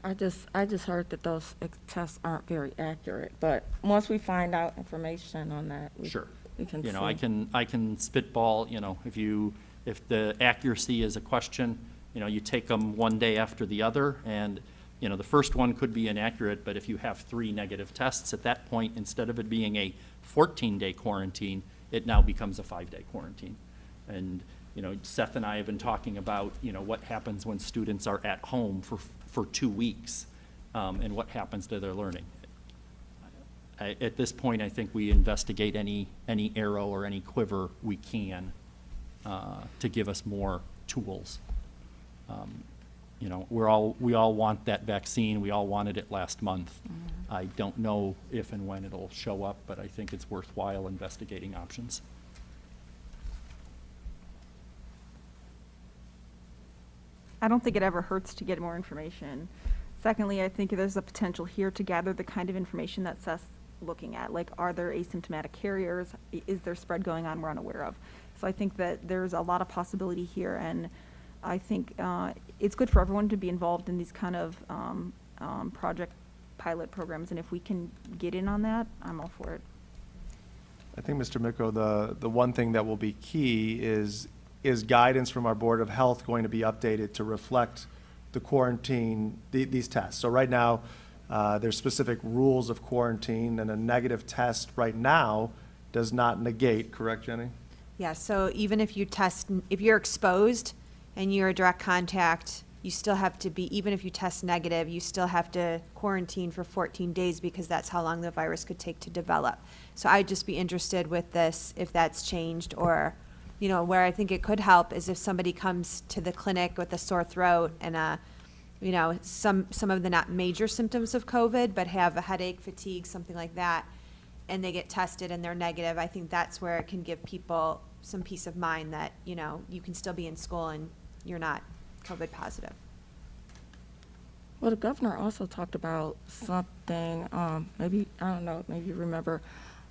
I just heard that those tests aren't very accurate, but once we find out information on that, Sure. we can see. I can spitball, if you If the accuracy is a question, you take them one day after the other, and, the first one could be inaccurate, but if you have 3 negative tests, at that point, instead of it being a 14-day quarantine, it now becomes a 5-day quarantine. And, Seth and I have been talking about, what happens when students are at home for 2 weeks, and what happens to their learning. At this point, I think we investigate any arrow or any quiver we can to give us more tools. We all want that vaccine. We all wanted it last month. I don't know if and when it'll show up, but I think it's worthwhile investigating options. I don't think it ever hurts to get more information. Secondly, I think there's a potential here to gather the kind of information that Seth's looking at, like, are there asymptomatic carriers? Is there spread going on we're unaware of? So I think that there's a lot of possibility here, and I think it's good for everyone to be involved in these kind of project pilot programs, and if we can get in on that, I'm all for it. I think, Mr. Miko, the one thing that will be key is guidance from our Board of Health going to be updated to reflect the quarantine, these tests. So right now, there's specific rules of quarantine, and a negative test right now does not negate, correct, Jenny? Yeah, so even if if you're exposed and you're a direct contact, you still have to be, even if you test negative, you still have to quarantine for 14 days because that's how long the virus could take to develop. So I'd just be interested with this, if that's changed, or, where I think it could help is if somebody comes to the clinic with a sore throat and some of the not major symptoms of COVID, but have a headache, fatigue, something like that, and they get tested and they're negative, I think that's where it can give people some peace of mind that, you can still be in school and you're not COVID positive. Well, the governor also talked about something, maybe, I don't know, maybe you remember,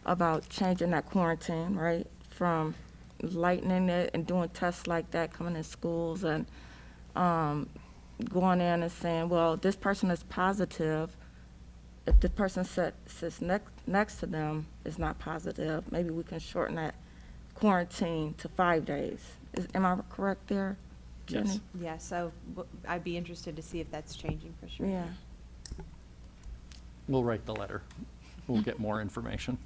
about changing that quarantine, right? From lightening it and doing tests like that, coming in schools and going in and saying, well, this person is positive. If the person sits next to them is not positive, maybe we can shorten that quarantine to 5 days. Am I correct there, Jenny? Yes. Yeah, so I'd be interested to see if that's changing for sure. Yeah. We'll write the letter. We'll get more information.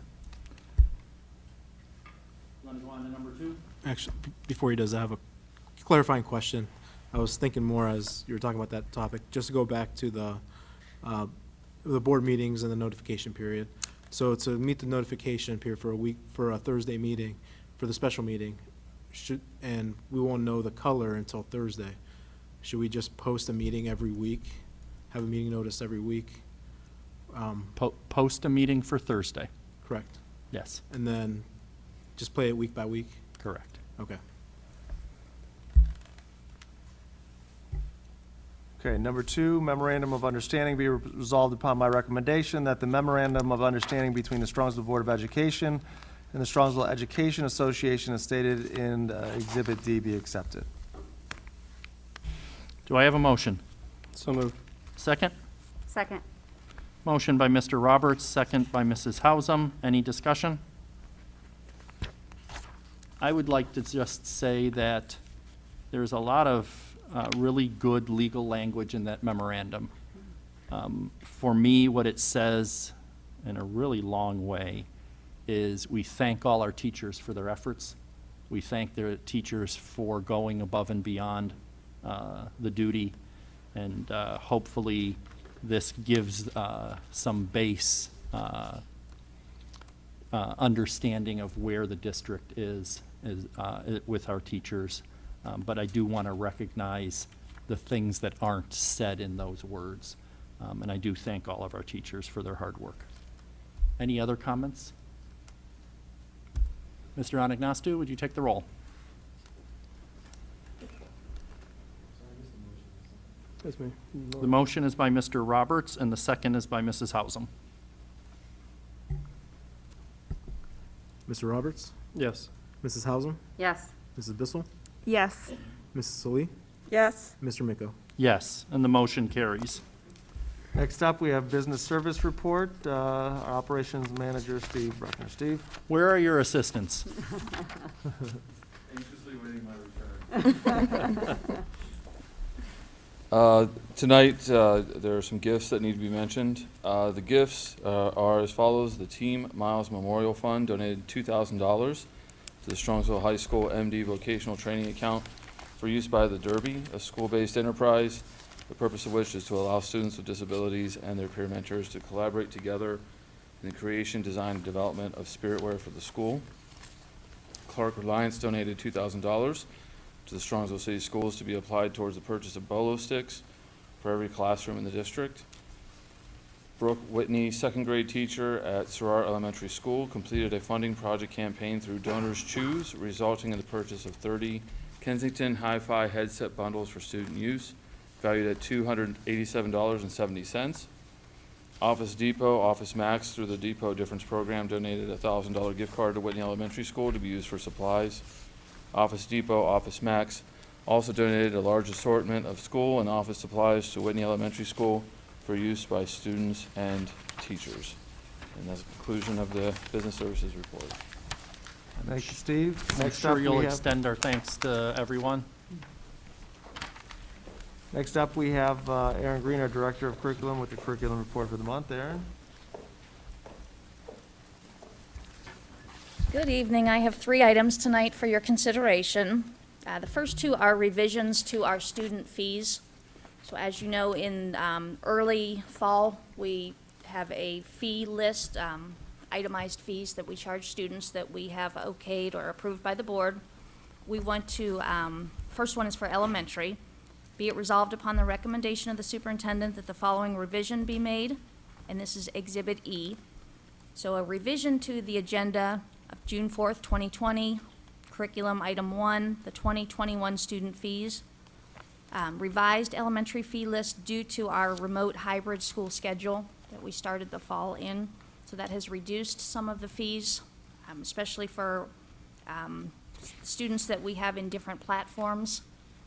Want to go on to number 2? Actually, before he does, I have a clarifying question. I was thinking more as you were talking about that topic, just to go back to the board meetings and the notification period. So to meet the notification period for a week, for a Thursday meeting, for the special meeting, and we won't know the color until Thursday. Should we just post a meeting every week, have a meeting notice every week? Post a meeting for Thursday. Correct. Yes, And then just play it week by week? correct. Okay. Okay, number 2, memorandum of understanding be resolved upon my recommendation that the memorandum of understanding between the Strongsville Board of Education and the Strongsville Education Association as stated in Exhibit D be accepted. Do I have a motion? So moved. Second? Second. Motion by Mr. Roberts, second by Mrs. Hausum. Any discussion? I would like to just say that there's a lot of really good legal language in that memorandum. For me, what it says in a really long way is we thank all our teachers for their efforts. We thank their teachers for going above and beyond the duty, and hopefully this gives some base understanding of where the district is with our teachers. But I do want to recognize the things that aren't said in those words. And I do thank all of our teachers for their hard work. Any other comments? Mr. Anagnostou, would you take the roll? That's me. The motion is by Mr. Roberts, and the second is by Mrs. Hausum. Mr. Roberts? Yes. Mrs. Hausum? Yes. Mrs. Bissell? Yes. Mrs. Salee? Yes. Mr. Miko? Yes, and the motion carries. Next up, we have business service report. Our operations manager, Steve Bruckner. Steve? Where are your assistants? Anxiously waiting my return. Tonight, there are some gifts that need to be mentioned. The gifts are as follows. The Team Miles Memorial Fund donated $2,000 to the Strongsville High School MD Vocational Training Account for use by the Derby, a school-based enterprise, the purpose of which is to allow students with disabilities and their peer mentors to collaborate together in the creation, design, and development of spiritwear for the school. Clark Reliance donated $2,000 to the Strongsville City Schools to be applied towards the purchase of bolo sticks for every classroom in the district. Brooke Whitney, second grade teacher at Sorare Elementary School, completed a funding project campaign through Donors Choose, resulting in the purchase of 30 Kensington Hi-Fi headset bundles for student use, valued at $287.70. Office Depot, Office Max, through the Depot Difference Program, donated a $1,000 gift card to Whitney Elementary School to be used for supplies. Office Depot, Office Max also donated a large assortment of school and office supplies to Whitney Elementary School for use by students and teachers. And that's the conclusion of the Business Services report. Thank you, Steve. I'm Next sure up, you'll we have, extend our thanks to everyone. next up, we have Aaron Green, our Director of Curriculum, with the curriculum report for the month. Aaron? Good evening. I have 3 items tonight for your consideration. The first 2 are revisions to our student fees. So as you know, in early fall, we have a fee list, itemized fees that we charge students that we have okayed or approved by the board. We want to, first one is for elementary. Be it resolved upon the recommendation of the superintendent that the following revision be made, and this is Exhibit E. So a revision to the agenda of June 4th, 2020, curriculum item 1, the 2021 student fees. Revised elementary fee list due to our remote hybrid school schedule that we started the fall in. So that has reduced some of the fees, especially for students that we have in different platforms.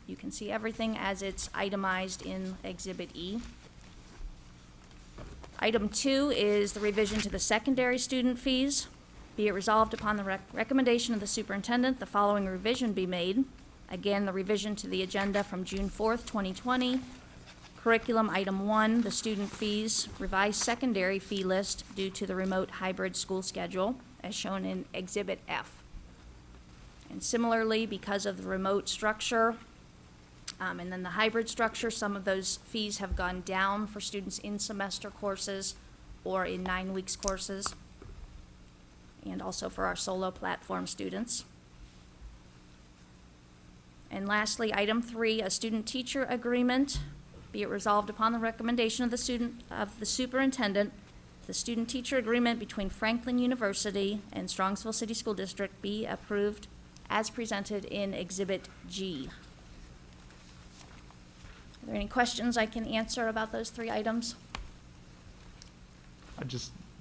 You can see everything as it's itemized in Exhibit E. Item 2 is the revision to the secondary student fees. Be it resolved upon the recommendation of the superintendent, the following revision be made. Again, the revision to the agenda from June 4th, 2020. Curriculum item 1, the student fees, revised secondary fee list due to the remote hybrid school schedule, as shown in Exhibit F. And similarly, because of the remote structure, and then the hybrid structure, some of those fees have gone down for students in semester courses or in 9 weeks courses, and also for our solo platform students. And lastly, item 3, a student-teacher agreement. Be it resolved upon the recommendation of the superintendent, the student-teacher agreement between Franklin University and Strongsville City School District be approved as presented in Exhibit G. Are there any questions I can answer about those 3 items?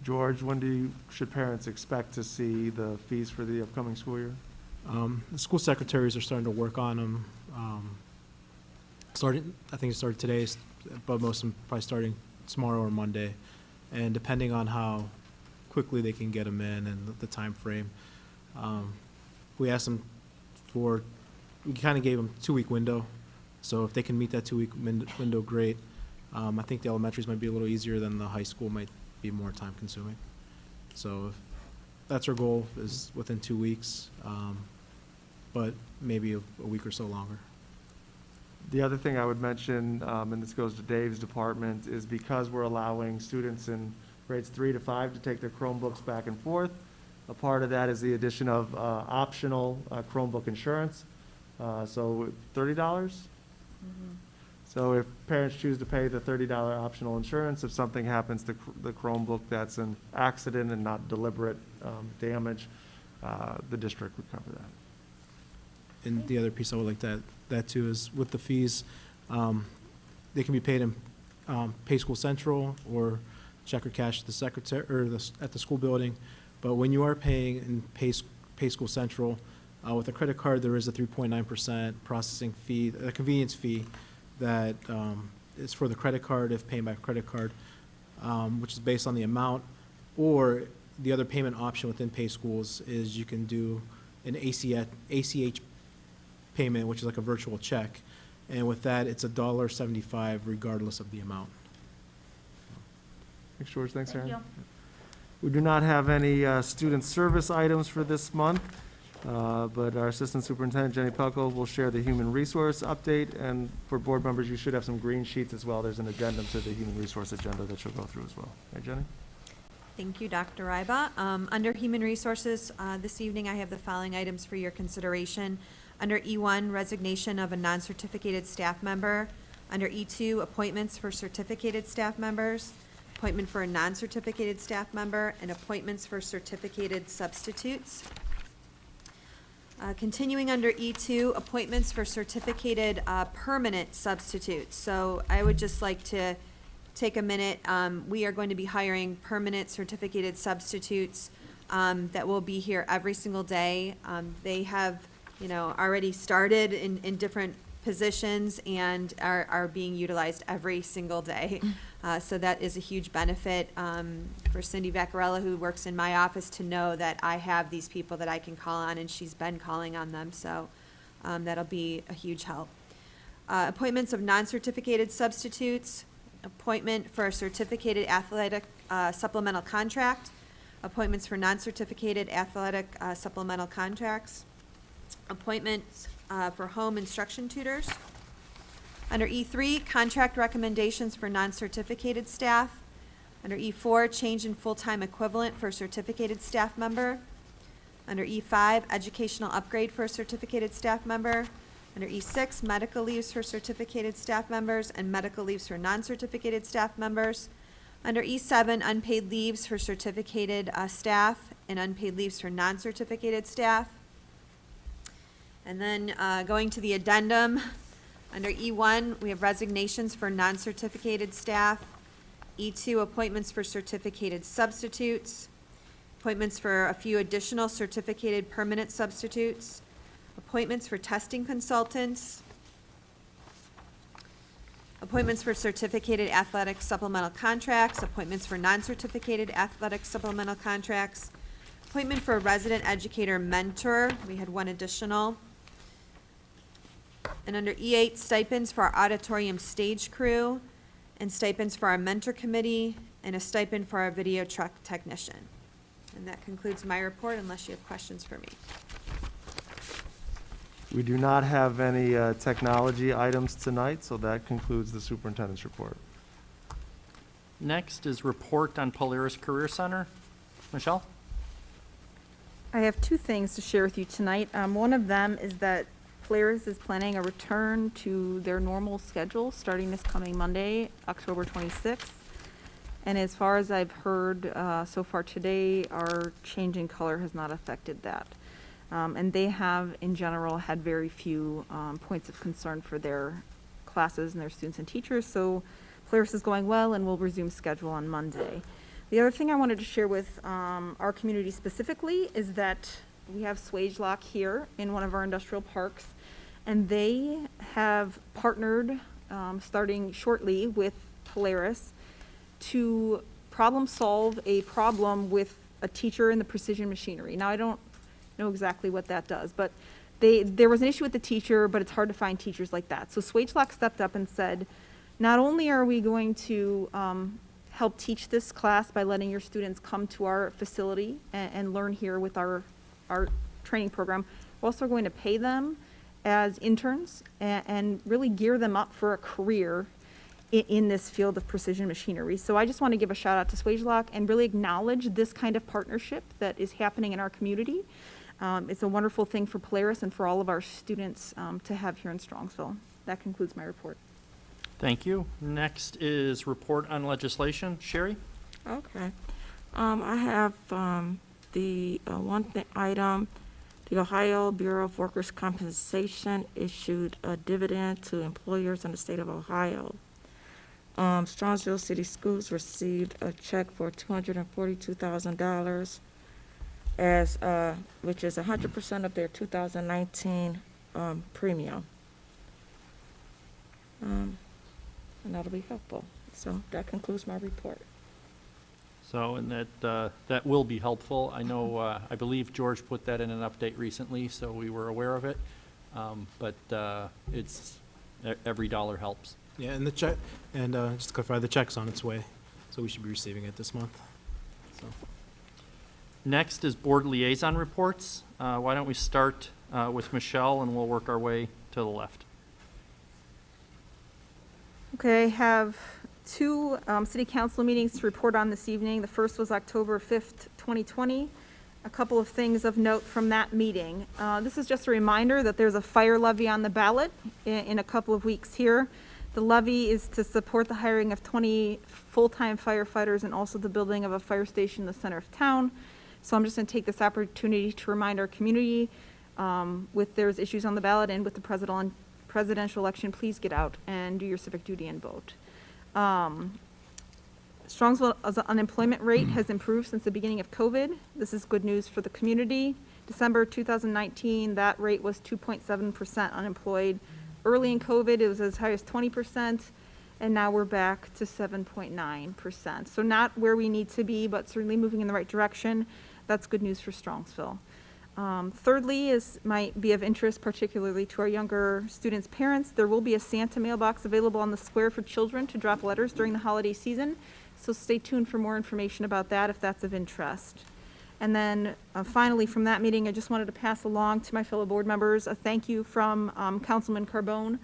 George, when should parents expect to see the fees for the upcoming school year? The school secretaries are starting to work on them. I think it started today, but most of them probably starting tomorrow or Monday. And depending on how quickly they can get them in and the time frame, we asked them we kind of gave them a 2-week window. So if they can meet that 2-week window, great. I think the elementaries might be a little easier than the high school, might be more time consuming. So if that's our goal, is within 2 weeks, but maybe a week or so longer. The other thing I would mention, and this goes to Dave's department, is because we're allowing students in grades 3 to 5 to take their Chromebooks back and forth, a part of that is the addition of optional Chromebook insurance. So $30? So if parents choose to pay the $30 optional insurance, if something happens to the Chromebook that's an accident and not deliberate damage, the district would cover that. And the other piece I would like to add too is with the fees, they can be paid in Pay School Central or check or cash at the secretary or at the school building. But when you are paying in Pay School Central with a credit card, there is a 3.9% processing fee, a convenience fee that is for the credit card if paying by credit card, which is based on the amount. Or the other payment option within Pay Schools is you can do an ACH payment, which is like a virtual check. And with that, it's $1.75 regardless of the amount. Thanks, George. Thanks, Thank Aaron. you. We do not have any student service items for this month, but our Assistant Superintendent, Jenny Pelko, will share the human resource update. And for board members, you should have some green sheets as well. There's an addendum to the human resource agenda that you'll go through as well. Right, Jenny? Thank you, Dr. Ryba. Under Human Resources, this evening I have the following items for your consideration. Under E1, resignation of a non-certificated staff member. Under E2, appointments for certificated staff members, appointment for a non-certificated staff member, and appointments for certificated substitutes. Continuing under E2, appointments for certificated permanent substitutes. So I would just like to take a minute. We are going to be hiring permanent certificated substitutes that will be here every single day. They have, already started in different positions and are being utilized every single day. So that is a huge benefit for Cindy Vaccarella, who works in my office, to know that I have these people that I can call on, and she's been calling on them. So that'll be a huge help. Appointments of non-certificated substitutes, appointment for a certificated athletic supplemental contract, appointments for non-certificated athletic supplemental contracts, appointments for home instruction tutors. Under E3, contract recommendations for non-certificated staff. Under E4, change in full-time equivalent for a certificated staff member. Under E5, educational upgrade for a certificated staff member. Under E6, medical leaves for certificated staff members and medical leaves for non-certificated staff members. Under E7, unpaid leaves for certificated staff and unpaid leaves for non-certificated staff. And then going to the addendum, under E1, we have resignations for non-certificated staff. E2, appointments for certificated substitutes. Appointments for a few additional certificated permanent substitutes. Appointments for testing consultants. Appointments for certificated athletic supplemental contracts. Appointments for non-certificated athletic supplemental contracts. Appointment for a resident educator mentor. We had one additional. And under E8, stipends for our auditorium stage crew, and stipends for our mentor committee, and a stipend for our video truck technician. And that concludes my report, unless you have questions for me. We do not have any technology items tonight, so that concludes the superintendent's report. Next is report on Polaris Career Center. Michelle? I have two things to share with you tonight. One of them is that Polaris is planning a return to their normal schedule starting this coming Monday, October 26th. And as far as I've heard so far today, our change in color has not affected that. And they have, in general, had very few points of concern for their classes and their students and teachers. So Polaris is going well and will resume schedule on Monday. The other thing I wanted to share with our community specifically is that we have Swagelock here in one of our industrial parks, and they have partnered, starting shortly, with Polaris to problem solve a problem with a teacher in the precision machinery. Now, I don't know exactly what that does, but there was an issue with the teacher, but it's hard to find teachers like that. So Swagelock stepped up and said, not only are we going to help teach this class by letting your students come to our facility and learn here with our training program, we're also going to pay them as interns and really gear them up for a career in this field of precision machinery. So I just want to give a shout out to Swagelock and really acknowledge this kind of partnership that is happening in our community. It's a wonderful thing for Polaris and for all of our students to have here in Strongsville. That concludes my report. Thank you. Next is report on legislation. Sherry? Okay. I have the item, the Ohio Bureau of Workers' Compensation issued a dividend to employers in the state of Ohio. Strongsville City Schools received a check for $242,000 which is 100% of their 2019 premium. And that'll be helpful. So that concludes my report. So, and that will be helpful. I know, I believe George put that in an update recently, so we were aware of it. But every dollar helps. Yeah, and the check, and just to clarify, the check's on its way, so we should be receiving it this month. So, Next is board liaison reports. Why don't we start with Michelle, and we'll work our way to the left. Okay, I have two city council meetings to report on this evening. The first was October 5th, 2020. A couple of things of note from that meeting. This is just a reminder that there's a fire levy on the ballot in a couple of weeks here. The levy is to support the hiring of 20 full-time firefighters and also the building of a fire station in the center of town. So I'm just going to take this opportunity to remind our community, with there's issues on the ballot and with the presidential election, please get out and do your civic duty and vote. Strongsville's unemployment rate has improved since the beginning of COVID. This is good news for the community. December 2019, that rate was 2.7% unemployed. Early in COVID, it was as high as 20%, and now we're back to 7.9%. So not where we need to be, but certainly moving in the right direction. That's good news for Strongsville. Thirdly, might be of interest particularly to our younger students' parents. There will be a Santa mailbox available on the square for children to drop letters during the holiday season. So stay tuned for more information about that if that's of interest. And then finally from that meeting, I just wanted to pass along to my fellow board members a thank you from Councilman Carbone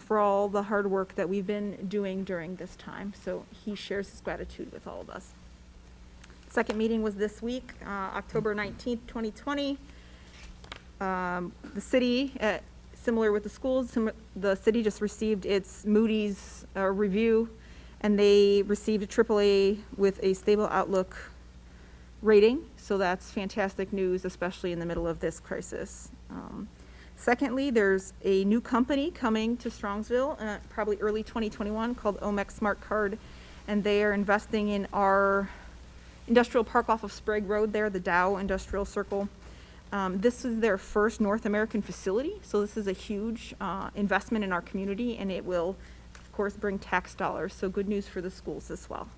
for all the hard work that we've been doing during this time. So he shares his gratitude with all of us. Second meeting was this week, October 19th, 2020. The city, similar with the schools, the city just received its Moody's review, and they received a AAA with a stable outlook rating. So that's fantastic news, especially in the middle of this crisis. Secondly, there's a new company coming to Strongsville, probably early 2021, called Omex Smart Card, and they are investing in our industrial park off of Sprague Road there, the Dow Industrial Circle. This is their first North American facility, so this is a huge investment in our community, and it will, of course, bring tax dollars, so good news for the schools as well.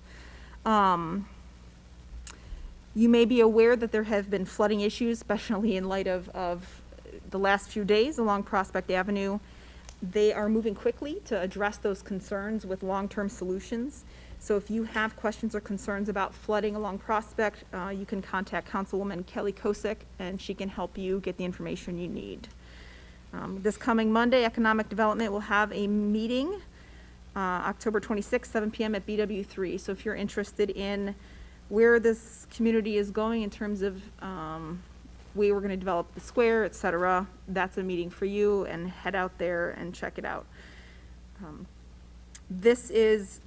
You may be aware that there have been flooding issues, especially in light of the last few days along Prospect Avenue. They are moving quickly to address those concerns with long-term solutions. So if you have questions or concerns about flooding along Prospect, you can contact Councilwoman Kelly Kosick, and she can help you get the information you need. This coming Monday, Economic Development will have a meeting, October 26th, 7 p.m. at BW3. So if you're interested in where this community is going in terms of way we're going to develop the square, et cetera, that's a meeting for you, and head out there and check it out. This is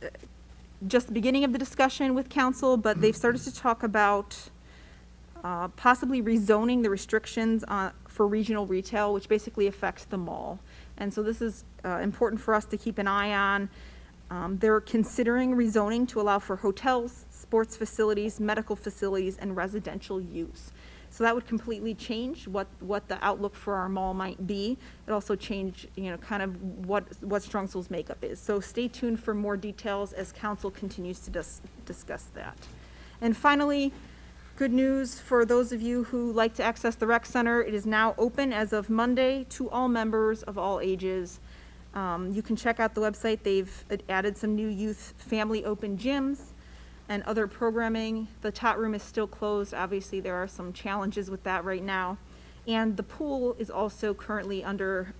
just the beginning of the discussion with council, but they've started to talk about possibly rezoning the restrictions for regional retail, which basically affects the mall. And so this is important for us to keep an eye on. They're considering rezoning to allow for hotels, sports facilities, medical facilities, and residential use. So that would completely change what the outlook for our mall might be. It also change, kind of what Strongsville's makeup is. So stay tuned for more details as council continues to discuss that. And finally, good news for those of you who like to access the rec center. It is now open as of Monday to all members of all ages. You can check out the website. They've added some new youth family open gyms and other programming. The tot room is still closed. Obviously, there are some challenges with that right now. And the pool is also currently under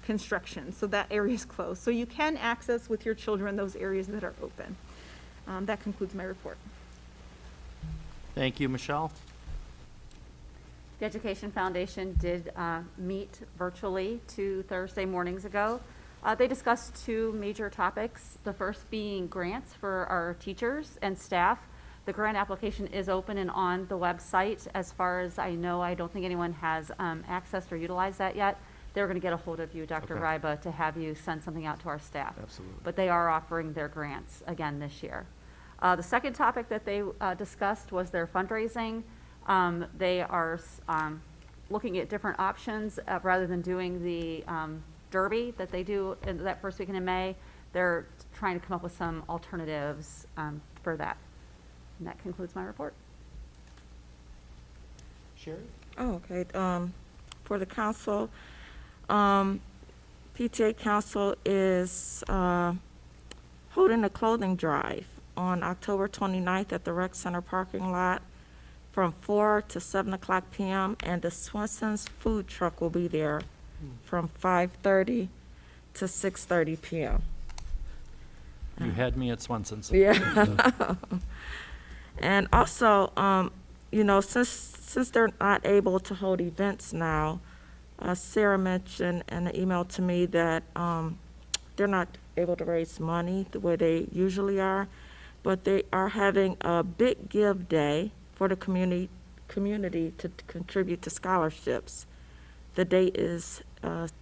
construction, so that area is closed. So you can access with your children those areas that are open. That concludes my report. Thank you, Michelle. The Education Foundation did meet virtually 2 Thursday mornings ago. They discussed 2 major topics, the first being grants for our teachers and staff. The grant application is open and on the website. As far as I know, I don't think anyone has accessed or utilized that yet. They're going to get a hold of you, Dr. Okay. Ryba, to have you send something out to our staff. Absolutely. But they are offering their grants again this year. The second topic that they discussed was their fundraising. They are looking at different options rather than doing the Derby that they do in that first weekend in May. They're trying to come up with some alternatives for that. And that concludes my report. Sherry? Oh, okay. For the council, PTA Council is holding a clothing drive on October 29th at the Rec Center parking lot from 4 to 7 o'clock p.m. And the Swenson's food truck will be there from 5:30 to 6:30 p.m. You had me at Swenson's. Yeah. And also, since they're not able to hold events now, Sarah mentioned in an email to me that they're not able to raise money the way they usually are, but they are having a big give day for the community to contribute to scholarships. The date is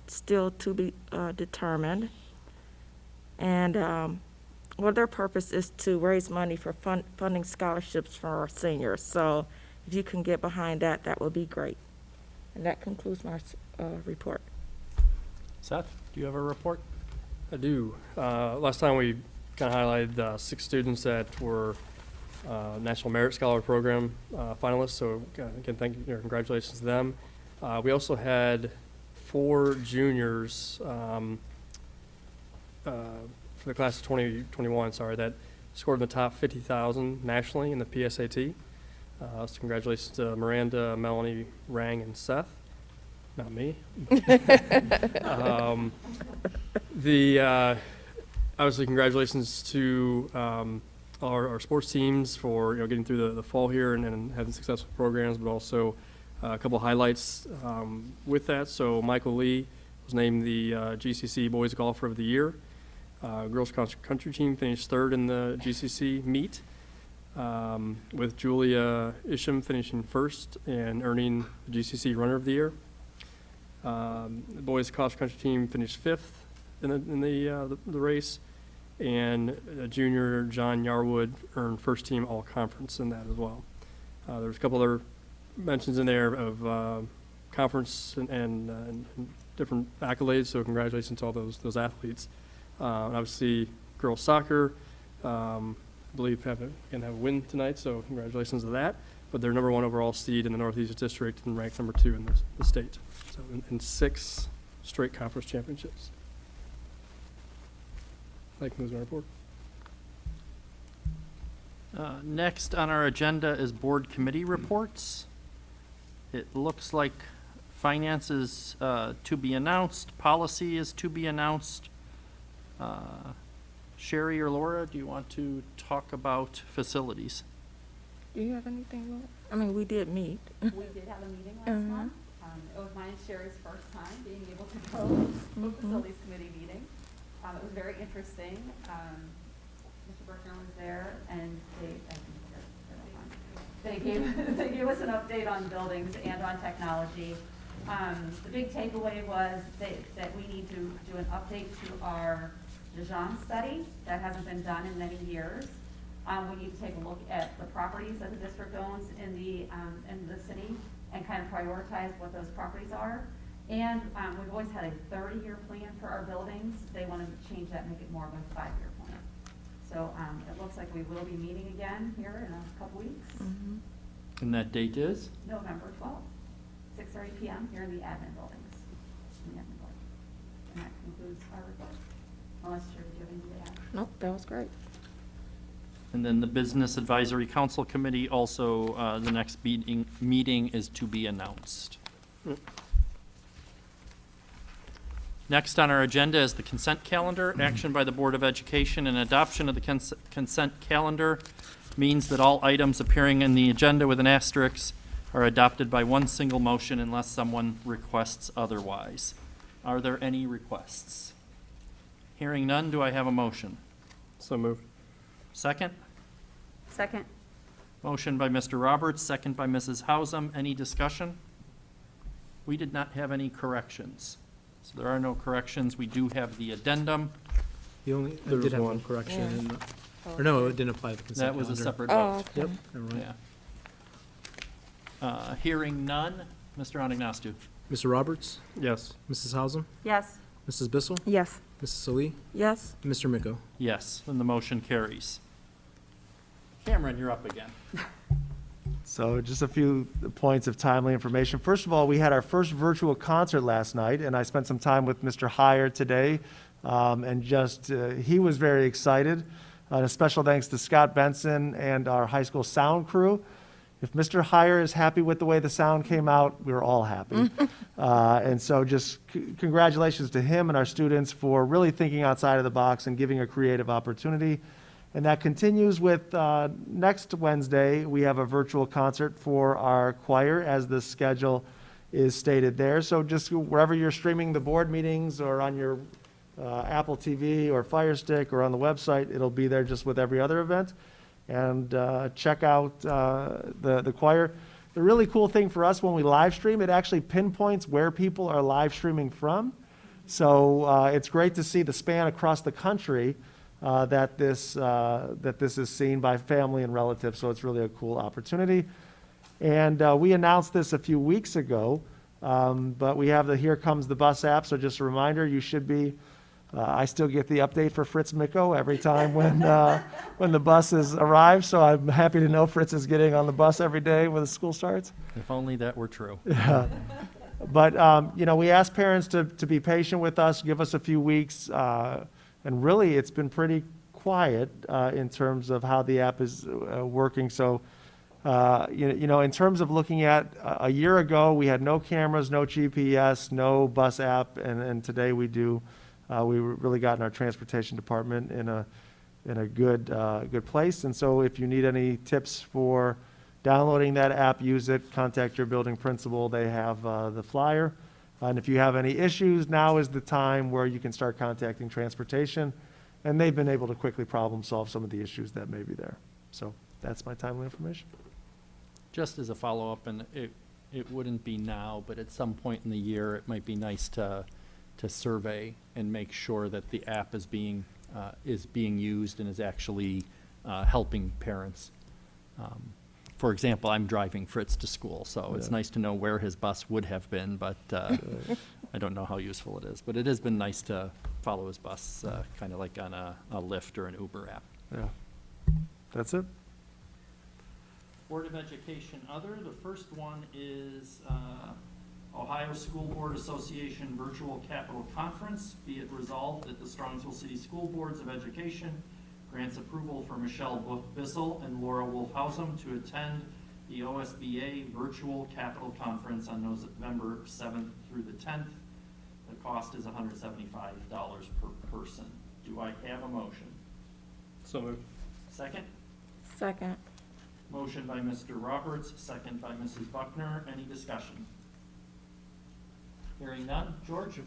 still to be determined. And their purpose is to raise money for funding scholarships for our seniors. So if you can get behind that, that would be great. And that concludes my report. Seth, do you have a report? I do. Last time we kind of highlighted 6 students that were National Merit Scholar Program finalists, so again, thank you, congratulations to them. We also had 4 juniors for the class of 2021, that scored in the top 50,000 nationally in the PSAT. So congratulations to Miranda, Melanie, Rang, and Seth. Not me. Obviously, congratulations to our sports teams for getting through the fall here and having successful programs, but also a couple highlights with that. So Michael Lee was named the GCC Boys Golfer of the Year. Girls cross country team finished 3rd in the GCC meet, with Julia Isham finishing 1st and earning the GCC Runner of the Year. The boys cross country team finished 5th in the race, and junior John Yarwood earned 1st team all conference in that as well. There was a couple other mentions in there of conference and different accolades, so congratulations to all those athletes. Obviously, girls soccer, I believe have a win tonight, so congratulations to that. But they're #1 overall seed in the Northeast District and ranked #2 in the state. So in 6 straight conference championships. That concludes my report. Next on our agenda is board committee reports. It looks like finance is to be announced, policy is to be announced. Sherry or Laura, do you want to talk about facilities? Do you have anything, Laura? I mean, we did meet. We did have a meeting last month. It was mine and Sherry's first time being able to go to a facilities committee meeting. It was very interesting. Mr. Berkner was there, and they gave us an update on buildings and on technology. The big takeaway was that we need to do an update to our Dijon study. That hasn't been done in many years. We need to take a look at the properties that the district owns in the city and kind of prioritize what those properties are. And we've always had a 30-year plan for our buildings. They want to change that and make it more of a 5-year plan. So it looks like we will be meeting again here in a couple weeks. Mm-hmm. And that date is? November 12th, 6:30 p.m. here in the admin buildings. And that concludes our report. Unless you're giving me that. Nope, that was great. And then the Business Advisory Council Committee, also the next meeting is to be announced. Next on our agenda is the consent calendar. Action by the Board of Education and adoption of the consent calendar means that all items appearing in the agenda with an asterisk are adopted by one single motion unless someone requests otherwise. Are there any requests? Hearing none, do I have a motion? So moved. Second? Second. Motion by Mr. Roberts, second by Mrs. Hausum. Any discussion? We did not have any corrections. So there are no corrections. We do have the addendum. There was did have one. one correction, Yeah. in the- or no, it didn't apply to the consent That was a calendar. separate Oh, vote. okay. Yep, never mind. Yeah. Hearing none, Mr. Anagnostou. Mr. Roberts, Yes. Mrs. Hausum, Yes. Mrs. Bissell, Yes. Mrs. Salee, Yes. Mr. Miko. Yes, and the motion carries. Cameron, you're up again. So just a few points of timely information. First of all, we had our first virtual concert last night, and I spent some time with Mr. Heyer today, and he was very excited. A special thanks to Scott Benson and our high school sound crew. If Mr. Heyer is happy with the way the sound came out, we're all happy. And so just congratulations to him and our students for really thinking outside of the box and giving a creative opportunity. And that continues with next Wednesday, we have a virtual concert for our choir as the schedule is stated there. So just wherever you're streaming the board meetings or on your Apple TV or Fire Stick or on the website, it'll be there just with every other event. And check out the choir. The really cool thing for us when we live stream, it actually pinpoints where people are live streaming from. So it's great to see the span across the country that this is seen by family and relatives. So it's really a cool opportunity. And we announced this a few weeks ago, but we have the Here Comes the Bus app. So just a reminder, you should be. I still get the update for Fritz Micko every time when the buses arrive. So I'm happy to know Fritz is getting on the bus every day when the school starts. If only that were true. Yeah. But, we ask parents to be patient with us, give us a few weeks. And really, it's been pretty quiet in terms of how the app is working. So, in terms of looking at a year ago, we had no cameras, no GPS, no bus app. And today we do. We really got in our transportation department in a good place. And so if you need any tips for downloading that app, use it, contact your building principal. They have the flyer. And if you have any issues, now is the time where you can start contacting transportation. And they've been able to quickly problem solve some of the issues that may be there. So that's my timely information. Just as a follow-up, and it wouldn't be now, but at some point in the year, it might be nice to survey and make sure that the app is being used and is actually helping parents. For example, I'm driving Fritz to school, so it's nice to know where his bus would have been, but I don't know how useful it is. But it has been nice to follow his bus, kind of like on a Lyft or an Uber app. Yeah, that's it. Board of Education Other, the first one is Ohio School Board Association Virtual Capital Conference. Be it resolved that the Strongsville City School Boards of Education grants approval for Michelle Bissell and Laura Wolfhausum to attend the OSBA Virtual Capital Conference on November 7th through the 10th. The cost is $175 per person. Do I have a motion? So moved. Second? Second. Motion by Mr. Roberts, second by Mrs. Buckner. Any discussion? Hearing none. George?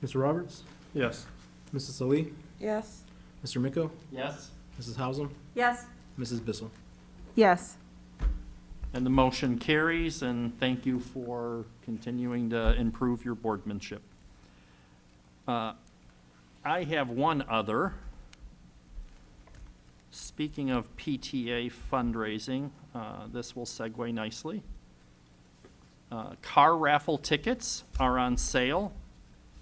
Mr. Roberts? Yes. Mrs. Ali? Yes. Mr. Micko? Yes. Mrs. Hausum? Yes. Mrs. Bissell? Yes. And the motion carries, and thank you for continuing to improve your boardmanship. I have one other. Speaking of PTA fundraising, this will segue nicely. Car raffle tickets are on sale.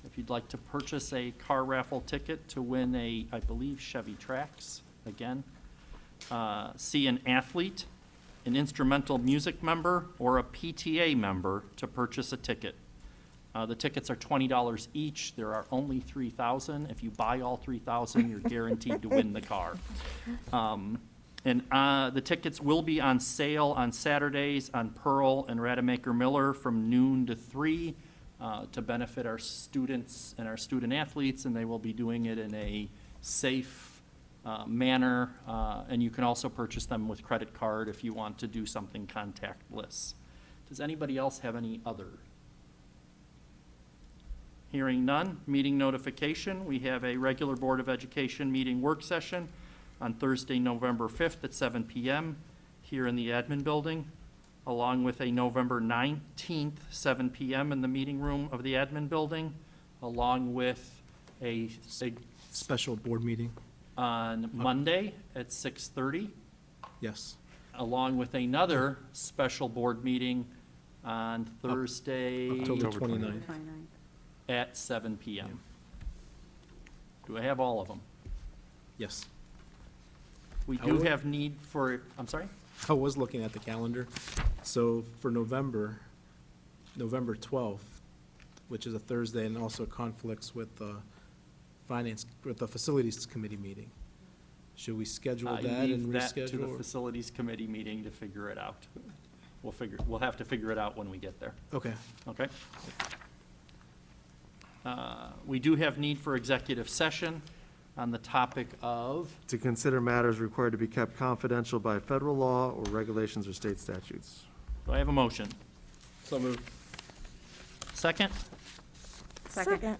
If you'd like to purchase a car raffle ticket to win a, I believe, Chevy Trax, again, see an athlete, an instrumental music member, or a PTA member to purchase a ticket. The tickets are $20 each. There are only 3,000. If you buy all 3,000, you're guaranteed to win the car. The tickets will be on sale on Saturdays on Pearl and Rademacher Miller from noon to 3 to benefit our students and our student athletes, and they will be doing it in a safe manner. And you can also purchase them with credit card if you want to do something contactless. Does anybody else have any other? Hearing none, meeting notification. We have a regular Board of Education meeting work session on Thursday, November 5th at 7 p.m. here in the admin building, along with a November 19th, 7 p.m. in the meeting room of the admin building, along with a Special board meeting? on Monday at 6:30, Yes. along with another special board meeting on Thursday October 29th. at 7 p.m. Do I have all of them? Yes. We do have need for, I'm sorry? I was looking at the calendar. So for November 12th, which is a Thursday, and also conflicts with the Facilities Committee meeting. Should we schedule that and Leave that to the reschedule? or- Facilities Committee meeting to figure it out. We'll have to figure it out when we get there, Okay. okay? We do have need for executive session on the topic of, To consider matters required to be kept confidential by federal law or regulations or state statutes. do I have a motion? So moved. Second? Second.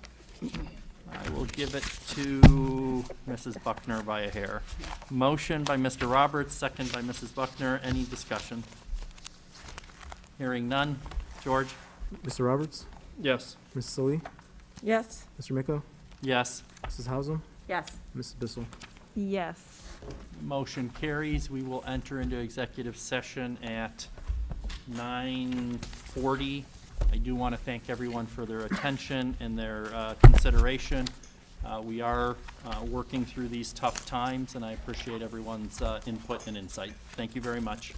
I will give it to Mrs. Buckner by a hair. Motion by Mr. Roberts, second by Mrs. Buckner. Any discussion? Hearing none. George? Mr. Roberts? Yes. Mrs. Sully? Yes. Mr. Miko? Yes. Mrs. Hausum? Yes. Mrs. Bissell? Yes. Motion carries. We will enter into executive session at 9:40. I do want to thank everyone for their attention and their consideration. We are working through these tough times, and I appreciate everyone's input and insight. Thank you very much.